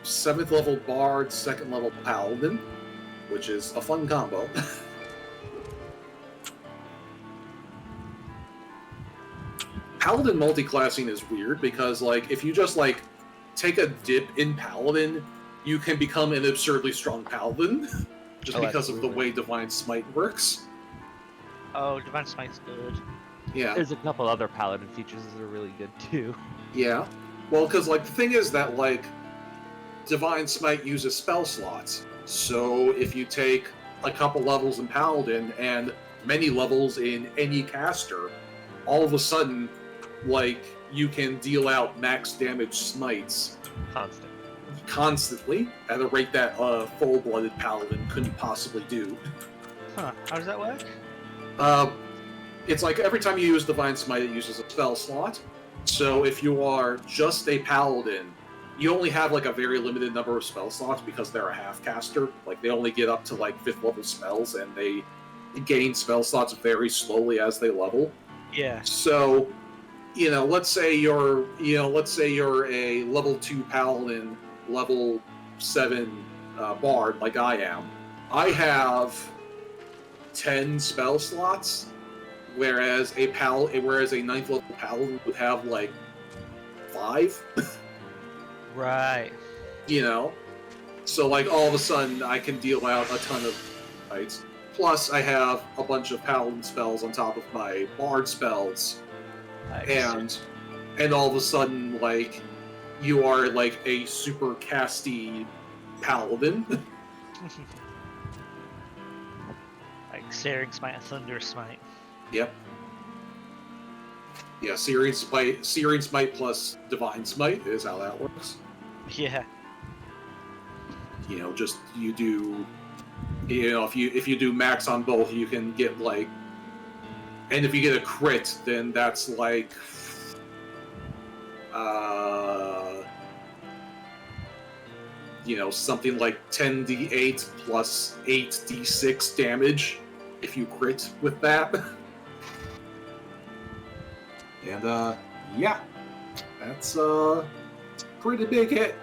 7th level bard, 2nd level paladin, which is a fun combo. Paladin multiclassing is weird because, like, if you just, like, take a dip in Paladin, you can become an absurdly strong Paladin just because of the way Divine Smite works. Oh, Divine Smite's good. Yeah. There's a couple other Paladin features that are really good, too. Yeah. Well, because, like, the thing is that, like, Divine Smite uses spell slots. So if you take a couple levels in Paladin and many levels in any caster, all of a sudden, like, you can deal out max damage smites constantly at a rate that a full-blooded paladin couldn't possibly do. Huh? How does that work? It's like every time you use Divine Smite, it uses a spell slot. So if you are just a paladin, you only have like a very limited number of spell slots because they're a half caster. Like they only get up to like 5th level spells, and they gain spell slots very slowly as they level. Yeah. So, let's say you're a level 2 paladin, level 7 bard like I am. I have 10 spell slots, whereas a 9th level paladin would have like 5. Right. So like all of a sudden I can deal out a ton of fights. Plus I have a bunch of paladin spells on top of my bard spells. Nice. And all of a sudden, like, you are like a super casty paladin. Like Searing Smite and Thunder Smite. Yep. Yeah, Searing Smite plus Divine Smite is how that works. Yeah. If you do max on both, you can get like, and if you get a crit, then that's like, something like 10d8 plus 8d6 damage if you crit with that. And yeah, that's a pretty big hit.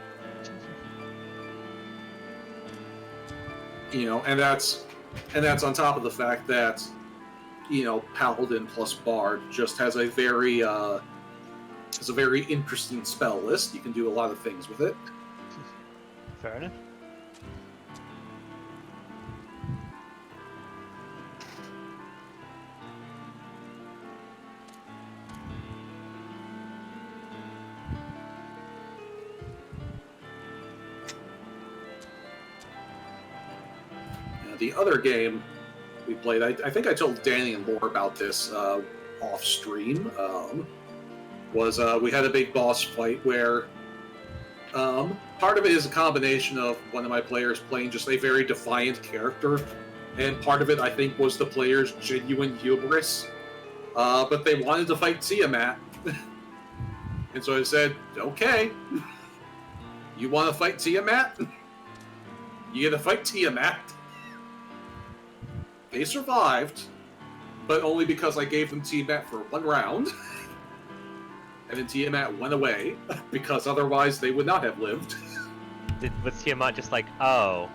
And that's on top of the fact that Paladin plus Bard just has a very interesting spell list. You can do a lot of things with it. Fair enough. The other game we played, I think I told Danny and Laura about this off stream, was we had a big boss fight where part of it is a combination of one of my players playing just a very defiant character, and part of it, I think, was the player's genuine hubris. But they wanted to fight Tiamat. And so I said, okay, you want to fight Tiamat? You gotta fight Tiamat. They survived, but only because I gave them Tiamat for one round. And then Tiamat went away, because otherwise they would not have lived. Was Tiamat just like, got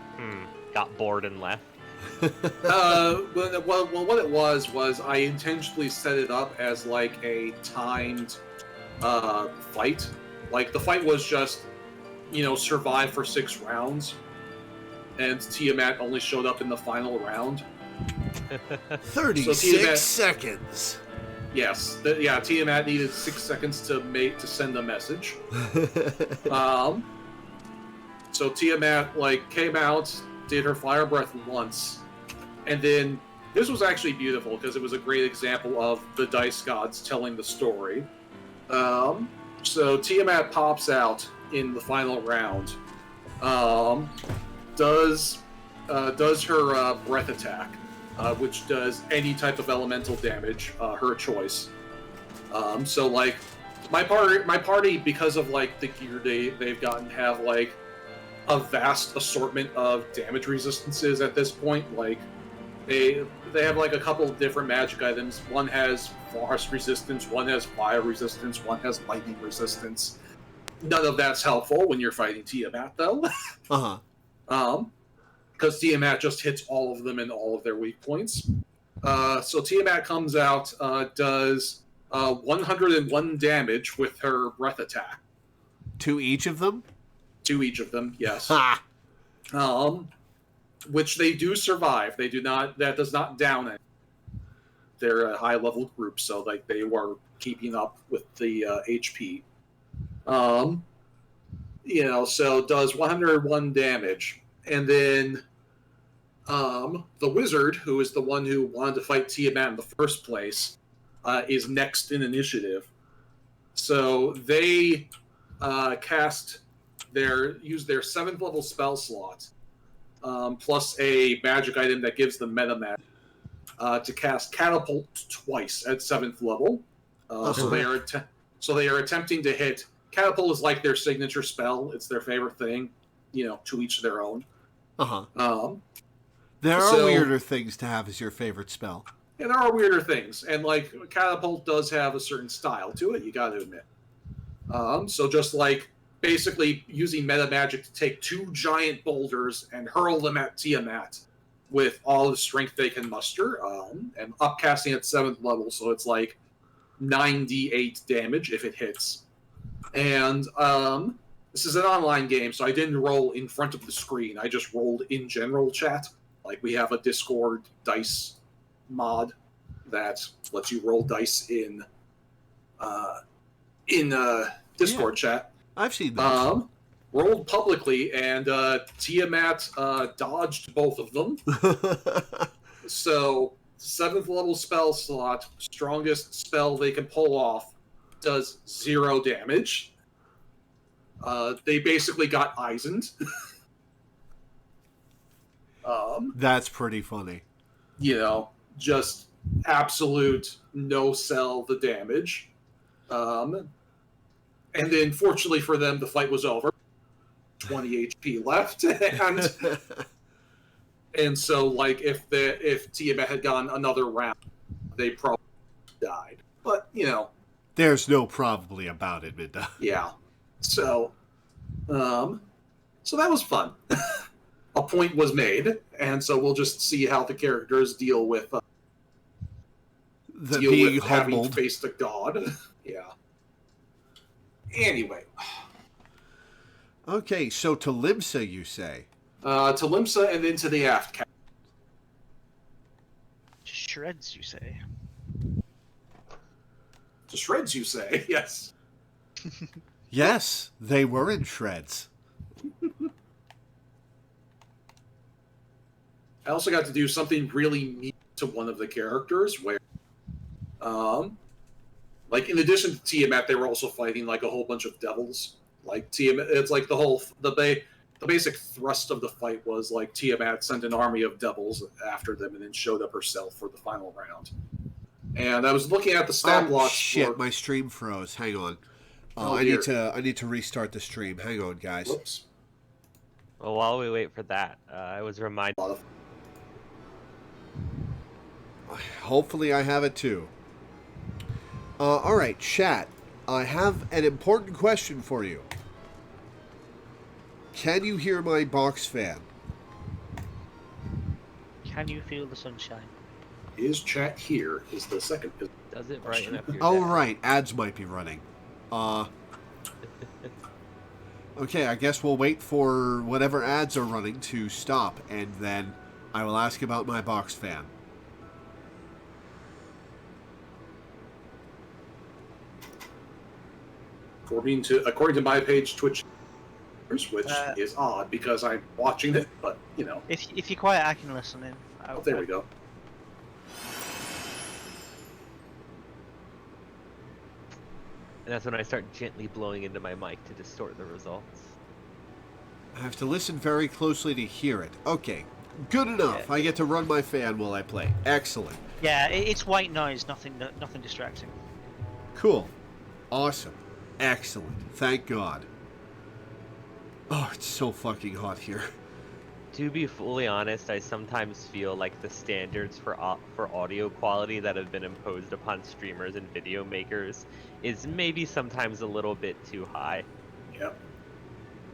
bored and left? Well, what it was I intentionally set it up as like a timed fight. Like the fight was just, survive for 6 rounds. and Tiamat only showed up in the final round. 36 seconds. Yes, Tiamat needed 6 seconds to send a message. So Tiamat came out, did her fire breath once, and then this was actually beautiful because it was a great example of the dice gods telling the story. So Tiamat pops out in the final round, does her breath attack, which does any type of elemental damage, her choice. So my party, because of the gear they've gotten, have a vast assortment of damage resistances at this point. They have a couple of different magic items. One has frost resistance, one has fire resistance, one has lightning resistance. None of that's helpful when you're fighting Tiamat, though. Because Tiamat just hits all of them and all of their weak points. So Tiamat comes out, does 101 damage with her breath attack. To each of them? To each of them, yes. Ha! Which they do survive. They do not. That does not down it. They're a high-level group, so they were keeping up with the HP. So does 101 damage, and then the wizard, who is the one who wanted to fight Tiamat in the first place, is next in initiative. So they use their 7th level spell slot, plus a magic item that gives them meta magic, to cast Catapult twice at 7th level. So they are attempting to hit. Catapult is their signature spell. It's their favorite thing. To each their own. There are weirder things to have as your favorite spell. Yeah, there are weirder things, and Catapult does have a certain style to it. You got to admit. So just basically using meta magic to take 2 giant boulders and hurl them at Tiamat with all the strength they can muster, and upcasting at 7th level, so it's 9d8 damage if it hits. And this is an online game, so I didn't roll in front of the screen. I just rolled in general chat. We have a Discord dice mod that lets you roll dice in Discord chat. I've seen those. Rolled publicly, and Tiamat dodged both of them. So, 7th level spell slot, strongest spell they can pull off, does 0 damage. They basically got Eisened. That's pretty funny. Just absolute no-sell the damage. And then, fortunately for them, the fight was over. 20 HP left, and so if Tiamat had gone another round, they probably died. But there's no probably about it, Minda. Yeah. So that was fun. A point was made, and so we'll just see how the characters deal with having faced a god. Yeah. Anyway. Okay, so to Limsa, you say? To Limsa and into the aft cap. To shreds, you say? To shreds, you say? Yes. Yes, they were in shreds. I also got to do something really neat to one of the characters where, in addition to Tiamat, they were also fighting a whole bunch of devils. Tiamat, it's the basic thrust of the fight was Tiamat sent an army of devils after them and then showed up herself for the final round. And I was looking at the stat blocks. Shit, my stream froze. Hang on. I need to restart the stream. Hang on, guys. Whoops. Well, while we wait for that, I was reminded. Hopefully, I have it too. All right, chat. I have an important question for you. Can you hear my box fan? Can you feel the sunshine? Is chat here? Is the second. Does it brighten up your Oh, day? right. Ads might be running. Okay, I guess we'll wait for whatever ads are running to stop, and then I will ask about my box fan. According to my page, Twitch, which is odd because I'm watching it, but you know. If you're quiet, I can listen in. Oh, there we go. And that's when I start gently blowing into my mic to distort the results. I have to listen very closely to hear it. Okay, good enough. Yeah. I get to run my fan while I play. Excellent. Yeah, it's white noise, nothing distracting. Cool. Awesome. Excellent. Thank God. Oh, it's so fucking hot here. To be fully honest, I sometimes feel like the standards for audio quality that have been imposed upon streamers and video makers is maybe sometimes a little bit too high. Yep.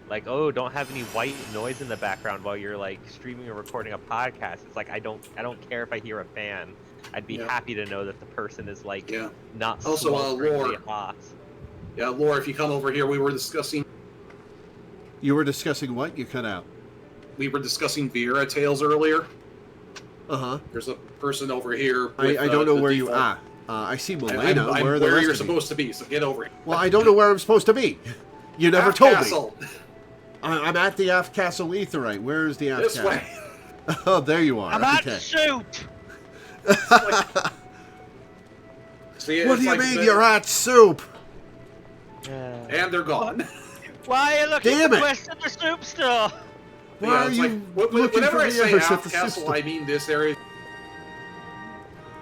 Like, oh, don't have any white noise in the background while you're like streaming or recording a podcast. It's like I don't care if I hear a fan. I'd be happy to know that the person is like not also swelteringly hot. Yeah, Laura, if you come over here, we were discussing. You were discussing what? You cut out. We were discussing Vera Tales earlier. Uh-huh. There's a person over here. I don't know where you are. I see Milena. I'm where are the where rest you're of you? supposed to be, so get over here. Well, I don't know where I'm supposed to be. You never told Castle. me. I'm at the Aft Castle Aetherite. Where is the Aft This Castle? way. Oh, there you are. I'm okay. at the soup! See, What do you mean you're at soup? And they're gone. Why are you looking Damn for it. quests at the soup store? Why are it's you like, looking whenever for I the say embers at Aft the Castle, system? I mean this area.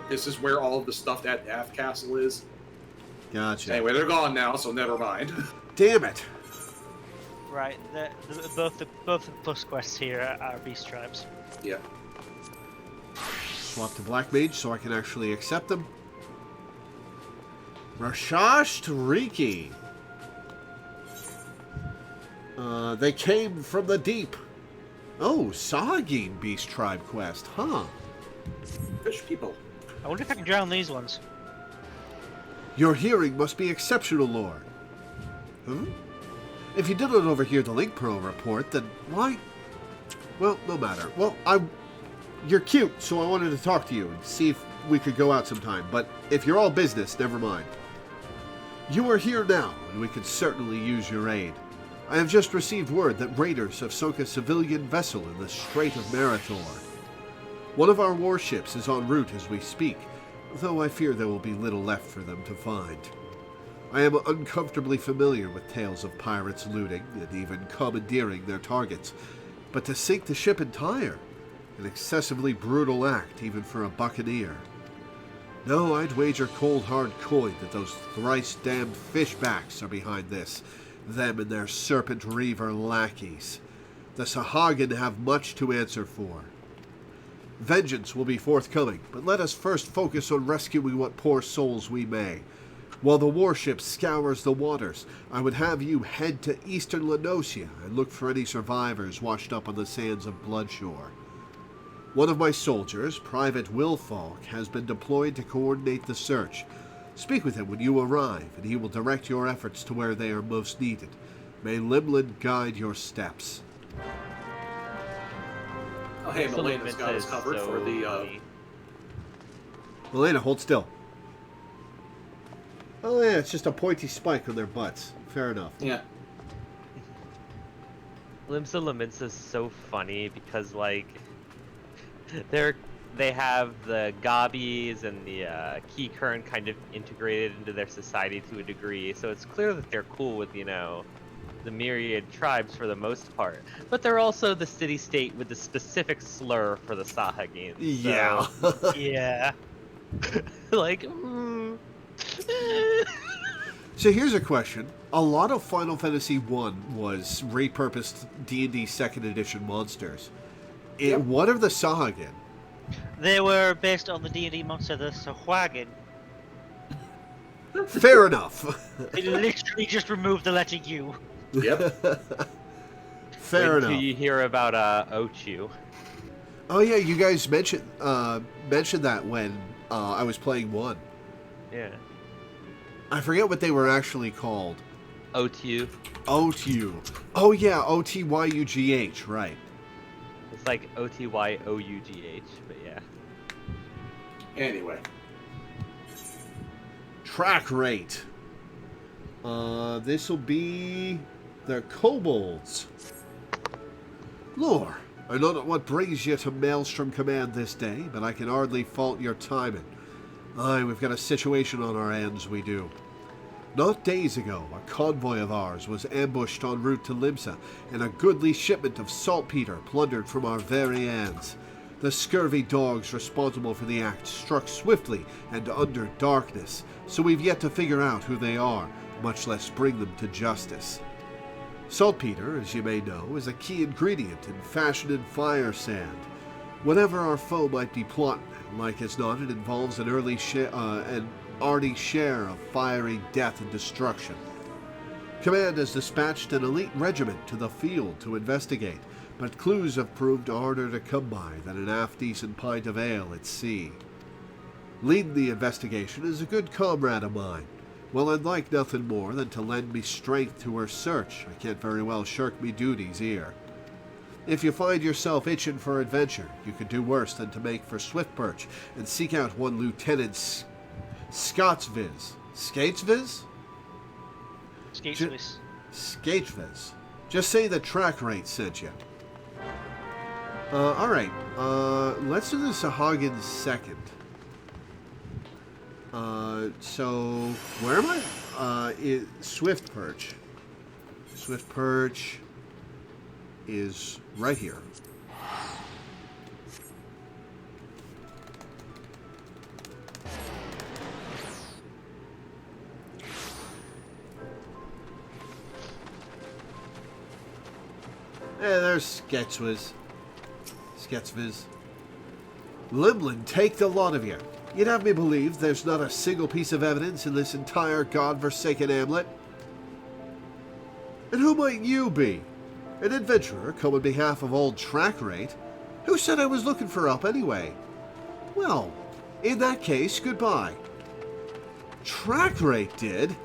This is where all of the stuff at Aft Castle is. Gotcha. Anyway, they're gone now, so never mind. Damn it. Right, both the plus quests here are beast tribes. Yeah. Swap to Black Mage so I can actually accept them. Rashash Tariki. They came from the deep. Oh, Sahagin Beast Tribe quest, huh? Fish people. I wonder if I can drown these ones. Your hearing must be exceptional, Lord. If you did not overhear the Link Pro report, then why? Well, no matter. Well, you're cute, so I wanted to talk to you and see if we could go out sometime. But if you're all business, never mind. You are here now, and we could certainly use your aid. I have just received word that raiders have sunk a civilian vessel in the Strait of Marathor. One of our warships is en route as we speak, though I fear there will be little left for them to find. I am uncomfortably familiar with tales of pirates looting and even commandeering their targets, but to sink the ship entire, an excessively brutal act even for a buccaneer. No, I'd wager cold hard coin that those thrice-damned fishbacks are behind this, them and their serpent reaver lackeys. The Sahagin have much to answer for. Vengeance will be forthcoming, but let us first focus on rescuing what poor souls we may. While the warship scours the waters, I would have you head to eastern Lenosia and look for any survivors washed up on the sands of Bloodshore. One of my soldiers, Private Wilfalk, has been deployed to coordinate the search. Speak with him when you arrive, and he will direct your efforts to where they are most needed. May Limlin guide your steps. Oh, hey, Melena's got us covered for the. Milena, hold still. Oh yeah, it's just a pointy spike on their butts. Fair enough. Yeah. Limsa Laminsa is so funny because like they have the Gobbies and the Key Current kind of integrated into their society to a degree, so it's clear that they're cool with, you know, the myriad tribes for the most part. But they're also the city-state with the specific slur for the Sahagin. So, Yeah. Yeah. like, So here's a question. A lot of Final Fantasy I was repurposed D&D 2nd Edition monsters. What are the Sahagin? They were based on the D&D monster, the Sahagin. Fair enough. They literally just removed the letter U. Yep. Fair enough. Do you hear about Ochu? Oh yeah, you guys mentioned that when I was playing 1. Yeah. I forget what they were actually called. OTU. OTU. Oh yeah, OTYUGH, right. It's like OTYOUGH, but yeah. Anyway. Track rate. This'll be the kobolds. Lore, I know not what brings you to Maelstrom Command this day, but I can hardly fault your timing. Aye, we've got a situation on our hands, we do. Not days ago, a convoy of ours was ambushed en route to Limsa, and a goodly shipment of saltpeter plundered from our very hands. The scurvy dogs responsible for the act struck swiftly and under darkness, so we've yet to figure out who they are, much less bring them to justice. Saltpeter, as you may know, is a key ingredient in fashioning fire sand. Whatever our foe might be plotting, like as not, it involves an arty share of fiery death and destruction. Command has dispatched an elite regiment to the field to investigate, but clues have proved harder to come by than an half-decent pint of ale at sea. Leading the investigation is a good comrade of mine. Well, I'd like nothing more than to lend me strength to her search. I can't very well shirk me duties here. If you find yourself itching for adventure, you could do worse than to make for Swift Perch and seek out one Lieutenant Skatesviz. Skatesviz? Skatesviz. Skatesviz. Just say the track rate sent you. Alright. Let's do the Sahagin second. So, where am I? Swift Perch. Swift Perch is right here. There's Sketsviz. Limlin, take the lot of you. You'd have me believe there's not a single piece of evidence in this entire god-forsaken hamlet. And who might you be? An adventurer come on behalf of old Track Rate? Who said I was looking for help anyway? Well, in that case, goodbye. Track Rate did?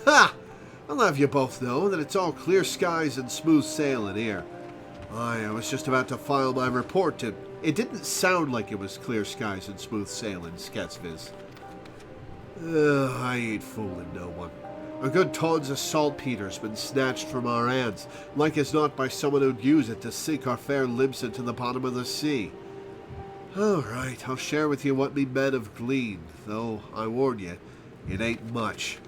Ha! I'll have you both know that it's all clear skies and smooth sailing here. I was just about to file my report to... It didn't sound like it was clear skies and smooth sailing, Sketsviz. I ain't fooling no one. A good tons of saltpeter's been snatched from our hands, like as not by someone who'd use it to sink our fair Limsa to the bottom of the sea. All right, I'll share with you what me men have gleaned, though I warn you, it ain't much.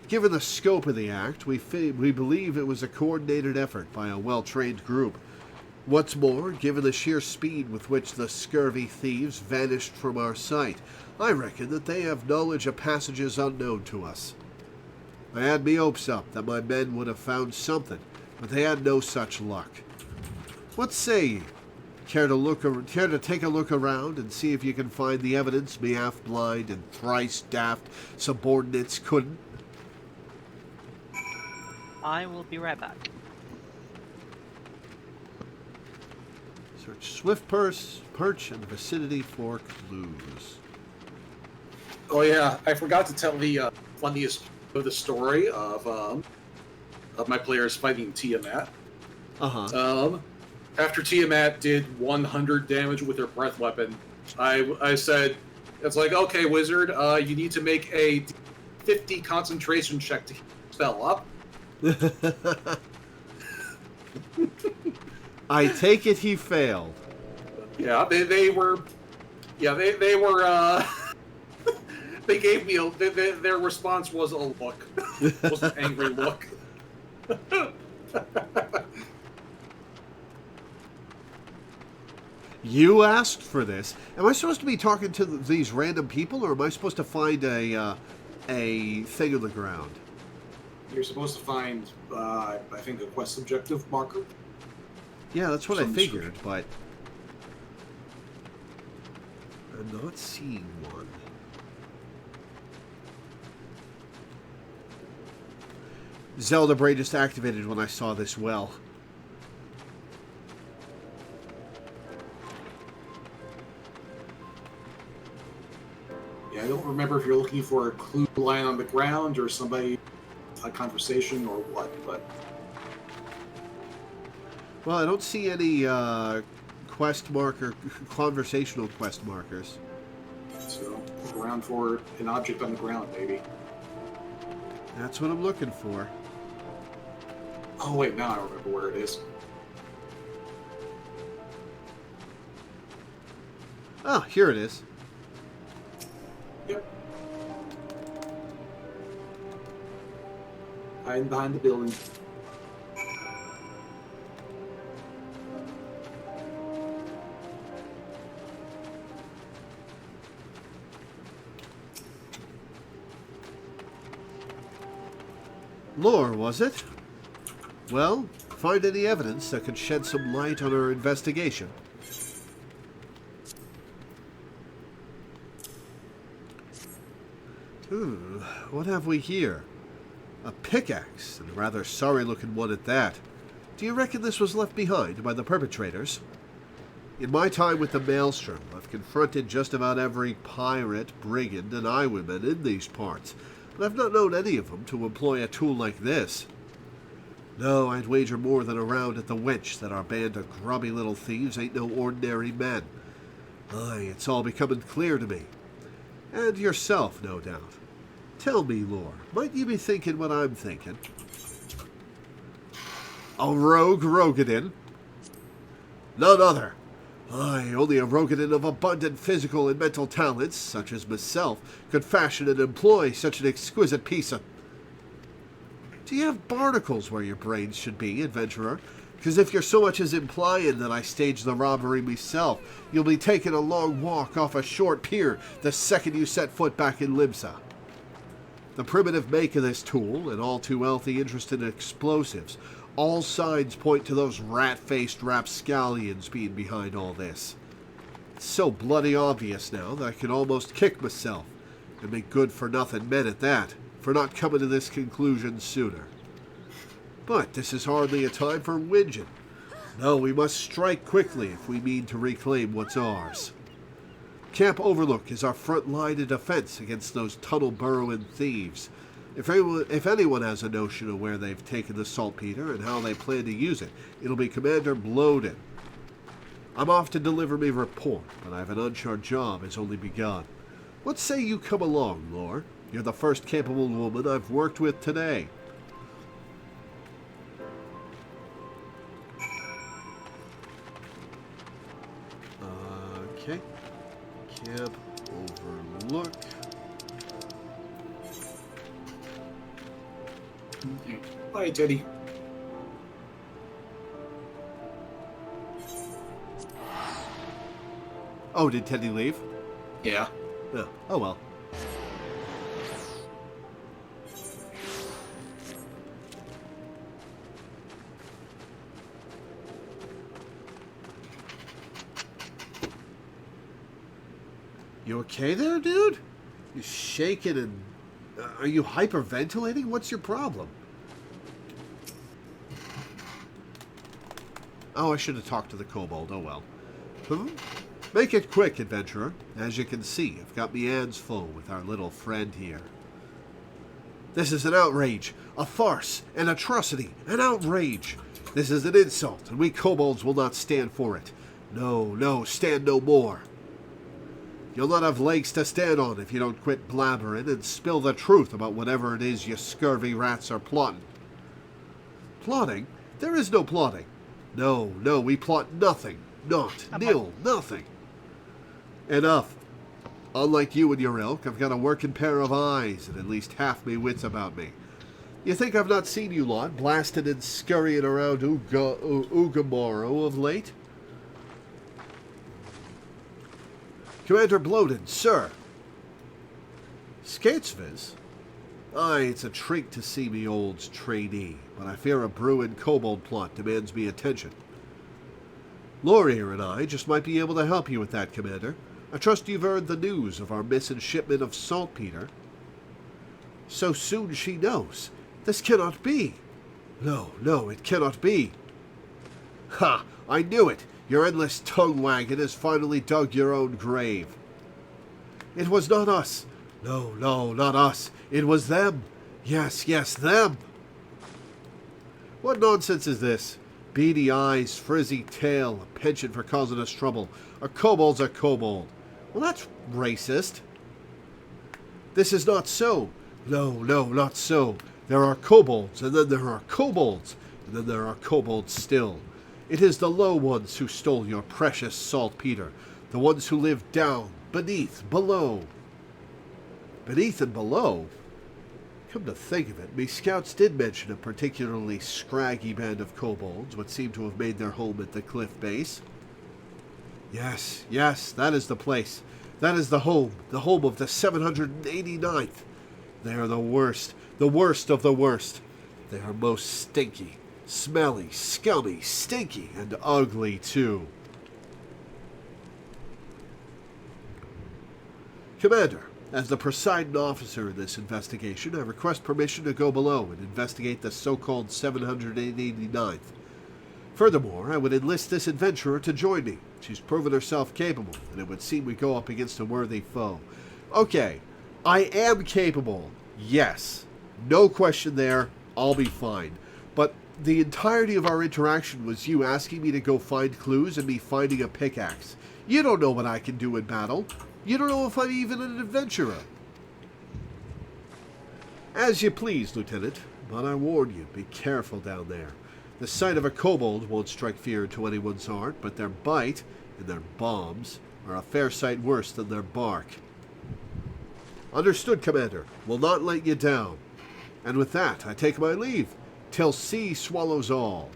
Given the scope of the act, we believe it was a coordinated effort by a well-trained group. What's more, given the sheer speed with which the scurvy thieves vanished from our sight, I reckon that they have knowledge of passages unknown to us. I had me hopes up that my men would have found something, but they had no such luck. What say ye? Care to take a look around and see if you can find the evidence me half-blind and thrice-daft subordinates couldn't? I will be right back. Search Swift Perch and the vicinity for clues. Oh yeah, I forgot to tell the funniest of the story of my players fighting Tiamat. After Tiamat did 100 damage with her breath weapon, I said, it's like, okay, wizard, you need to make a 50 concentration check to spell up. I take it he failed. Yeah, they were. They gave me their response was a look, was an angry look. You asked for this. Am I supposed to be talking to these random people, or am I supposed to find a thing on the ground? You're supposed to find, I think, a quest objective marker. Yeah, that's what I figured, but I'm not seeing one. Zelda Brain just activated when I saw this well. Yeah, I don't remember if you're looking for a clue lying on the ground or somebody a conversation or what, but... Well, I don't see any conversational quest markers. So, look around for an object on the ground, maybe. That's what I'm looking for. Oh, wait, now I remember where it is. Oh, here it is. Yep. Hiding behind the building. Lore, was it? Well, find any evidence that could shed some light on our investigation. What have we here? A pickaxe, and a rather sorry-looking one at that. Do you reckon this was left behind by the perpetrators? In my time with the Maelstrom, I've confronted just about every pirate, brigand, and highwayman in these parts, but I've not known any of them to employ a tool like this. No, I'd wager more than a round at the wench that our band of grubby little thieves ain't no ordinary men. Aye, it's all becoming clear to me. And yourself, no doubt. Tell me, Lore, might you be thinking what I'm thinking? A rogue Rogadin? None other. Aye, only a Rogadin of abundant physical and mental talents, such as myself, could fashion and employ such an exquisite piece of... Do you have barnacles where your brains should be, adventurer? Because if you're so much as implying that I staged the robbery myself, you'll be taking a long walk off a short pier the second you set foot back in Libsa. The primitive make of this tool, and all too wealthy interest in explosives, all signs point to those rat-faced rapscallions being behind all this. It's so bloody obvious now that I can almost kick myself, and make good-for-nothing men at that, for not coming to this conclusion sooner. But this is hardly a time for whinging. No, we must strike quickly if we mean to reclaim what's ours. Camp Overlook is our front line of defense against those tunnel-burrowing thieves. If anyone has a notion of where they've taken the saltpeter and how they plan to use it, it'll be Commander Bloden. I'm off to deliver me report, but I've an hunch our job has only begun. What say you come along, Lore? You're the first capable woman I've worked with today. Okay. Camp Overlook. Bye, Teddy. Oh, did Teddy leave? Yeah. No. Oh well. You okay there, dude? You shaking and... are you hyperventilating? What's your problem? Oh, I should have talked to the kobold. Oh, well. Make it quick, adventurer. As you can see, I've got me hands full with our little friend here. This is an outrage, a farce, an atrocity, an outrage. This is an insult, and we kobolds will not stand for it. No, no, stand no more. You'll not have legs to stand on if you don't quit blabbering and spill the truth about whatever it is you scurvy rats are plotting. Plotting? There is no plotting. No, no, we plot nothing. Not, nil, nothing. Enough. Unlike you and your ilk, I've got a working pair of eyes and at least half me wits about me. You think I've not seen you lot blasting and scurrying around Ugamoro of late? Commander Bloden, sir. Skatesviz? Aye, it's a treat to see me old's trainee, but I fear a brewing kobold plot demands me attention. Loreweaver and I just might be able to help you with that, Commander. I trust you've heard the news of our missing shipment of saltpeter. So soon she knows. This cannot be. No, no, it cannot be. Ha! I knew it! Your endless tongue wagging has finally dug your own grave. It was not us. No, no, not us. It was them. Yes, yes, them! What nonsense is this? Beady eyes, frizzy tail, a penchant for causing us trouble. A kobold's a kobold. Well, that's racist. This is not so. No, no, not so. There are kobolds, and then there are kobolds, and then there are kobolds still. It is the low ones who stole your precious saltpeter, the ones who live down, beneath, below. Beneath and below? Come to think of it, me scouts did mention a particularly scraggy band of kobolds, what seemed to have made their home at the cliff base. Yes, yes, that is the place. That is the home of the 789th. They are the worst of the worst. They are most stinky, smelly, scummy, stinky, and ugly, too. Commander, as the presiding officer in this investigation, I request permission to go below and investigate the so-called 789th. Furthermore, I would enlist this adventurer to join me. She's proven herself capable, and it would seem we go up against a worthy foe. Okay, I am capable. Yes. No question there. I'll be fine. But the entirety of our interaction was you asking me to go find clues and me finding a pickaxe. You don't know what I can do in battle. You don't know if I'm even an adventurer. As you please, Lieutenant, but I warn you, be careful down there. The sight of a kobold won't strike fear into anyone's heart, but their bite and their bombs are a fair sight worse than their bark. Understood, Commander. Will not let you down. And with that, I take my leave, till sea swallows all.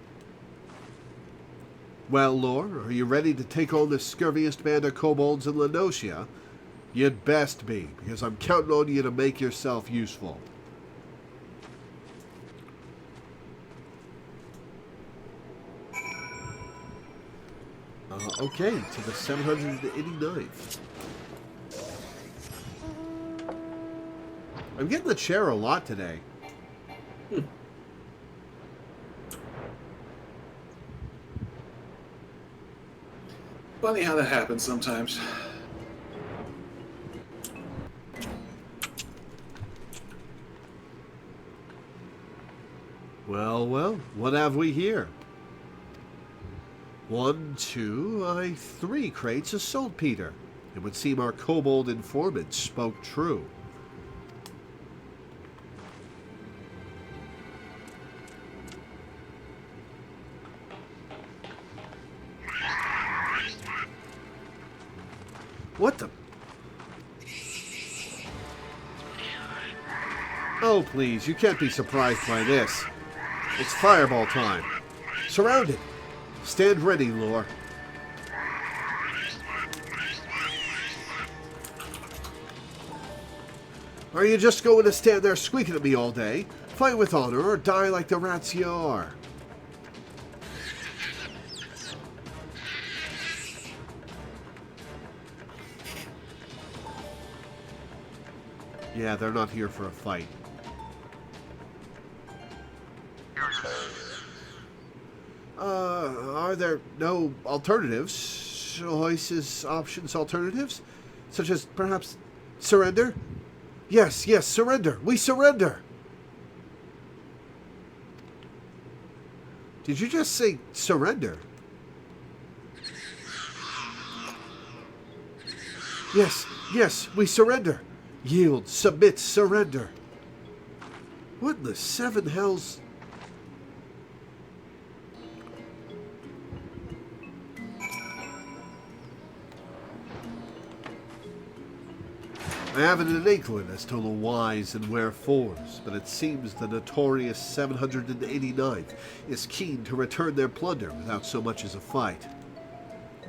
Well, Lore, are you ready to take on the scurviest band of kobolds in Lenosia? You'd best be, because I'm counting on you to make yourself useful. Okay, to the 789th. I'm getting the chair a lot today. Funny how that happens sometimes. Well, well, what have we here? 1, 2, 3 crates of saltpeter. It would seem our kobold informant spoke true. What the? Oh, please, you can't be surprised by this. It's fireball time. Surrounded. Stand ready, Lore. Are you just going to stand there squeaking at me all day? Fight with honor or die like the rats you are. Yeah, they're not here for a fight. Are there no alternatives? Choices, options, alternatives? Such as, perhaps, surrender? Yes, yes, surrender. We surrender. Did you just say surrender? Yes, yes, we surrender. Yield, submit, surrender. What in the seven hells? I haven't an inkling as to the whys and wherefores, but it seems the notorious 789th is keen to return their plunder without so much as a fight.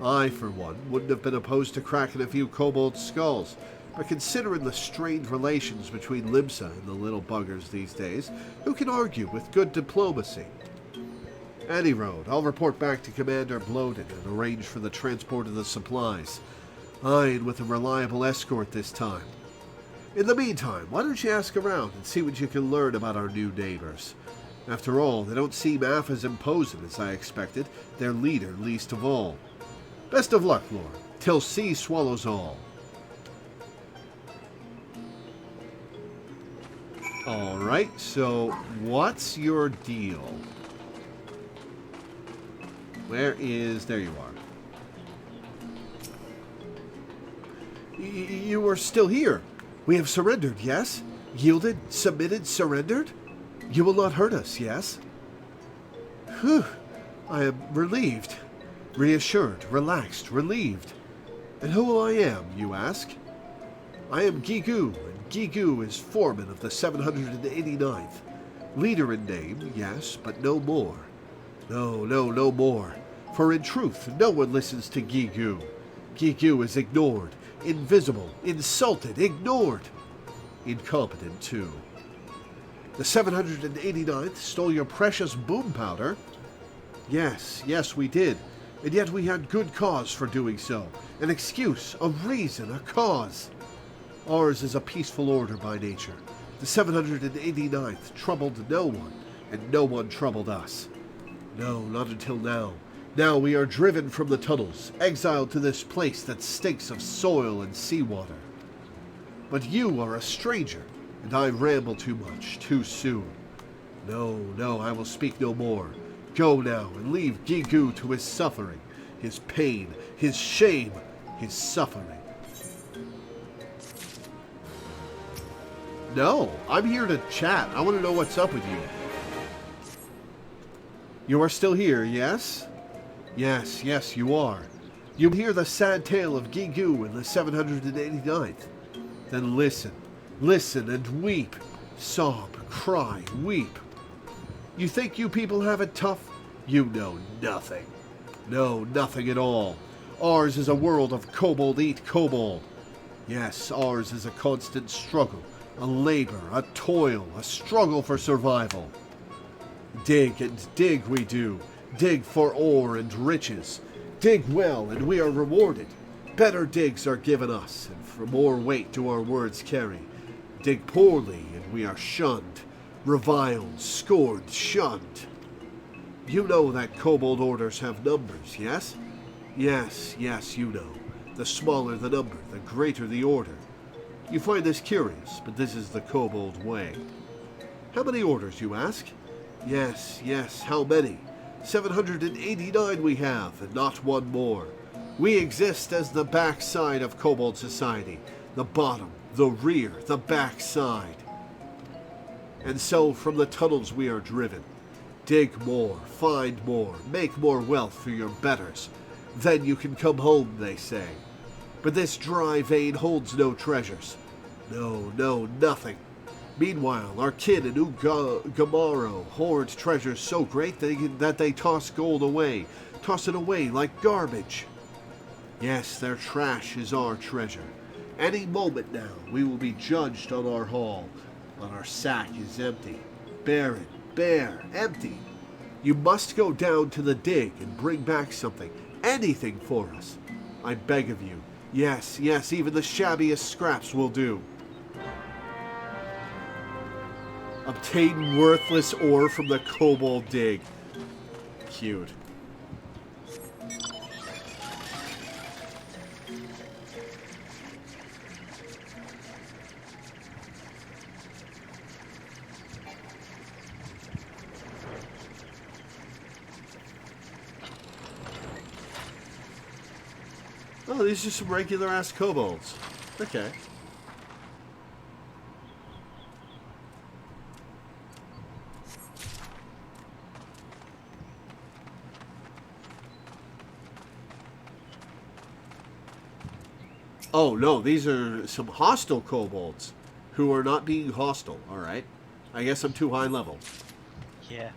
I, for one, wouldn't have been opposed to cracking a few kobold skulls, but considering the strained relations between Limsa and the little buggers these days, who can argue with good diplomacy? Any road, I'll report back to Commander Bloden and arrange for the transport of the supplies. Aye, and with a reliable escort this time. In the meantime, why don't you ask around and see what you can learn about our new neighbors? After all, they don't seem half as imposing as I expected, their leader least of all. Best of luck, Lord, till sea swallows all. Alright, so what's your deal? Where is... There you are. You are still here. We have surrendered, yes? Yielded, submitted, surrendered? You will not hurt us, yes? Whew. I am relieved. Reassured, relaxed, relieved. And who I am, you ask? I am Gigu, and Gigu is foreman of the 789th. Leader in name, yes, but no more. No more. For in truth, no one listens to Gigu. Gigu is ignored, invisible, insulted, ignored. Incompetent, too. The 789th stole your precious boom powder. Yes, we did. And yet we had good cause for doing so. An excuse, a reason, a cause. Ours is a peaceful order by nature. The 789th troubled no one, and no one troubled us. No, not until now. Now we are driven from the tunnels, exiled to this place that stinks of soil and seawater. But you are a stranger, and I ramble too much, too soon. No, I will speak no more. Go now, and leave Gigu to his suffering, his pain, his shame, his suffering. No, I'm here to chat. I want to know what's up with you. You are still here, yes? Yes, you are. You hear the sad tale of Gigu and the 789th. Then listen and weep. Sob, cry, weep. You think you people have it tough? You know nothing. No, nothing at all. Ours is a world of kobold eat kobold. Yes, ours is a constant struggle, a labor, a toil, a struggle for survival. Dig and dig we do. Dig for ore and riches. Dig well and we are rewarded. Better digs are given us, and for more weight do our words carry. Dig poorly and we are shunned. Reviled, scorned, shunned. You know that kobold orders have numbers, yes? Yes, you know. The smaller the number, the greater the order. You find this curious, but this is the kobold way. How many orders, you ask? Yes, how many? 789 we have, and not one more. We exist as the backside of kobold society. The bottom, the rear, the backside. And so from the tunnels we are driven. Dig more, find more, make more wealth for your betters. Then you can come home, they say. But this dry vein holds no treasures. No, nothing. Meanwhile, our kin in Ugamaro hoard treasures so great that they toss gold away, toss it away like garbage. Yes, their trash is our treasure. Any moment now, we will be judged on our haul, but our sack is empty. Barren, bare, empty. You must go down to the dig and bring back something, anything for us. I beg of you. Yes, even the shabbiest scraps will do. Obtain worthless ore from the kobold dig. Cute. Oh, these are some regular-ass kobolds. Okay. Oh, no, these are some hostile kobolds who are not being hostile, alright? I guess I'm too high level. Yeah.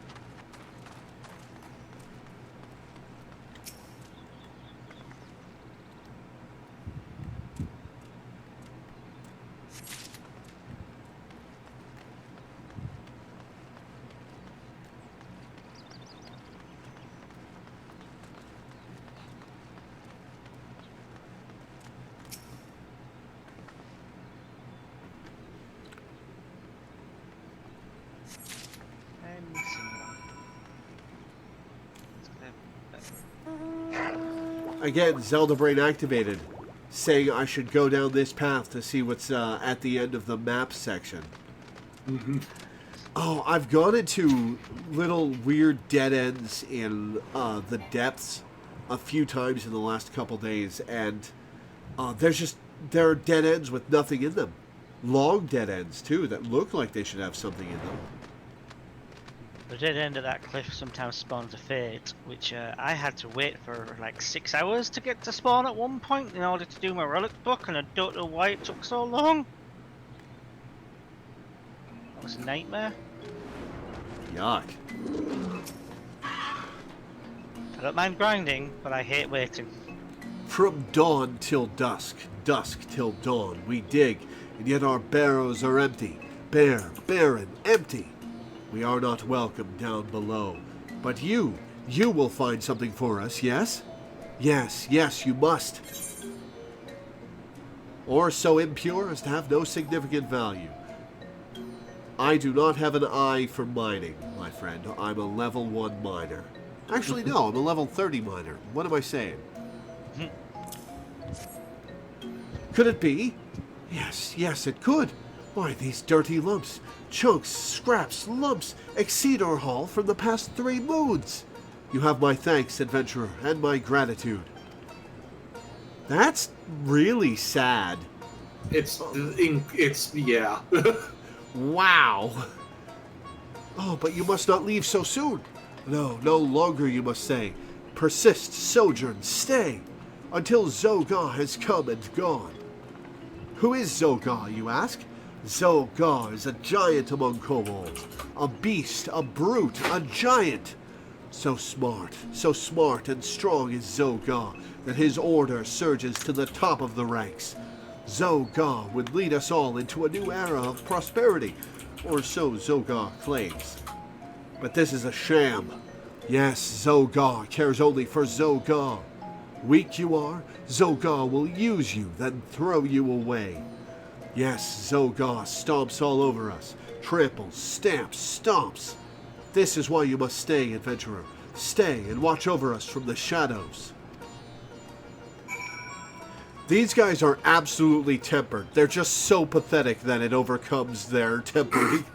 Again, Zelda Brain activated, saying I should go down this path to see what's at the end of the map section. Mm-hmm. Oh, I've gone into little weird dead ends in the depths a few times in the last couple days, and there are dead ends with nothing in them. Long dead ends, too, that look like they should have something in them. The dead end of that cliff sometimes spawns a fate, which I had to wait for like 6 hours to get to spawn at one point in order to do my relic book, and I don't know why it took so long. That was a nightmare. Yuck. I don't mind grinding, but I hate waiting. From dawn till dusk, dusk till dawn, we dig, and yet our barrows are empty. Bare, barren, empty. We are not welcome down below. But you will find something for us, yes? Yes, yes, you must. Or so impure as to have no significant value. I do not have an eye for mining, my friend. I'm a level 1 miner. Actually, no, I'm a level 30 miner. What am I saying? Could it be? Yes, yes, it could. Why, these dirty lumps, chunks, scraps, lumps, exceed our haul from the past 3 moons. You have my thanks, adventurer, and my gratitude. That's really sad. It's yeah. Wow. Oh, but you must not leave so soon. No, no longer you must stay. Persist, sojourn, stay, until Zogar has come and gone. Who is Zogar, you ask? Zogar is a giant among kobolds. A beast, a brute, a giant. So smart and strong is Zogar that his order surges to the top of the ranks. Zogar would lead us all into a new era of prosperity, or so Zogar claims. But this is a sham. Yes, Zogar cares only for Zogar. Weak you are, Zogar will use you, then throw you away. Yes, Zogar stomps all over us, tramples, stamps, stomps. This is why you must stay, adventurer. Stay and watch over us from the shadows. These guys are absolutely tempered. They're just so pathetic that it overcomes their tempering.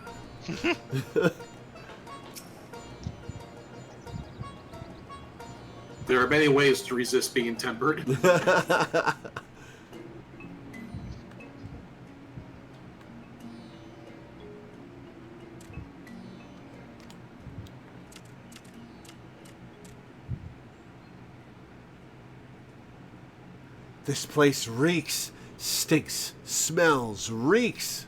There are many ways to resist being tempered. This place reeks, stinks, smells, reeks.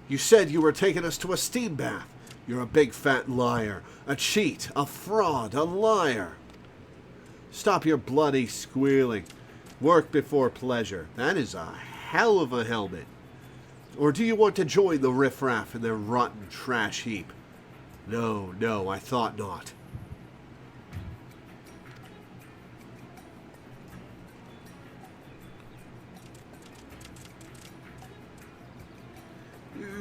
You said you were taking us to a steam bath. You're a big fat liar, a cheat, a fraud, a liar. Stop your bloody squealing. Work before pleasure. That is a hell of a helmet. Or do you want to join the riffraff in their rotten trash heap? No, no, I thought not.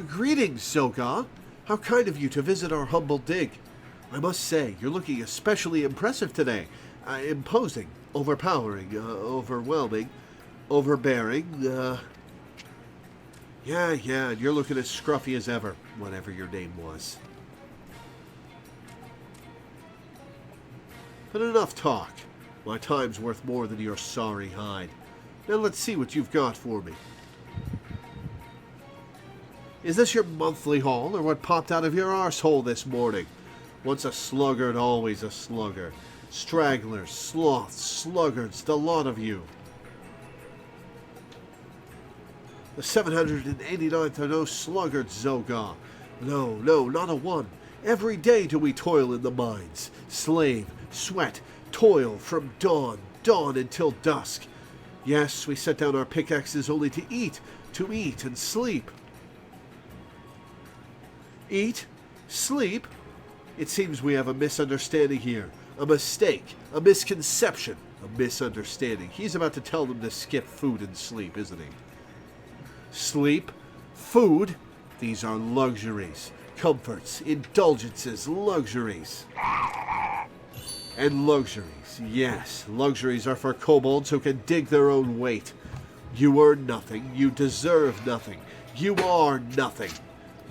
Greetings, Zogar. How kind of you to visit our humble dig. I must say, you're looking especially impressive today. Imposing, overpowering, overwhelming, overbearing, Yeah, and you're looking as scruffy as ever, whatever your name was. But enough talk. My time's worth more than your sorry hide. Now let's see what you've got for me. Is this your monthly haul, or what popped out of your arsehole this morning? Once a sluggard, always a sluggard. Stragglers, sloths, sluggards, the lot of you. The 789th are no sluggards, Zogar. No, not a one. Every day do we toil in the mines. Slave, sweat, toil from dawn until dusk. Yes, we set down our pickaxes only to eat and sleep. Eat? Sleep? It seems we have a misunderstanding here. A mistake. A misconception. A misunderstanding. He's about to tell them to skip food and sleep, isn't he? Sleep? Food? These are luxuries. Comforts. Indulgences. Luxuries. And luxuries. Yes, luxuries are for kobolds who can dig their own weight. You earn nothing. You deserve nothing. You are nothing.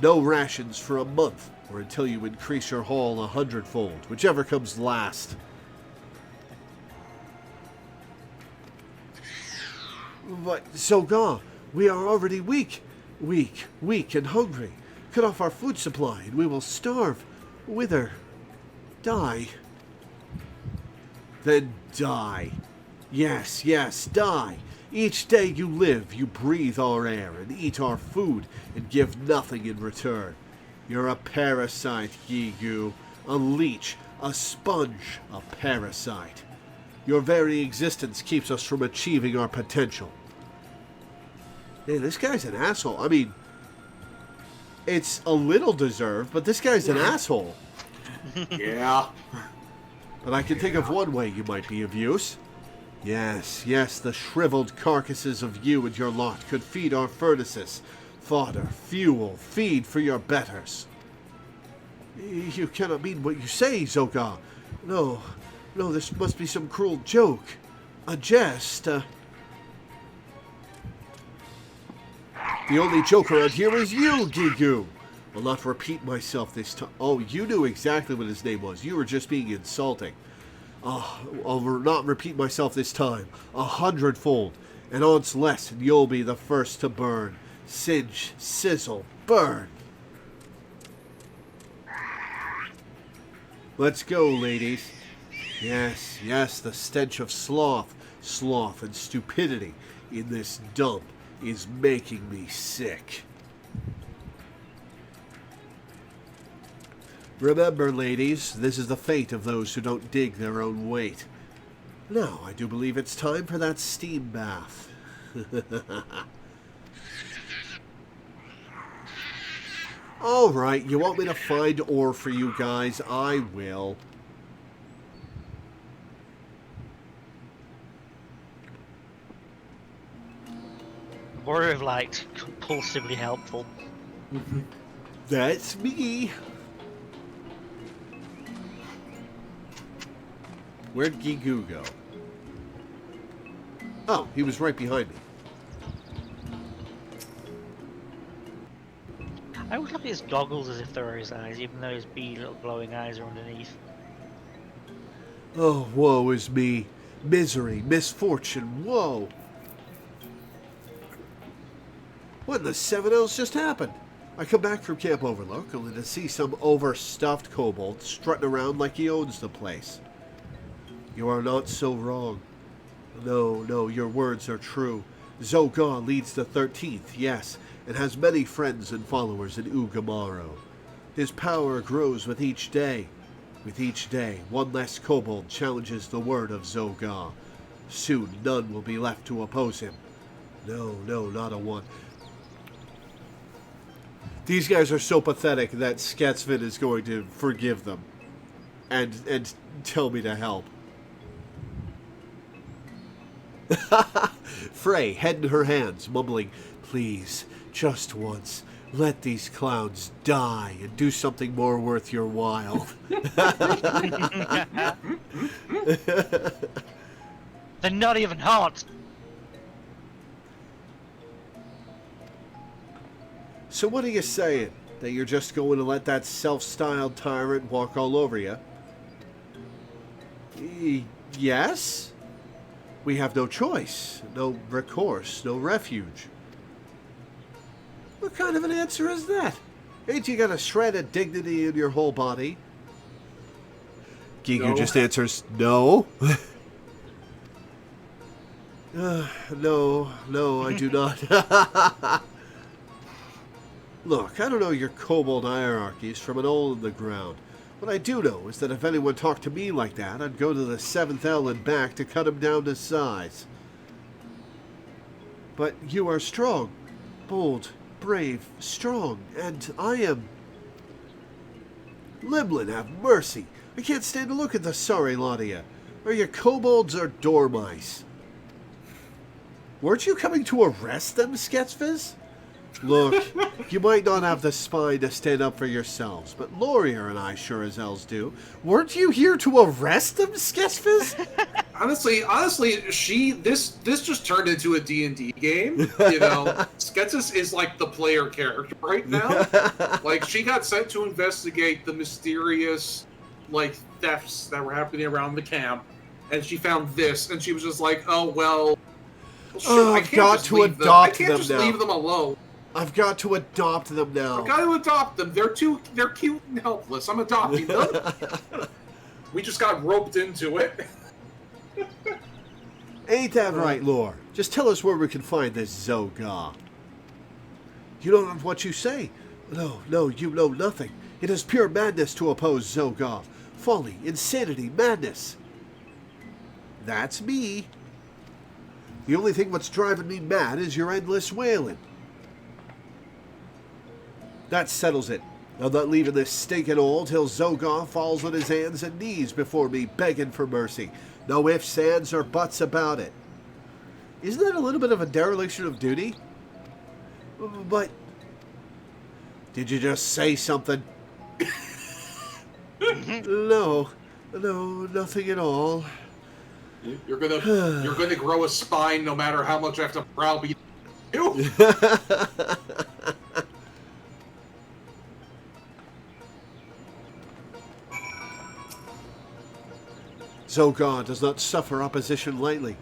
No rations for a month, or until you increase your haul 100-fold, whichever comes last. But, Zoga, we are already weak, and hungry. Cut off our food supply, and we will starve, wither, die. Then die. Yes, die. Each day you live, you breathe our air, and eat our food, and give nothing in return. You're a parasite, Gigu. A leech, a sponge, a parasite. Your very existence keeps us from achieving our potential. Hey, this guy's an asshole. I mean, it's a little deserved, but this guy's an asshole. Yeah. But I can think of one way you might be of use. Yes, the shriveled carcasses of you and your lot could feed our furnaces. Fodder, fuel, feed for your betters. You cannot mean what you say, Zoga. No, this must be some cruel joke. A jest, The only joke around here is you, Gigu. I'll not repeat myself this time. Oh, you knew exactly what his name was. You were just being insulting. I'll not repeat myself this time. 100-fold. And on's less, and you'll be the first to burn. Singe, sizzle, burn. Let's go, ladies. Yes, the stench of sloth and stupidity in this dump is making me sick. Remember, ladies, this is the fate of those who don't dig their own weight. Now, I do believe it's time for that steam bath. Alright, you want me to find ore for you guys? I will. Warrior of Light, compulsively helpful. That's me. Where'd Gigu go? Oh, he was right behind me. I always look at his goggles as if they were his eyes, even though his beady little glowing eyes are underneath. Oh, woe is me. Misery, misfortune, woe. What in the seven hells just happened? I come back from Camp Overlook only to see some overstuffed kobold strutting around like he owns the place. You are not so wrong. No, your words are true. Zoga leads the 13th, yes, and has many friends and followers in Ugamaro. His power grows with each day. With each day, one less kobold challenges the word of Zoga. Soon none will be left to oppose him. No, not a one. These guys are so pathetic that Sketsvin is going to forgive them and tell me to help. Frey, head in her hands, mumbling, "Please, just once, let these clowns die and do something more worth your while." They're not even hot! So what are you saying? That you're just going to let that self-styled tyrant walk all over you? Yes? We have no choice, no recourse, no refuge. What kind of an answer is that? Ain't you got a shred of dignity in your whole body? Gigu No. just answers, no. No, I do not. Look, I don't know your kobold hierarchies from an hole in the ground. What I do know is that if anyone talked to me like that, I'd go to the 7th L and back to cut him down to size. But you are strong, bold, brave, strong, and I am... Limlin, have mercy! I can't stand to look at the sorry lot of you. Are you kobolds or dormice? Weren't you coming to arrest them, Sketsviz? Look, you might not have the spine to stand up for yourselves, but Loreweaver and I sure as hells do. Weren't you here to arrest them, Sketsviz? Honestly, this just turned into a D&D game. You know, Sketsis is like the player character right now. Like, she got sent to investigate the mysterious, like, thefts that were happening around the camp, and she found this, and she was just like, oh well. Sure, I've got to adopt them. I can't just leave them alone. I've got to adopt them now. I've got to adopt them. They're cute and helpless. I'm adopting them. We just got roped into it. Ain't that right, Lore? Just tell us where we can find this Zogar. You don't know what you say. No, you know nothing. It is pure madness to oppose Zogar. Folly, insanity, madness. That's me. The only thing what's driving me mad is your endless wailing. That settles it. I'm not leaving this stinking hole till Zogar falls on his hands and knees before me, begging for mercy. No ifs, ands, or buts about it. Isn't that a little bit of a dereliction of duty? But... did you just say something? No, nothing at all. You're gonna grow a spine no matter how much I have to browbeat you. Zogar does not suffer opposition lightly.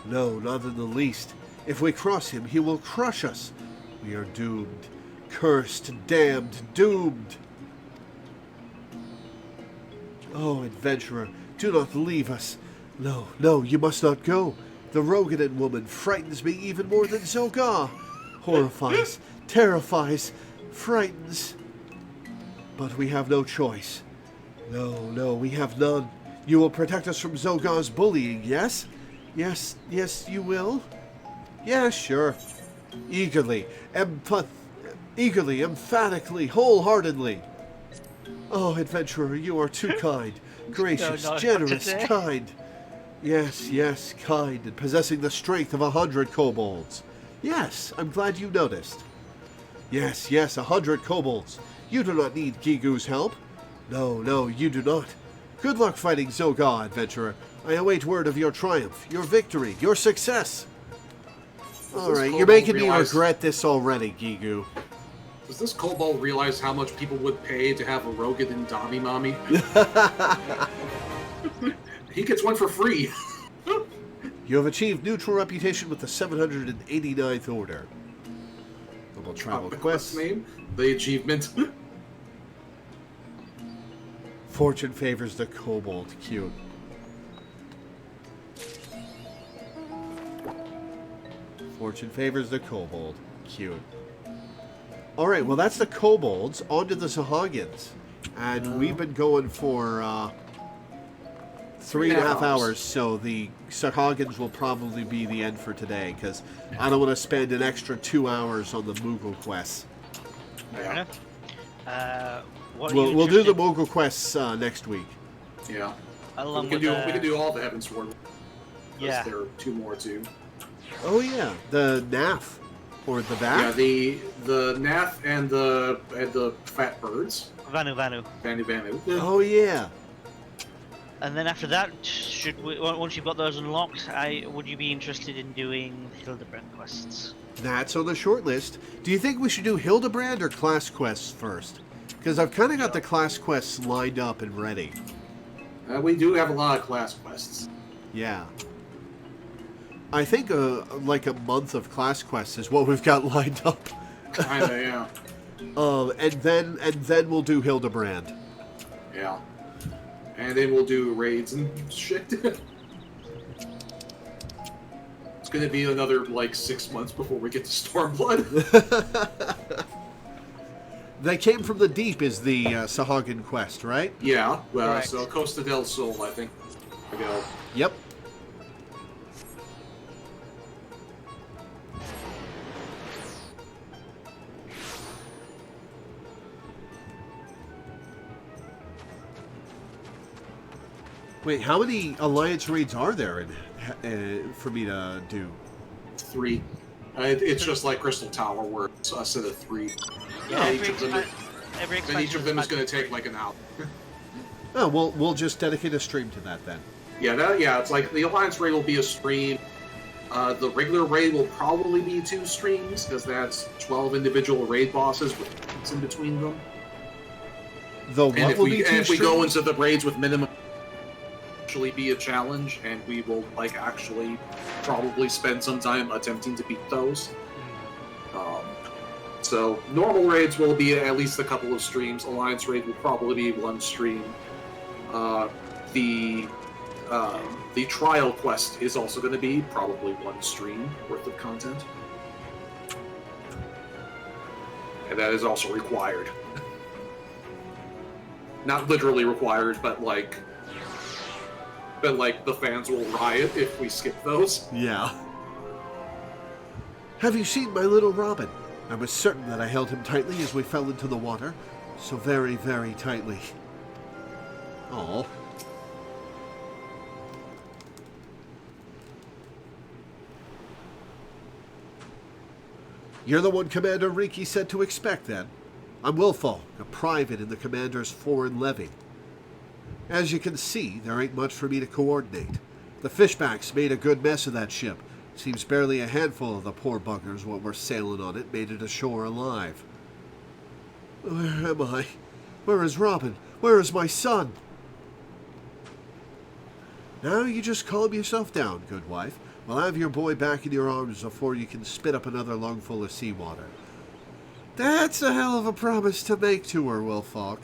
No, not in the least. If we cross him, he will crush us. We are doomed. Cursed, damned, doomed. Oh, adventurer, do not leave us. No, you must not go. The Rogadan woman frightens me even more than Zogar. Horrifies, terrifies, frightens. But we have no choice. No, we have none. You will protect us from Zogar's bullying, yes? Yes, you will? Yeah, sure. Eagerly, emphatically, wholeheartedly. Oh, adventurer, you are too kind. Gracious, generous, kind. Yes, kind, and possessing the strength of 100 kobolds. Yes, I'm glad you noticed. Yes, 100 kobolds. You do not need Gigu's help. No, you do not. Good luck fighting Zogar, adventurer. I await word of your triumph, your victory, your success. Alright, you're making me regret this already, Gigu. Does this kobold realize how much people would pay to have a Rogadan Dami Mommy? He gets one for free. You have achieved neutral reputation with the 789th Order. Double travel quest. Name? The achievement. Fortune favors the kobold. Cute. Fortune favors the kobold. Cute. Alright, well that's the kobolds. On to the Sahagins. And we've been going for 3.5 hours, so the Sahagins will probably be the end for today, because I don't want to spend an extra 2 hours on the Moogle quests. Fair enough. We'll do the Moogle quests next week. Yeah. We can do all the Heavensward. Yeah. There are 2 more too. Oh yeah, the NAF or the VAC. Yeah, the NAF and the fat birds. Vanu. Vanu. Oh yeah. And then after that, once you've got those unlocked, would you be interested in doing Hildebrand quests? That's on the short list. Do you think we should do Hildebrand or class quests first? Because I've kind of got the class quests lined up and ready. We do have a lot of class quests. Yeah. I think like a month of class quests is what we've got lined up. Kinda, yeah. And then we'll do Hildebrand. Yeah. And then we'll do raids and shit. It's gonna be another, 6 months before we get to Stormblood. They came from the deep is the Sahagin quest, right? Yeah, well, Correct. so Costa del Sol, I think. Yep. Wait, how many Alliance raids are there for me to do? 3. It's just like Crystal Tower, where it's a set of 3. Yeah, each of them is going to take an hour. Oh, we'll just dedicate a stream to that then. Yeah, it's like the Alliance raid will be a stream. The regular raid will probably be 2 streams, because that's 12 individual raid bosses with points in between them. And if we go into the raids with minimum, actually be a challenge, and we will actually probably spend some time attempting to beat those. So normal raids will be at least a couple of streams. Alliance raid will probably be 1 stream. The trial quest is also going to be probably 1 stream worth of content. And that is also required. Not literally required, but the fans will riot if we skip those. Yeah. Have you seen my little Robin? I was certain that I held him tightly as we fell into the water. So very, very tightly. Aw. You're the one Commander Riki said to expect, then. I'm Wilfall, a private in the Commander's foreign levy. As you can see, there ain't much for me to coordinate. The fishbacks made a good mess of that ship. Seems barely a handful of the poor buggers what were sailing on it made it ashore alive. Where am I? Where is Robin? Where is my son? Now you just calm yourself down, good wife. We'll have your boy back in your arms before you can spit up another lungful of seawater. That's a hell of a promise to make to her, Wilfalk.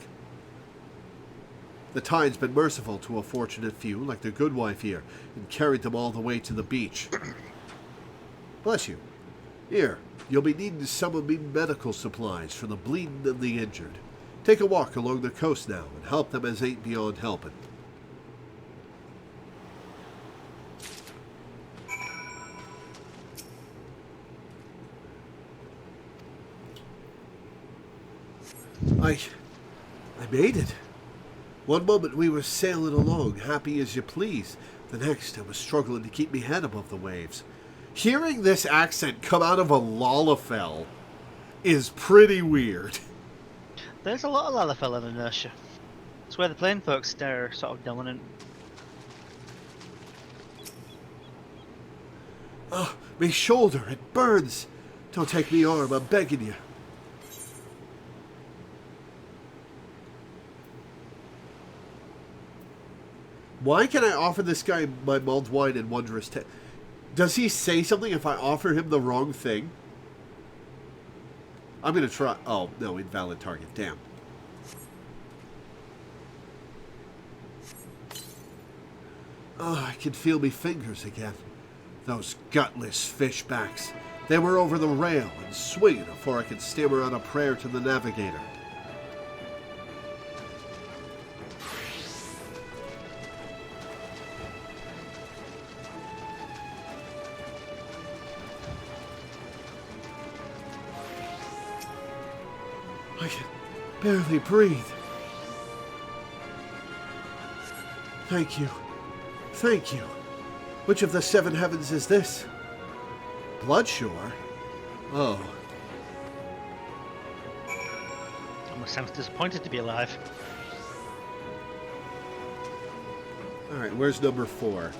The tide's been merciful to a fortunate few, like the good wife here, and carried them all the way to the beach. Bless you. Here, you'll be needing some of me medical supplies for the bleeding and the injured. Take a walk along the coast now, and help them as ain't beyond helping. I made it. One moment we were sailing along, happy as you please. The next I was struggling to keep me head above the waves. Hearing this accent come out of a Lalafell is pretty weird. There's a lot of Lalafell in Inertia. It's where the plain folks are sort of dominant. Oh, me shoulder, it burns. Don't take me arm, I'm begging you. Why can I offer this guy my mulled wine and wondrous Does he say something if I offer him the wrong thing? I'm going to try... Oh, no, invalid target. Damn. Oh, I can feel me fingers again. Those gutless fishbacks. They were over the rail and swinging before I could stammer out a prayer to the navigator. I can barely breathe. Thank you. Thank you. Which of the 7 heavens is this? Bloodshore? Oh. Almost sounds disappointed to be alive. Alright, where's number 4?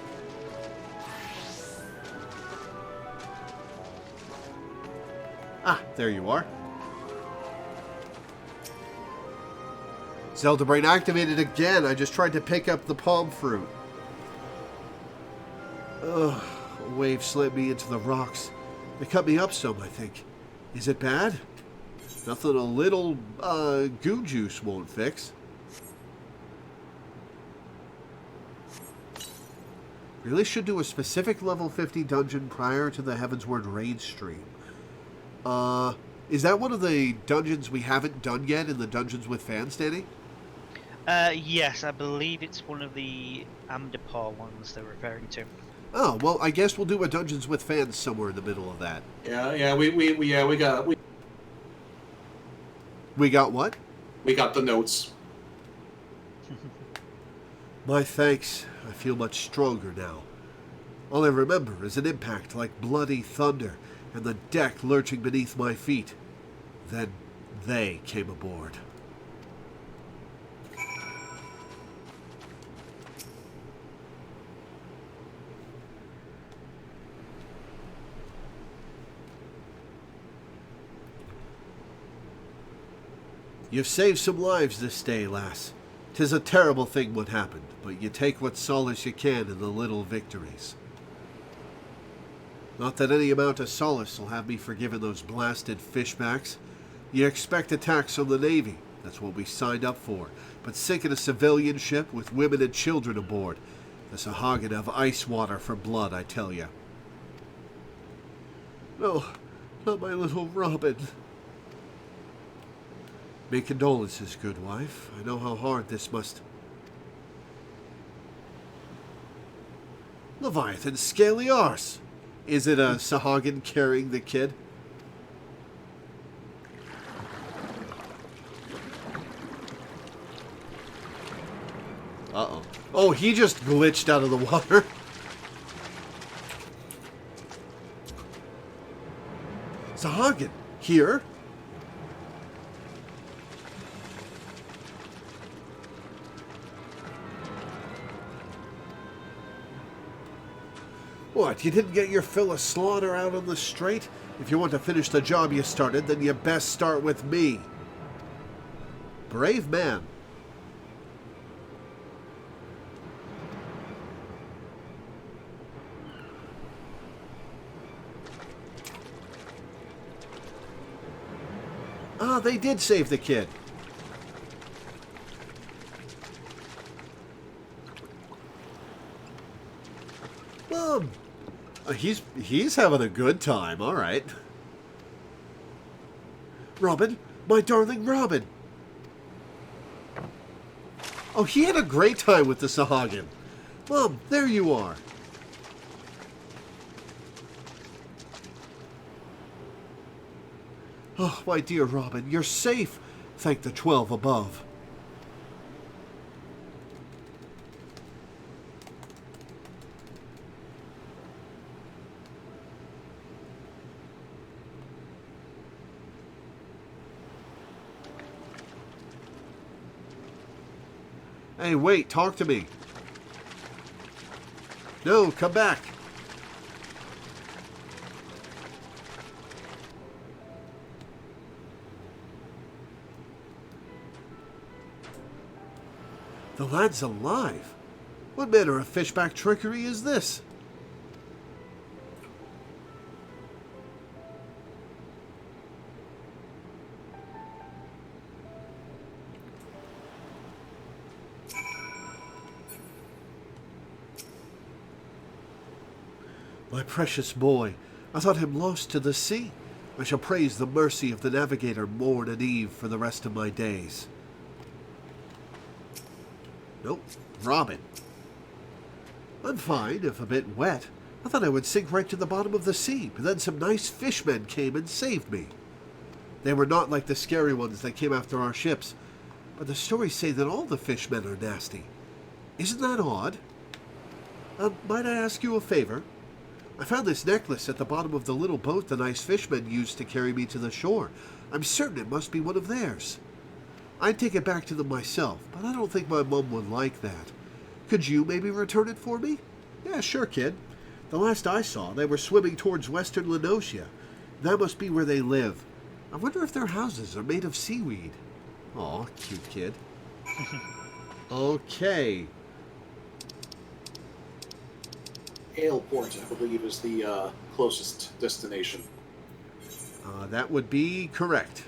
Ah, there you are. Zelda Brain activated again. I just tried to pick up the palm fruit. Ugh, a wave slammed me into the rocks. They cut me up some, I think. Is it bad? Nothing a little, goo juice won't fix. Really should do a specific level 50 dungeon prior to the Heavensward raid stream. Is that one of the dungeons we haven't done yet in the Dungeons with Fans, Danny? Yes, I believe it's one of the Amdapor ones they're referring to. Oh, well, I guess we'll do a Dungeons with Fans somewhere in the middle of that. We got what? We got the notes. My thanks. I feel much stronger now. All I remember is an impact like bloody thunder and the deck lurching beneath my feet. Then they came aboard. You've saved some lives this day, lass. 'Tis a terrible thing what happened, but you take what solace you can in the little victories. Not that any amount of solace will have me forgiving those blasted fishbacks. You expect attacks from the Navy. That's what we signed up for. But sinking a civilian ship with women and children aboard. The Sahagin have ice water for blood, I tell you. No, not my little Robin. Make condolences, good wife. I know how hard this must... Leviathan scaly arse! Is it a Sahagin carrying the kid? Uh-oh. Oh, he just glitched out of the water. Sahagin, here? What, you didn't get your fill of slaughter out on the straight? If you want to finish the job you started, then you best start with me. Brave man. Ah, they did save the kid. He's having a good time, all right. Robin, my darling Robin. Oh, he had a great time with the Sahagin. Mom, there you are. Oh, my dear Robin, you're safe. Thank the 12 above. Hey, wait, talk to me. No, come back. The lad's alive. What manner of fishback trickery is this? My precious boy, I thought him lost to the sea. I shall praise the mercy of the navigator morn and eve for the rest of my days. Nope, Robin. I'm fine, if a bit wet. I thought I would sink right to the bottom of the sea, but then some nice fishmen came and saved me. They were not like the scary ones that came after our ships, but the stories say that all the fishmen are nasty. Isn't that odd? Might I ask you a favor? I found this necklace at the bottom of the little boat the nice fishmen used to carry me to the shore. I'm certain it must be one of theirs. I'd take it back to them myself, but I don't think my mum would like that. Could you maybe return it for me? Yeah, sure, kid. The last I saw, they were swimming towards western Lenosia. That must be where they live. I wonder if their houses are made of seaweed. Aw, cute kid. Okay. Aleport, I believe, is the closest destination. That would be correct.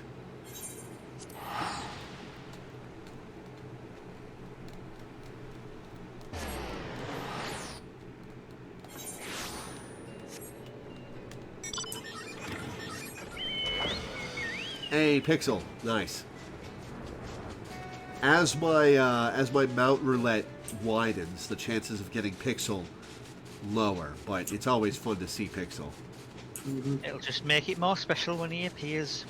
Hey, Pixel, nice. As my mount roulette widens, the chances of getting Pixel lower, but it's always fun to see Pixel. Mm-hmm. It'll just make it more special when he appears.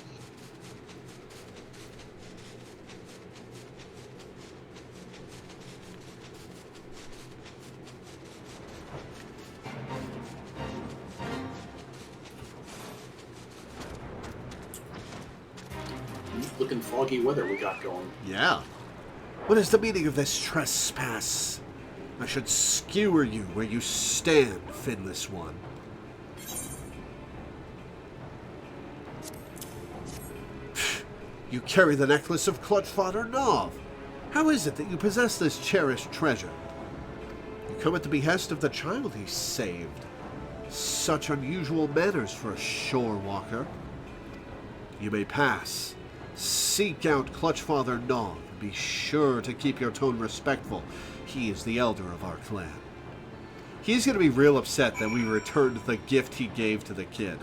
Looking foggy weather we got going. Yeah. What is the meaning of this trespass? I should skewer you where you stand, finless one. You carry the necklace of Clutchfather Nov. How is it that you possess this cherished treasure? You come at the behest of the child he saved. Such unusual manners for a shore walker. You may pass. Seek out Clutchfather Nov and be sure to keep your tone respectful. He is the elder of our clan. He's going to be real upset that we returned the gift he gave to the kid.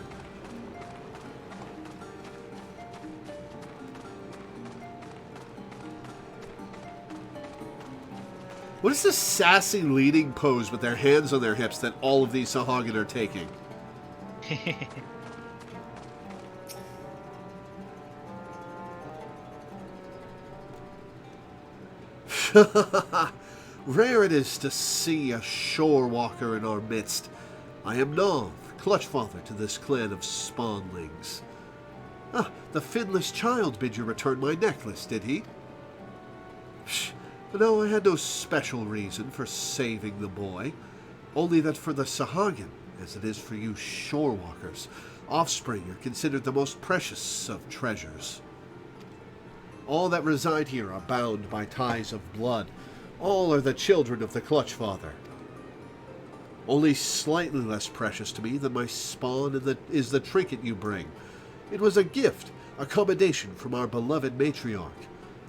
What is this sassy leading pose with their hands on their hips that all of these Sahagin are taking? Rare it is to see a shore walker in our midst. I am Nov, Clutchfather to this clan of spawnlings. Ah, the finless child bid you return my necklace, did he? No, I had no special reason for saving the boy, only that for the Sahagin, as it is for you shore walkers, offspring are considered the most precious of treasures. All that reside here are bound by ties of blood. All are the children of the Clutchfather. Only slightly less precious to me than my spawn is the trinket you bring. It was a gift, a commendation from our beloved matriarch.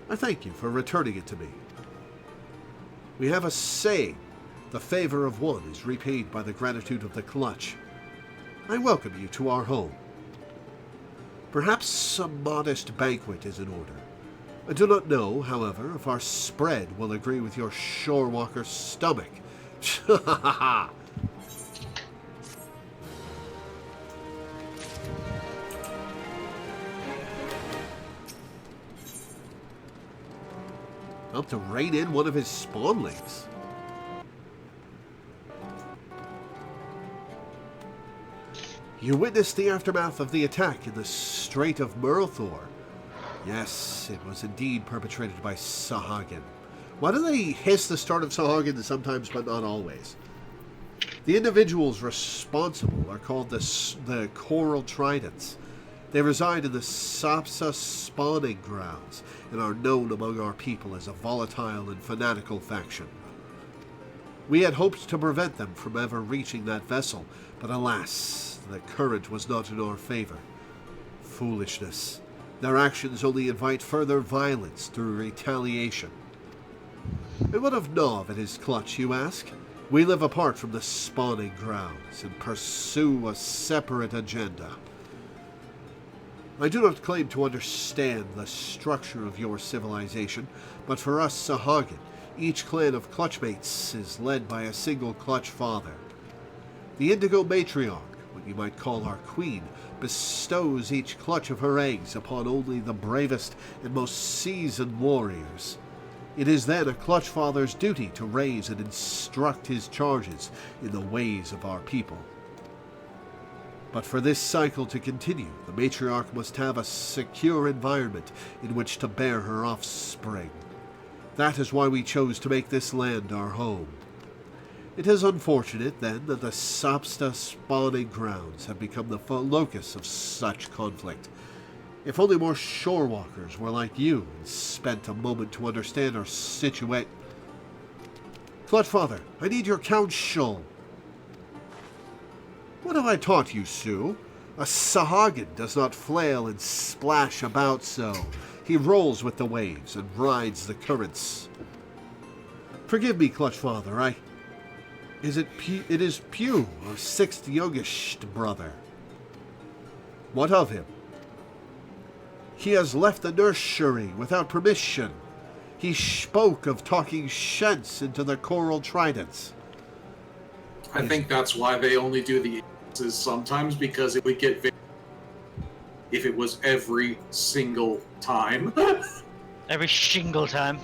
I thank you for returning it to me. We have a saying, the favor of one is repaid by the gratitude of the Clutch. I welcome you to our home. Perhaps some modest banquet is in order. I do not know, however, if our spread will agree with your shorewalker's stomach. Up to rein in one of his spawnlings. You witnessed the aftermath of the attack in the Strait of Murthor. Yes, it was indeed perpetrated by Sahagin. Why do they hiss the start of Sahagin sometimes but not always? The individuals responsible are called the Coral Tridents. They reside in the Sapsa spawning grounds and are known among our people as a volatile and fanatical faction. We had hoped to prevent them from ever reaching that vessel, but alas, the current was not in our favor. Foolishness. Their actions only invite further violence through retaliation. And what of Nov and his Clutch, you ask? We live apart from the spawning grounds and pursue a separate agenda. I do not claim to understand the structure of your civilization, but for us Sahagin, each clan of Clutchmates is led by a single Clutch father. The Indigo Matriarch, what you might call our queen, bestows each clutch of her eggs upon only the bravest and most seasoned warriors. It is then a Clutch father's duty to raise and instruct his charges in the ways of our people. But for this cycle to continue, the matriarch must have a secure environment in which to bear her offspring. That is why we chose to make this land our home. It is unfortunate, then, that the Sapsta spawning grounds have become the locus of such conflict. If only more shorewalkers were like you and spent a moment to understand our situation. Clutchfather, I need your counsel. What have I taught you, Sue? A Sahagin does not flail and splash about so. He rolls with the waves and rides the currents. Forgive me, Clutchfather, It is Pew, our sixth youngest brother. What of him? He has left the nursery without permission. He spoke of talking shents into the Coral Tridents. I think that's why they only do the is sometimes, because it would get if it was every single time. Every single time.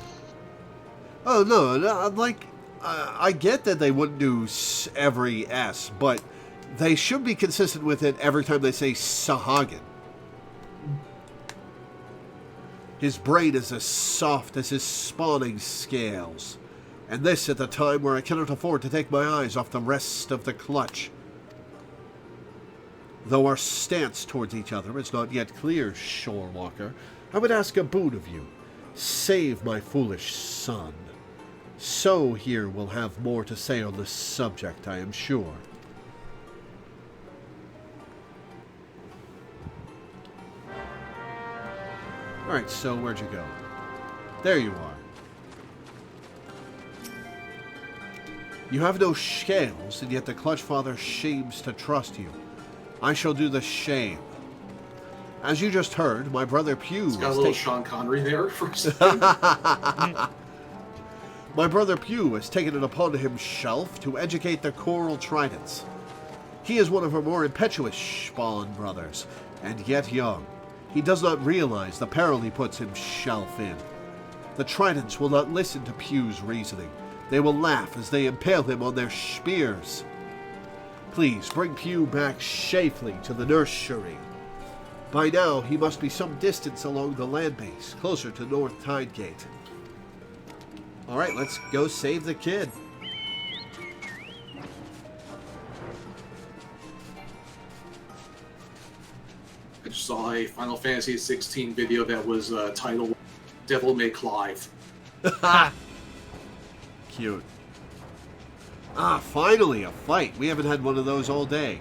Oh, no, I get that they wouldn't do every S, but they should be consistent with it every time they say Sahagin. His brain is as soft as his spawning scales, and this at the time where I cannot afford to take my eyes off the rest of the Clutch. Though our stance towards each other is not yet clear, Shorewalker, I would ask a boon of you. Save my foolish son. So here will have more to say on this subject, I am sure. Alright, so where'd you go? There you are. You have no scales, and yet the Clutch Father shames to trust you. I shall do the shame. As you just heard, my brother Pew... It's got a little Sean Connery there for a second. My brother Pew has taken it upon himself to educate the Coral Tridents. He is one of our more impetuous spawn brothers, and yet young. He does not realize the peril he puts himself in. The Tridents will not listen to Pew's reasoning. They will laugh as they impale him on their spears. Please bring Pew back safely to the nursery. By now, he must be some distance along the land base, closer to North Tidegate. Alright, let's go save the kid. I just saw a Final Fantasy XVI video that was titled Devil May Clive. Cute. Ah, finally a fight. We haven't had one of those all day.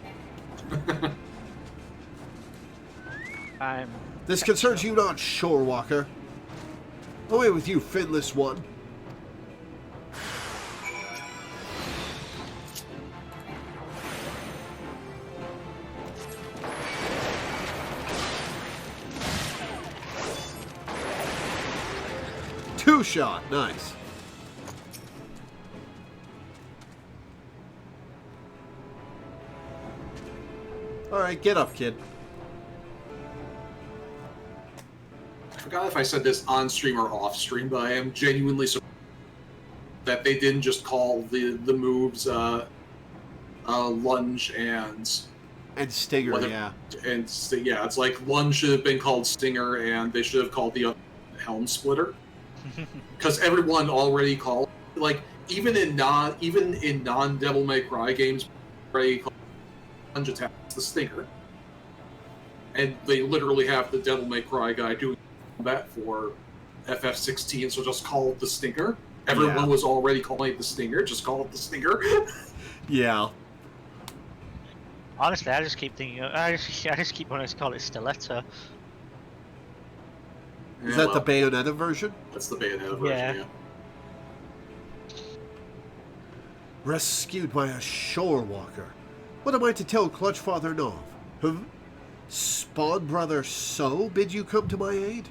This concerns you not, Shorewalker. Away with you, finless one. Two shot, nice. Alright, get up, kid. I forgot if I said this on stream or off stream, but I am genuinely surprised that they didn't just call the moves lunge and Stinger, yeah. And yeah, it's like lunge should have been called Stinger, and they should have called the other Helm Splitter, because everyone already called, like, even in non Devil May Cry games, already called lunge attack the Stinger, and they literally have the Devil May Cry guy doing that for FF16, so just call it the Stinger. Everyone was already calling it the Stinger, just call it the Stinger. Yeah. Honestly, I just keep thinking, I just keep wanting to call it Stiletto. Is that the Bayonetta version? That's the Bayonetta version, yeah. Rescued by a Shorewalker. What am I to tell Clutch Father Nov? Spawn Brother So bid you come to my aid?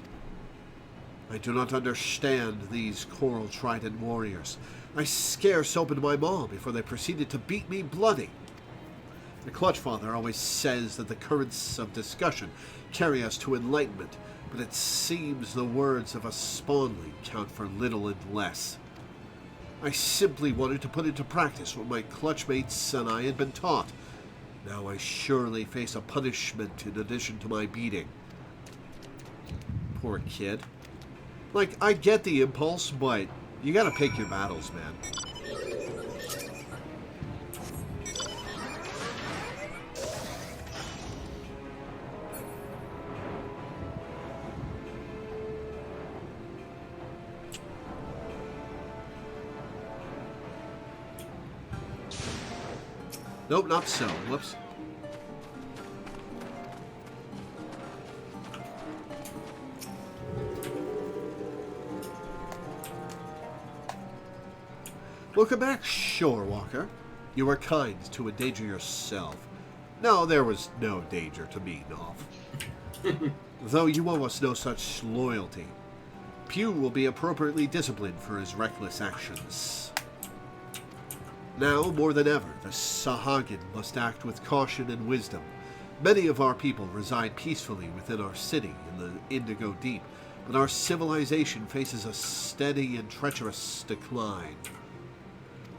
I do not understand these Coral Trident warriors. I scarce opened my maw before they proceeded to beat me bloody. The Clutch Father always says that the currents of discussion carry us to enlightenment, but it seems the words of a spawnling count for little and less. I simply wanted to put into practice what my clutchmates and I had been taught. Now I surely face a punishment in addition to my beating. Poor kid. Like, I get the impulse, but you gotta pick your battles, man. Nope, not so. Whoops. Welcome back, Shorewalker. You were kind to endanger yourself. No, there was no danger to me, Nov. Though you owe us no such loyalty. Pew will be appropriately disciplined for his reckless actions. Now, more than ever, the Sahagin must act with caution and wisdom. Many of our people reside peacefully within our city in the Indigo Deep, but our civilization faces a steady and treacherous decline.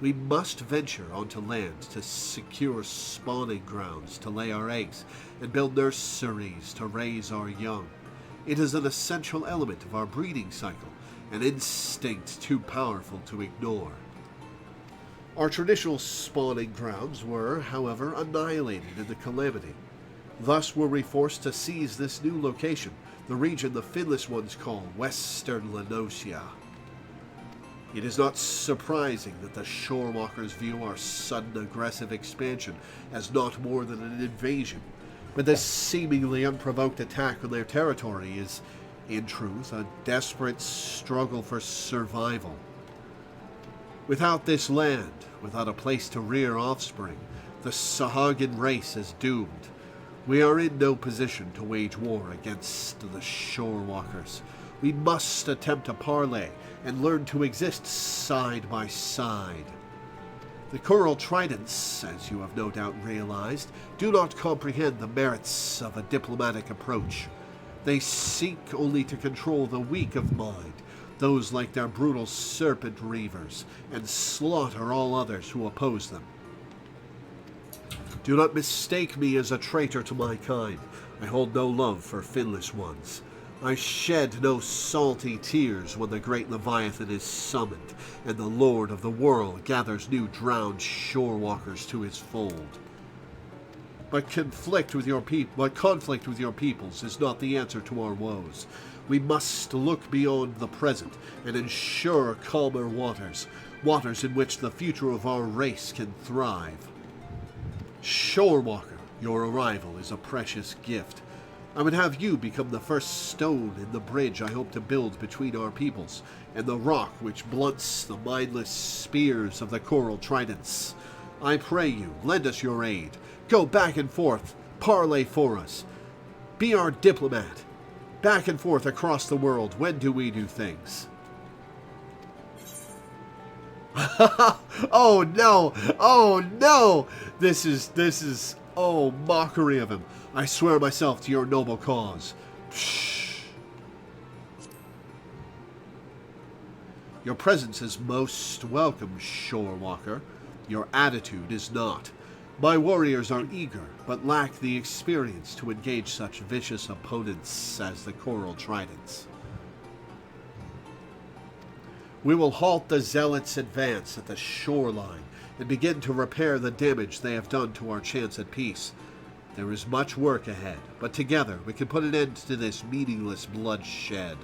We must venture onto land to secure spawning grounds to lay our eggs and build nurseries to raise our young. It is an essential element of our breeding cycle, an instinct too powerful to ignore. Our traditional spawning grounds were, however, annihilated in the calamity. Thus were we forced to seize this new location the region the Finless ones call Western Lenosia. It is not surprising that the Shorewalkers view our sudden aggressive expansion as not more than an invasion, but this seemingly unprovoked attack on their territory is, in truth, a desperate struggle for survival. Without this land, without a place to rear offspring, the Sahagin race is doomed. We are in no position to wage war against the Shorewalkers. We must attempt a parley and learn to exist side by side. The Coral Tridents, as you have no doubt realized, do not comprehend the merits of a diplomatic approach. They seek only to control the weak of mind, those like their brutal serpent reavers, and slaughter all others who oppose them. Do not mistake me as a traitor to my kind. I hold no love for Finless ones. I shed no salty tears when the great Leviathan is summoned, and the Lord of the world gathers new drowned shorewalkers to his fold. But conflict with your peoples is not the answer to our woes. We must look beyond the present and ensure calmer waters, waters in which the future of our race can thrive. Shorewalker, your arrival is a precious gift. I would have you become the first stone in the bridge I hope to build between our peoples, and the rock which blunts the mindless spears of the Coral Tridents. I pray you, lend us your aid. Go back and forth, parley for us. Be our diplomat. Back and forth across the world, when do we do things? Oh no! Oh no! This is, oh, mockery of him. I swear myself to your noble cause. Shh. Your presence is most welcome, Shorewalker. Your attitude is not. My warriors are eager, but lack the experience to engage such vicious opponents as the Coral Tridents. We will halt the Zealots' advance at the shoreline and begin to repair the damage they have done to our chance at peace. There is much work ahead, but together we can put an end to this meaningless bloodshed.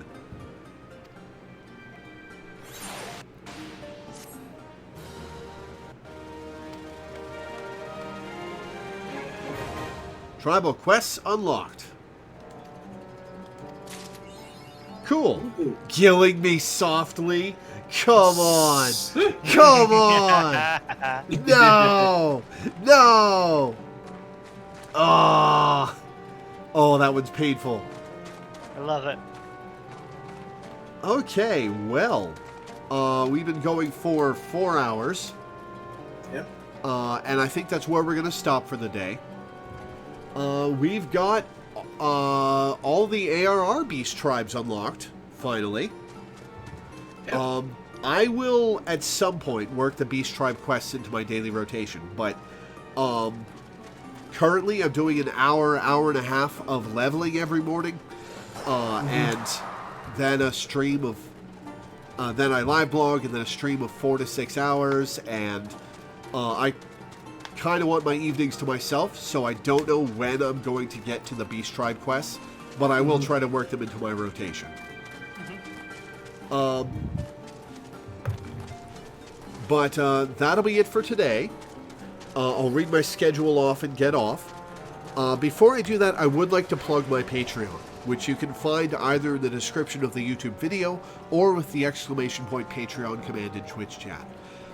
Tribal quests unlocked. Cool. Killing me softly? Come on. Come on. No. No. Oh. Oh, that one's painful. I love it. Okay, well, we've been going for 4 hours. Yep. And I think that's where we're going to stop for the day. We've got all the ARR beast tribes unlocked, finally. Yep. I will, at some point, work the beast tribe quests into my daily rotation, but currently I'm doing an hour and a half of leveling every morning, and then a stream of, then I live blog, and then a stream of 4 to 6 hours, and I kind of want my evenings to myself, so I don't know when I'm going to get to the beast tribe quests, but I will try to work them into my rotation. But that'll be it for today. I'll read my schedule off and get off. Before I do that, I would like to plug my Patreon, which you can find either in the description of the YouTube video or with the ! Patreon command in Twitch chat.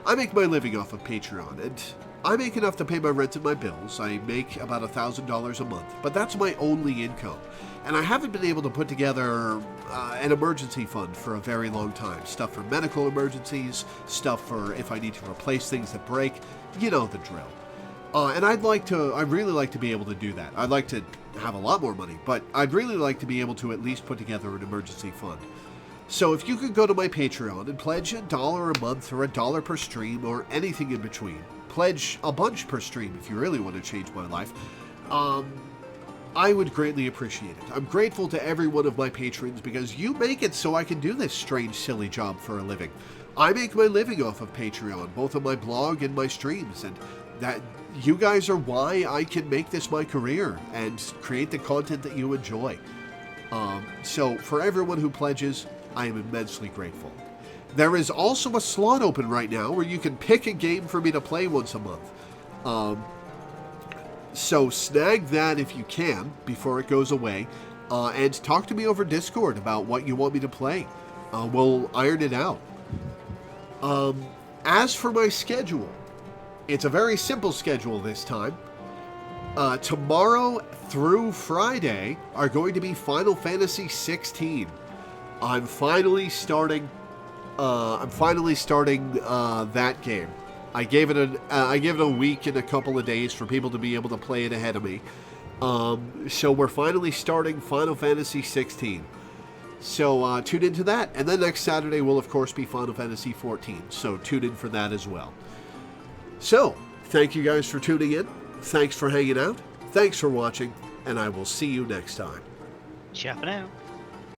I make my living off of Patreon, and I make enough to pay my rent and my bills. I make about $1,000 a month, but that's my only income. And I haven't been able to put together an emergency fund for a very long time. Stuff for medical emergencies, stuff for if I need to replace things that break. You know the drill. And I'd really like to be able to do that. I'd like to have a lot more money, but I'd really like to be able to at least put together an emergency fund. So if you could go to my Patreon and pledge $1 a month or $1 per stream or anything in between, pledge a bunch per stream if you really want to change my life, I would greatly appreciate it. I'm grateful to every one of my patrons because you make it so I can do this strange, silly job for a living. I make my living off of Patreon, both on my blog and my streams, and that you guys are why I can make this my career and create the content that you enjoy. So for everyone who pledges, I am immensely grateful. There is also a slot open right now where you can pick a game for me to play once a month. So snag that if you can before it goes away, and talk to me over Discord about what you want me to play. We'll iron it out. As for my schedule, it's a very simple schedule this time. Tomorrow through Friday are going to be Final Fantasy XVI. I'm finally starting that game. I gave it a week and a couple of days for people to be able to play it ahead of me. So we're finally starting Final Fantasy XVI. So tune into that, and then next Saturday will of course be Final Fantasy XIV. So tune in for that as well. So thank you guys for tuning in. Thanks for hanging out. Thanks for watching, and I will see you next time. Ciao for now.